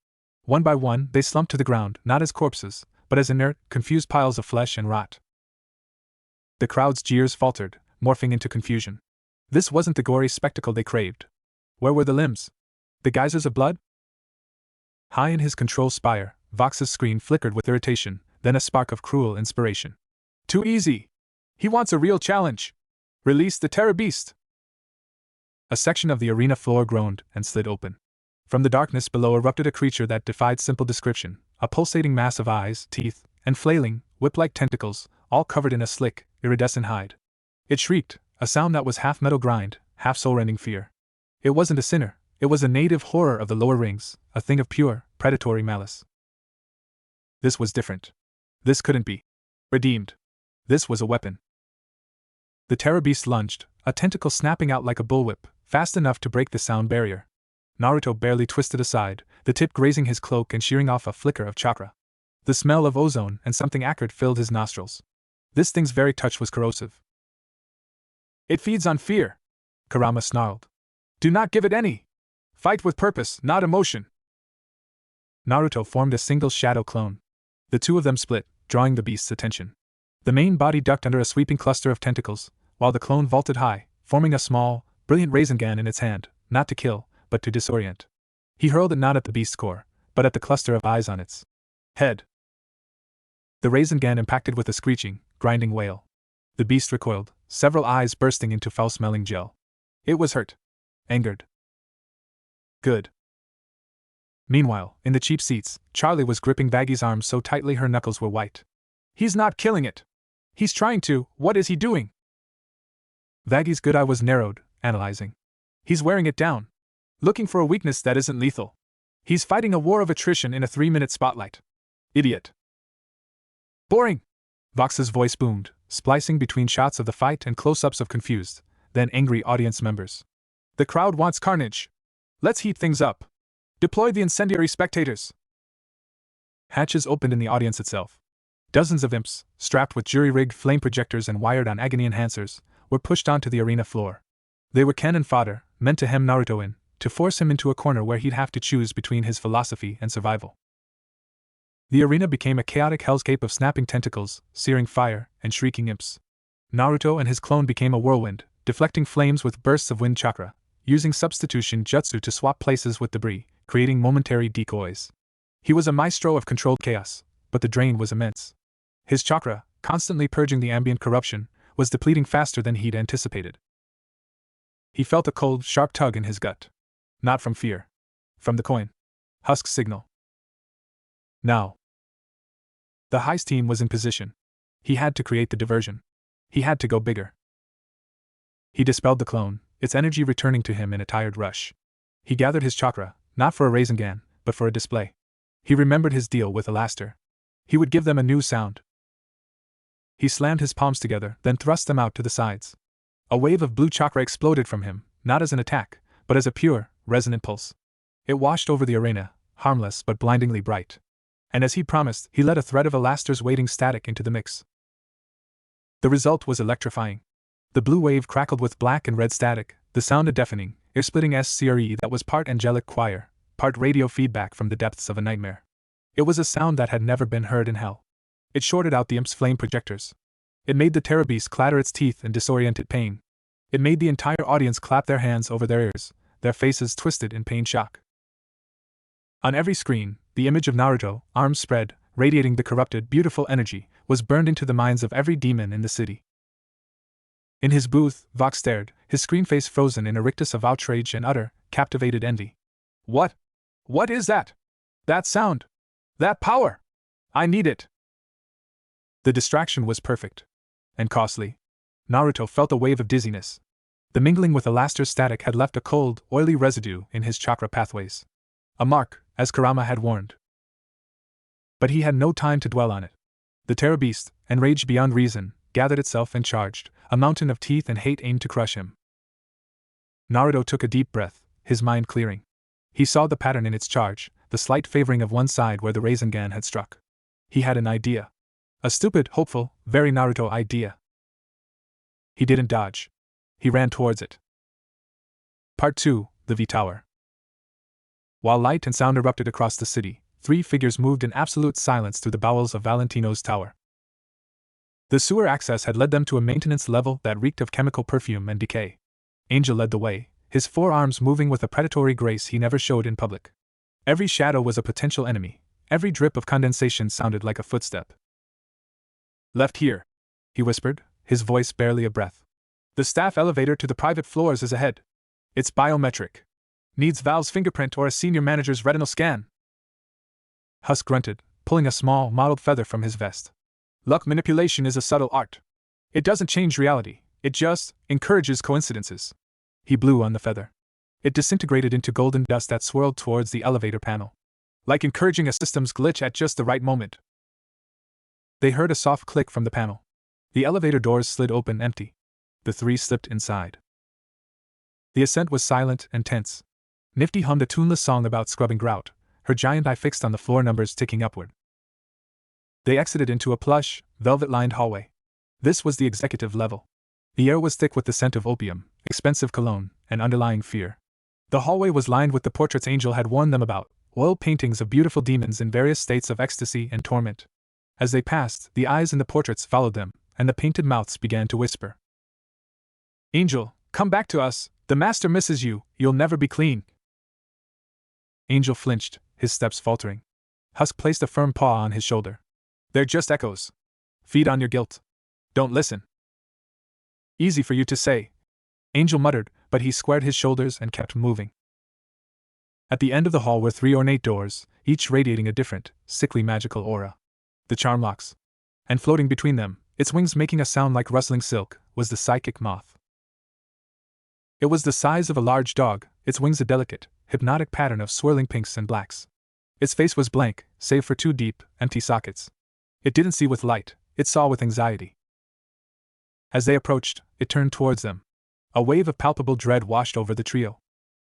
One by one, they slumped to the ground, not as corpses, but as inert, confused piles of flesh and rot. The crowd's jeers faltered, morphing into confusion. This wasn't the gory spectacle they craved. Where were the limbs? The geysers of blood? High in his control spire, Vox's screen flickered with irritation, then a spark of cruel inspiration. Too easy! He wants a real challenge! Release the Terror Beast! A section of the arena floor groaned and slid open. From the darkness below erupted a creature that defied simple description, a pulsating mass of eyes, teeth, and flailing, whip-like tentacles, all covered in a slick, iridescent hide. It shrieked, a sound that was half metal grind, half soul-rending fear. It wasn't a sinner, it was a native horror of the lower rings, a thing of pure, predatory malice. This was different. This couldn't be redeemed. This was a weapon. The Terror Beast lunged, a tentacle snapping out like a bullwhip, fast enough to break the sound barrier. Naruto barely twisted aside, the tip grazing his cloak and shearing off a flicker of chakra. The smell of ozone and something acrid filled his nostrils. This thing's very touch was corrosive. It feeds on fear, Kurama snarled. Do not give it any. Fight with purpose, not emotion. Naruto formed a single shadow clone. The two of them split, drawing the beast's attention. The main body ducked under a sweeping cluster of tentacles, while the clone vaulted high, forming a small, brilliant Rasengan in its hand, not to kill, but to disorient. He hurled it not at the beast's core, but at the cluster of eyes on its head. The Rasengan impacted with a screeching, grinding wail. The beast recoiled, several eyes bursting into foul-smelling gel. It was hurt. Angered. Good. Meanwhile, in the cheap seats, Charlie was gripping Vaggy's arm so tightly her knuckles were white. He's not killing it. He's trying to, what is he doing? Vaggy's good eye was narrowed, analyzing. He's wearing it down. Looking for a weakness that isn't lethal. He's fighting a war of attrition in a 3-minute spotlight. Idiot. Boring! Vox's voice boomed, splicing between shots of the fight and close-ups of confused, then angry audience members. The crowd wants carnage. Let's heat things up. Deploy the incendiary spectators. Hatches opened in the audience itself. Dozens of imps, strapped with jury-rigged flame projectors and wired-on agony enhancers, were pushed onto the arena floor. They were cannon fodder, meant to hem Naruto in, to force him into a corner where he'd have to choose between his philosophy and survival. The arena became a chaotic hellscape of snapping tentacles, searing fire, and shrieking imps. Naruto and his clone became a whirlwind, deflecting flames with bursts of wind chakra, using substitution jutsu to swap places with debris, creating momentary decoys. He was a maestro of controlled chaos, but the drain was immense. His chakra, constantly purging the ambient corruption, was depleting faster than he'd anticipated. He felt a cold, sharp tug in his gut. Not from fear. From the coin. Husk's signal. Now. The heist team was in position. He had to create the diversion. He had to go bigger. He dispelled the clone, its energy returning to him in a tired rush. He gathered his chakra, not for a Rasengan, but for a display. He remembered his deal with Alaster. He would give them a new sound. He slammed his palms together, then thrust them out to the sides. A wave of blue chakra exploded from him, not as an attack, but as a pure, resonant pulse. It washed over the arena, harmless but blindingly bright. And as he promised, he let a thread of Alaster's waiting static into the mix. The result was electrifying. The blue wave crackled with black and red static, the sound a deafening, ear-splitting SCRE that was part angelic choir, part radio feedback from the depths of a nightmare. It was a sound that had never been heard in hell. It shorted out the imp's flame projectors. It made the terror beast clatter its teeth in disoriented pain. It made the entire audience clap their hands over their ears, their faces twisted in pain shock. On every screen, the image of Naruto, arms spread, radiating the corrupted, beautiful energy, was burned into the minds of every demon in the city. In his booth, Vox stared, his screen face frozen in a rictus of outrage and utter, captivated envy. What? What is that? That sound? That power? I need it! The distraction was perfect. And costly. Naruto felt a wave of dizziness. The mingling with Alaster's static had left a cold, oily residue in his chakra pathways. A mark, as Kurama had warned. But he had no time to dwell on it. The terror beast, enraged beyond reason, gathered itself and charged, a mountain of teeth and hate aimed to crush him. Naruto took a deep breath, his mind clearing. He saw the pattern in its charge, the slight favoring of one side where the Rasengan had struck. He had an idea. A stupid, hopeful, very Naruto idea. He didn't dodge. He ran towards it. Part 2, the V-Tower. While light and sound erupted across the city, three figures moved in absolute silence through the bowels of Valentino's tower. The sewer access had led them to a maintenance level that reeked of chemical perfume and decay. Angel led the way, his forearms moving with a predatory grace he never showed in public. Every shadow was a potential enemy, every drip of condensation sounded like a footstep. Left here, he whispered, his voice barely a breath. The staff elevator to the private floors is ahead. It's biometric. Needs Val's fingerprint or a senior manager's retinal scan. Husk grunted, pulling a small, mottled feather from his vest. Luck manipulation is a subtle art. It doesn't change reality, it just encourages coincidences. He blew on the feather. It disintegrated into golden dust that swirled towards the elevator panel. Like encouraging a system's glitch at just the right moment. They heard a soft click from the panel. The elevator doors slid open empty. The three slipped inside. The ascent was silent and tense. Nifty hummed a tuneless song about scrubbing grout, her giant eye fixed on the floor numbers ticking upward. They exited into a plush, velvet-lined hallway. This was the executive level. The air was thick with the scent of opium, expensive cologne, and underlying fear. The hallway was lined with the portraits Angel had warned them about, oil paintings of beautiful demons in various states of ecstasy and torment. As they passed, the eyes in the portraits followed them, and the painted mouths began to whisper. Angel, come back to us, the master misses you, you'll never be clean. Angel flinched, his steps faltering. Husk placed a firm paw on his shoulder. They're just echoes. Feed on your guilt. Don't listen. Easy for you to say, Angel muttered, but he squared his shoulders and kept moving. At the end of the hall were three ornate doors, each radiating a different, sickly magical aura. The charm locks. And floating between them, its wings making a sound like rustling silk, was the psychic moth. It was the size of a large dog, its wings a delicate, hypnotic pattern of swirling pinks and blacks. Its face was blank, save for two deep, empty sockets. It didn't see with light, it saw with anxiety. As they approached, it turned towards them. A wave of palpable dread washed over the trio.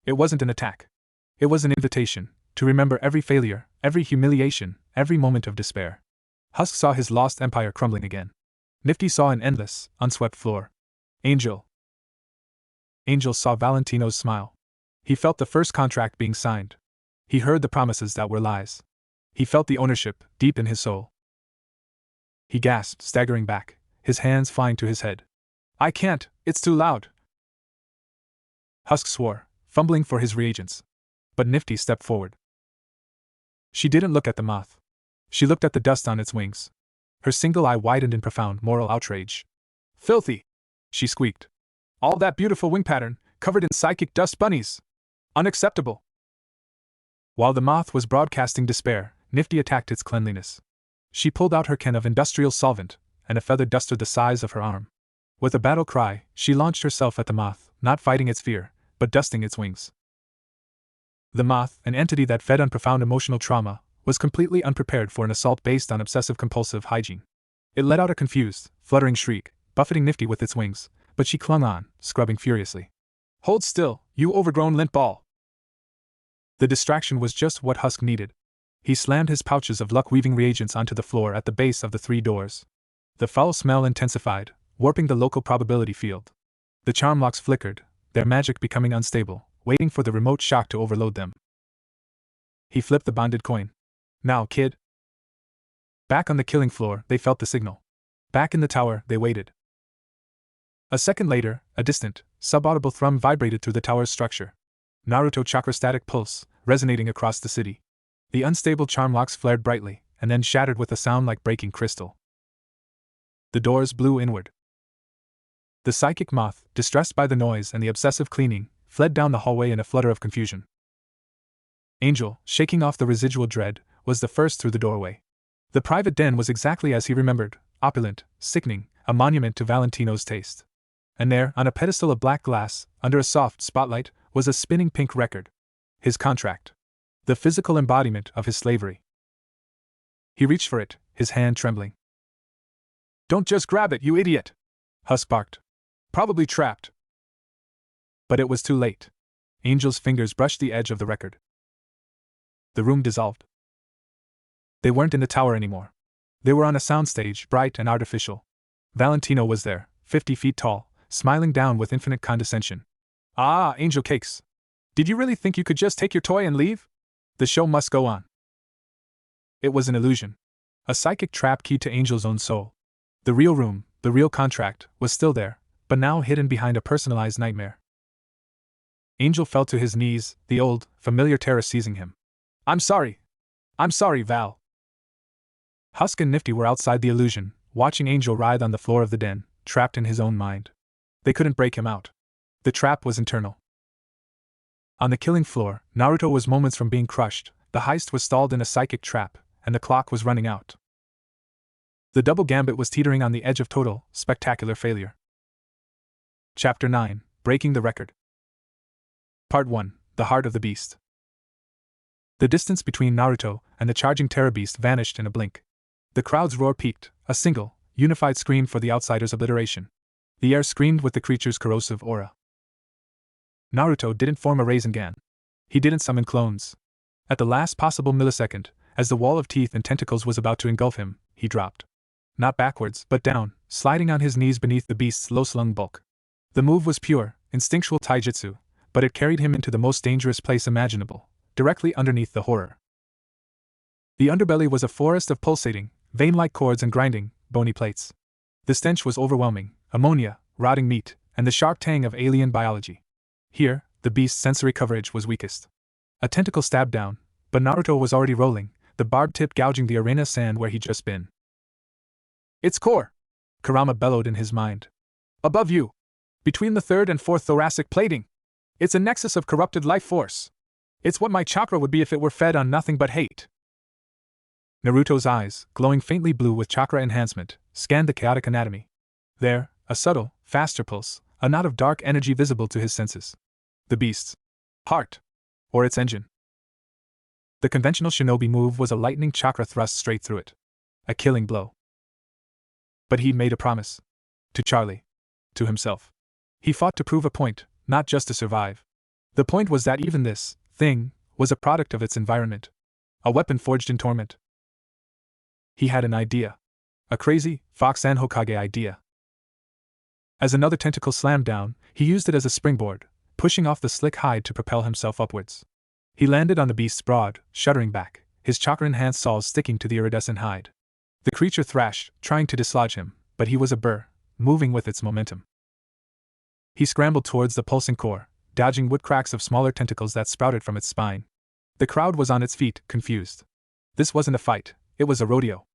It wasn't an attack. It was an invitation, to remember every failure, every humiliation, every moment of despair. Husk saw his lost empire crumbling again. Nifty saw an endless, unswept floor. Angel. Angel saw Valentino's smile. He felt the first contract being signed. He heard the promises that were lies. He felt the ownership deep in his soul. He gasped, staggering back, his hands flying to his head. I can't, it's too loud. Husk swore, fumbling for his reagents. But Nifty stepped forward. She didn't look at the moth. She looked at the dust on its wings. Her single eye widened in profound moral outrage. Filthy! She squeaked. All that beautiful wing pattern, covered in psychic dust bunnies! Unacceptable! While the moth was broadcasting despair, Nifty attacked its cleanliness. She pulled out her can of industrial solvent, and a feather duster the size of her arm. With a battle cry, she launched herself at the moth, not fighting its fear, but dusting its wings. The moth, an entity that fed on profound emotional trauma, was completely unprepared for an assault based on obsessive-compulsive hygiene. It let out a confused, fluttering shriek, buffeting Nifty with its wings, but she clung on, scrubbing furiously. Hold still, you overgrown lint ball! The distraction was just what Husk needed. He slammed his pouches of luck-weaving reagents onto the floor at the base of the 3 doors. The foul smell intensified, warping the local probability field. The charm locks flickered, their magic becoming unstable, waiting for the remote shock to overload them. He flipped the bonded coin. Now, kid. Back on the killing floor, they felt the signal. Back in the tower, they waited. A second later, a distant, subaudible thrum vibrated through the tower's structure. Naruto chakra static pulse, resonating across the city. The unstable charm locks flared brightly, and then shattered with a sound like breaking crystal. The doors blew inward. The psychic moth, distressed by the noise and the obsessive cleaning, fled down the hallway in a flutter of confusion. Angel, shaking off the residual dread, was the first through the doorway. The private den was exactly as he remembered, opulent, sickening, a monument to Valentino's taste. And there, on a pedestal of black glass, under a soft spotlight, was a spinning pink record. His contract. The physical embodiment of his slavery. He reached for it, his hand trembling. Don't just grab it, you idiot! Husk barked. Probably trapped. But it was too late. Angel's fingers brushed the edge of the record. The room dissolved. They weren't in the tower anymore. They were on a soundstage, bright and artificial. Valentino was there, 50 feet tall, smiling down with infinite condescension. Ah, angel cakes! Did you really think you could just take your toy and leave? The show must go on. It was an illusion. A psychic trap key to Angel's own soul. The real room, the real contract, was still there, but now hidden behind a personalized nightmare. Angel fell to his knees, the old, familiar terror seizing him. I'm sorry, Val. Husk and Nifty were outside the illusion, watching Angel writhe on the floor of the den, trapped in his own mind. They couldn't break him out. The trap was internal. On the killing floor, Naruto was moments from being crushed, the heist was stalled in a psychic trap, and the clock was running out. The double gambit was teetering on the edge of total, spectacular failure. Chapter 9, Breaking the Record. Part 1, The Heart of the Beast. The distance between Naruto and the charging terror beast vanished in a blink. The crowd's roar peaked, a single, unified scream for the outsider's obliteration. The air screamed with the creature's corrosive aura. Naruto didn't form a Rasengan. He didn't summon clones. At the last possible millisecond, as the wall of teeth and tentacles was about to engulf him, he dropped. Not backwards, but down, sliding on his knees beneath the beast's low-slung bulk. The move was pure, instinctual taijutsu, but it carried him into the most dangerous place imaginable, directly underneath the horror. The underbelly was a forest of pulsating, vein-like cords and grinding, bony plates. The stench was overwhelming, ammonia, rotting meat, and the sharp tang of alien biology. Here, the beast's sensory coverage was weakest. A tentacle stabbed down, but Naruto was already rolling, the barbed tip gouging the arena sand where he'd just been. Its core! Kurama bellowed in his mind. Above you! Between the third and fourth thoracic plating! It's a nexus of corrupted life force! It's what my chakra would be if it were fed on nothing but hate! Naruto's eyes, glowing faintly blue with chakra enhancement, scanned the chaotic anatomy. There, a subtle, faster pulse, a knot of dark energy visible to his senses. The beast's heart, or its engine. The conventional shinobi move was a lightning chakra thrust straight through it. A killing blow. But he'd made a promise. To Charlie. To himself. He fought to prove a point, not just to survive. The point was that even this thing was a product of its environment. A weapon forged in torment. He had an idea. A crazy, Fox and Hokage idea. As another tentacle slammed down, he used it as a springboard, pushing off the slick hide to propel himself upwards. He landed on the beast's broad, shuddering back, his chakra-enhanced saws sticking to the iridescent hide. The creature thrashed, trying to dislodge him, but he was a burr, moving with its momentum. He scrambled towards the pulsing core, dodging wood cracks of smaller tentacles that sprouted from its spine. The crowd was on its feet, confused. This wasn't a fight, it was a rodeo.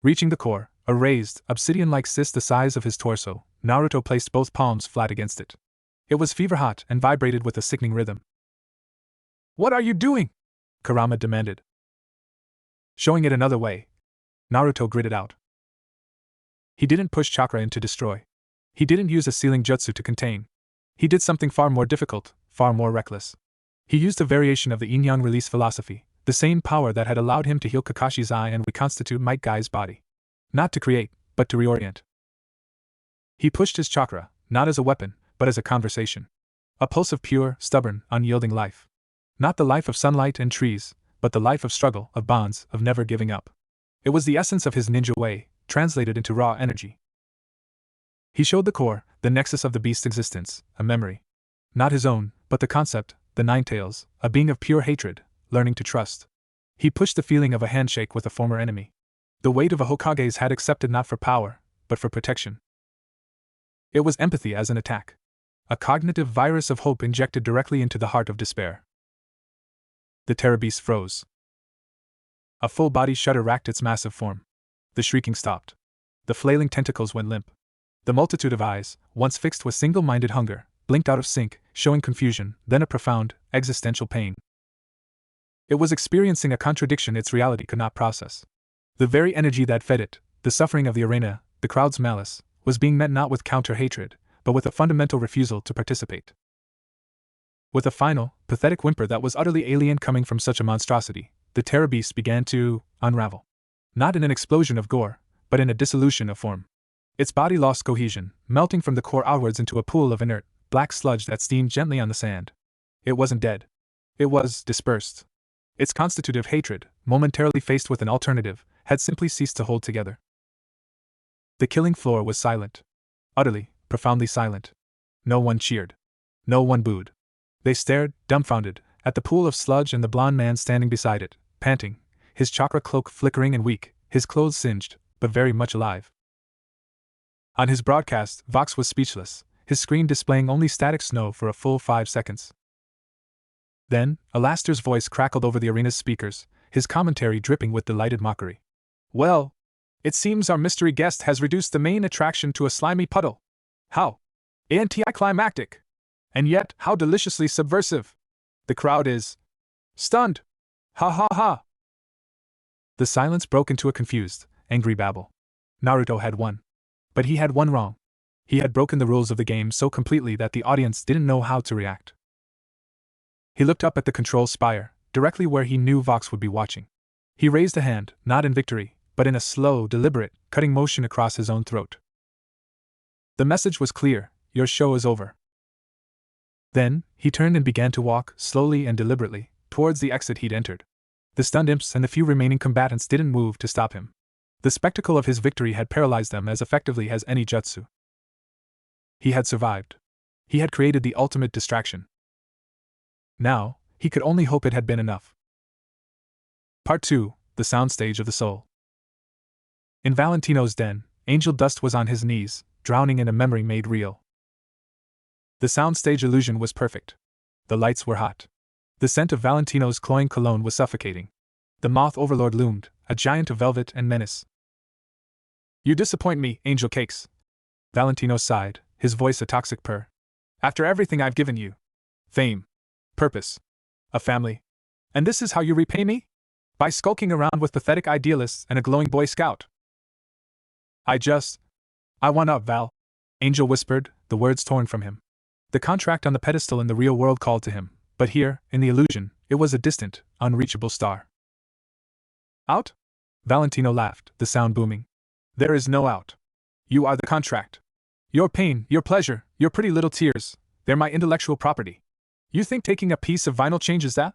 Reaching the core, a raised, obsidian-like cyst the size of his torso, Naruto placed both palms flat against it. It was fever-hot and vibrated with a sickening rhythm. "What are you doing?" Kurama demanded. "Showing it another way," Naruto gritted out. He didn't push chakra in to destroy. He didn't use a sealing jutsu to contain. He did something far more difficult, far more reckless. He used a variation of the yin-yang release philosophy, the same power that had allowed him to heal Kakashi's eye and reconstitute Might Guy's body. Not to create, but to reorient. He pushed his chakra, not as a weapon, but as a conversation. A pulse of pure, stubborn, unyielding life. Not the life of sunlight and trees, but the life of struggle, of bonds, of never giving up. It was the essence of his ninja way, translated into raw energy. He showed the core, the nexus of the beast's existence, a memory. Not his own, but the concept, the Nine Tails, a being of pure hatred, learning to trust. He pushed the feeling of a handshake with a former enemy. The weight of a Hokage's had accepted not for power, but for protection. It was empathy as an attack. A cognitive virus of hope injected directly into the heart of despair. The terror beast froze. A full-body shudder racked its massive form. The shrieking stopped. The flailing tentacles went limp. The multitude of eyes, once fixed with single-minded hunger, blinked out of sync, showing confusion, then a profound, existential pain. It was experiencing a contradiction its reality could not process. The very energy that fed it, the suffering of the arena, the crowd's malice, was being met not with counter-hatred, but with a fundamental refusal to participate. With a final, pathetic whimper that was utterly alien coming from such a monstrosity, the terror beast began to unravel. Not in an explosion of gore, but in a dissolution of form. Its body lost cohesion, melting from the core outwards into a pool of inert, black sludge that steamed gently on the sand. It wasn't dead. It was dispersed. Its constitutive hatred, momentarily faced with an alternative, had simply ceased to hold together. The killing floor was silent. Utterly, profoundly silent. No one cheered. No one booed. They stared, dumbfounded, at the pool of sludge and the blond man standing beside it, panting, his chakra cloak flickering and weak, his clothes singed, but very much alive. On his broadcast, Vox was speechless, his screen displaying only static snow for a full 5 seconds. Then, Alastair's voice crackled over the arena's speakers, his commentary dripping with delighted mockery. "Well, it seems our mystery guest has reduced the main attraction to a slimy puddle. How anticlimactic! And yet, how deliciously subversive! The crowd is stunned! Ha ha ha!" The silence broke into a confused, angry babble. Naruto had won. But he had won wrong. He had broken the rules of the game so completely that the audience didn't know how to react. He looked up at the control spire, directly where he knew Vox would be watching. He raised a hand, not in victory, but in a slow, deliberate, cutting motion across his own throat. The message was clear: your show is over. Then, he turned and began to walk, slowly and deliberately, towards the exit he'd entered. The stunned imps and the few remaining combatants didn't move to stop him. The spectacle of his victory had paralyzed them as effectively as any jutsu. He had survived. He had created the ultimate distraction. Now, he could only hope it had been enough. Part 2, The Soundstage of the Soul. In Valentino's den, Angel Dust was on his knees, drowning in a memory made real. The soundstage illusion was perfect. The lights were hot. The scent of Valentino's cloying cologne was suffocating. The moth overlord loomed, a giant of velvet and menace. "You disappoint me, Angel Cakes." Valentino sighed, his voice a toxic purr. "After everything I've given you. Fame. Purpose. A family. And this is how you repay me? By skulking around with pathetic idealists and a glowing Boy Scout." I want up, Val," Angel whispered, the words torn from him. The contract on the pedestal in the real world called to him, but here, in the illusion, it was a distant, unreachable star. "Out?" Valentino laughed, the sound booming. "There is no out. You are the contract. Your pain, your pleasure, your pretty little tears, they're my intellectual property. You think taking a piece of vinyl changes that?"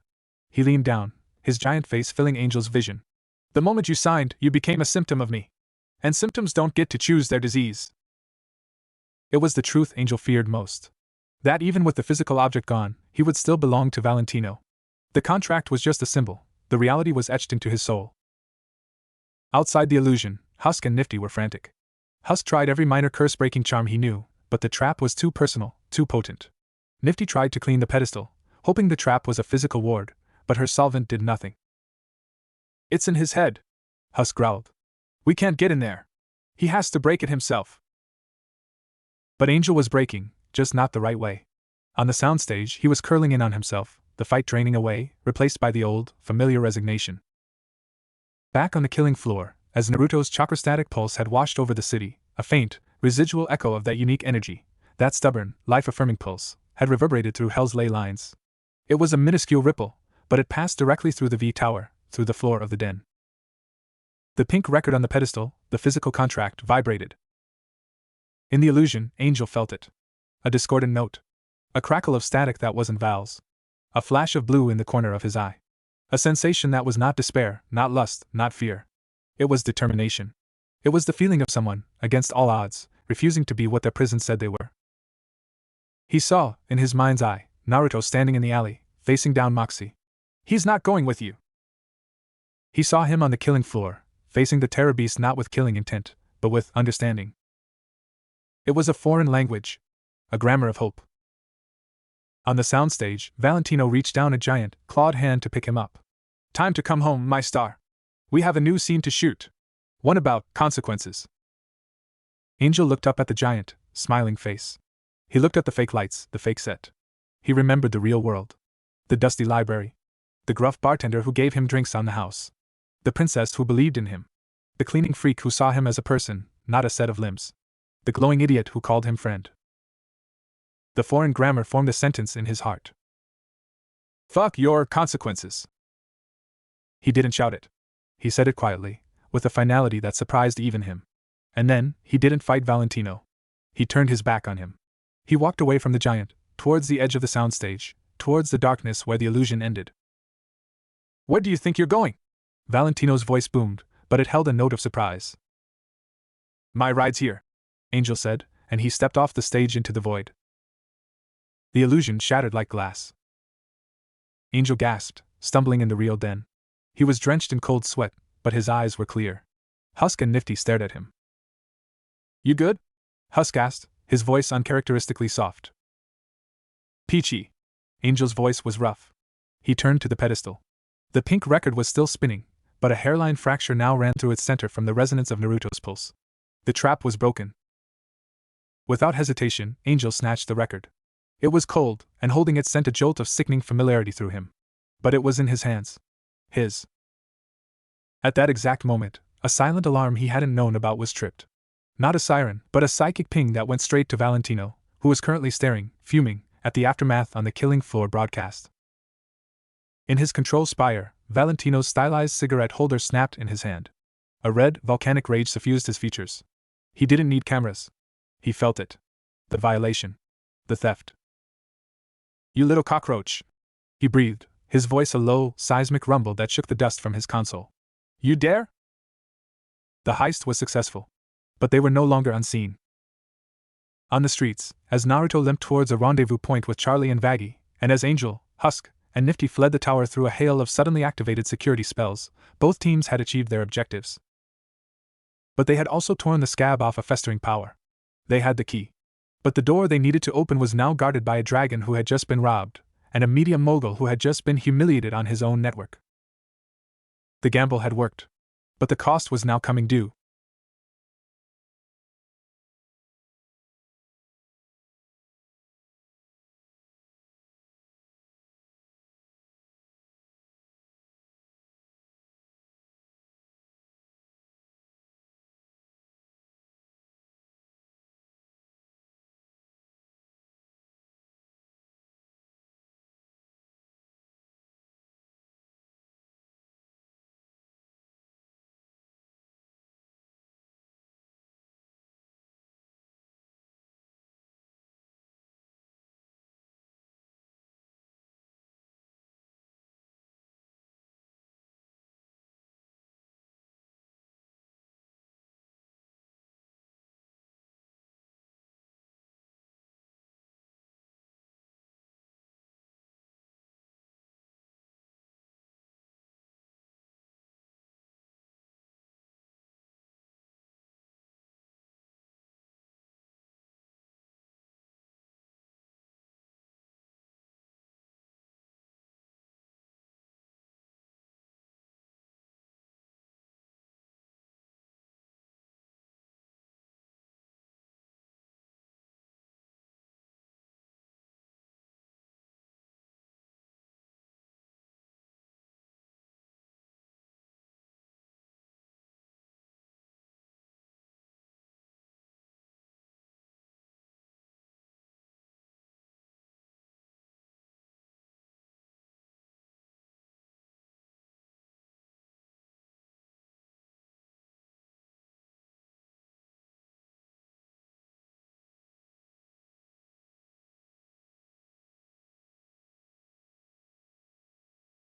He leaned down, his giant face filling Angel's vision. "The moment you signed, you became a symptom of me. And symptoms don't get to choose their disease." It was the truth Angel feared most. That even with the physical object gone, he would still belong to Valentino. The contract was just a symbol, the reality was etched into his soul. Outside the illusion, Husk and Nifty were frantic. Husk tried every minor curse-breaking charm he knew, but the trap was too personal, too potent. Nifty tried to clean the pedestal, hoping the trap was a physical ward, but her solvent did nothing. "It's in his head," Husk growled. "We can't get in there. He has to break it himself." But Angel was breaking, just not the right way. On the soundstage, he was curling in on himself, the fight draining away, replaced by the old, familiar resignation. Back on the killing floor, as Naruto's chakrastatic pulse had washed over the city, a faint, residual echo of that unique energy, that stubborn, life-affirming pulse, had reverberated through Hell's ley lines. It was a minuscule ripple, but it passed directly through the V-tower, through the floor of the den. The pink record on the pedestal, the physical contract, vibrated. In the illusion, Angel felt it. A discordant note. A crackle of static that wasn't vowels. A flash of blue in the corner of his eye. A sensation that was not despair, not lust, not fear. It was determination. It was the feeling of someone, against all odds, refusing to be what their prison said they were. He saw, in his mind's eye, Naruto standing in the alley, facing down Moxie. "He's not going with you." He saw him on the killing floor, facing the terror beast not with killing intent, but with understanding. It was a foreign language. A grammar of hope. On the soundstage, Valentino reached down a giant, clawed hand to pick him up. "Time to come home, my star. We have a new scene to shoot. One about consequences." Angel looked up at the giant, smiling face. He looked at the fake lights, the fake set. He remembered the real world. The dusty library. The gruff bartender who gave him drinks on the house. The princess who believed in him. The cleaning freak who saw him as a person, not a set of limbs. The glowing idiot who called him friend. The foreign grammar formed a sentence in his heart. "Fuck your consequences." He didn't shout it. He said it quietly, with a finality that surprised even him. And then, he didn't fight Valentino. He turned his back on him. He walked away from the giant, towards the edge of the soundstage, towards the darkness where the illusion ended. "Where do you think you're going?" Valentino's voice boomed, but it held a note of surprise. "My ride's here," Angel said, and he stepped off the stage into the void. The illusion shattered like glass. Angel gasped, stumbling in the real den. He was drenched in cold sweat, but his eyes were clear. Husk and Nifty stared at him. "You good?" Husk asked, his voice uncharacteristically soft. "Peachy." Angel's voice was rough. He turned to the pedestal. The pink record was still spinning, but a hairline fracture now ran through its center from the resonance of Naruto's pulse. The trap was broken. Without hesitation, Angel snatched the record. It was cold, and holding it sent a jolt of sickening familiarity through him. But it was in his hands. His. At that exact moment, a silent alarm he hadn't known about was tripped. Not a siren, but a psychic ping that went straight to Valentino, who was currently staring, fuming, at the aftermath on the killing floor broadcast. In his control spire, Valentino's stylized cigarette holder snapped in his hand. A red, volcanic rage suffused his features. He didn't need cameras. He felt it. The violation. The theft. "You little cockroach," he breathed, his voice a low, seismic rumble that shook the dust from his console. "You dare?" The heist was successful. But they were no longer unseen. On the streets, as Naruto limped towards a rendezvous point with Charlie and Vaggie, and as Angel, Husk, and Nifty fled the tower through a hail of suddenly activated security spells, both teams had achieved their objectives. But they had also torn the scab off a festering power. They had the key. But the door they needed to open was now guarded by a dragon who had just been robbed, and a media mogul who had just been humiliated on his own network. The gamble had worked. But the cost was now coming due.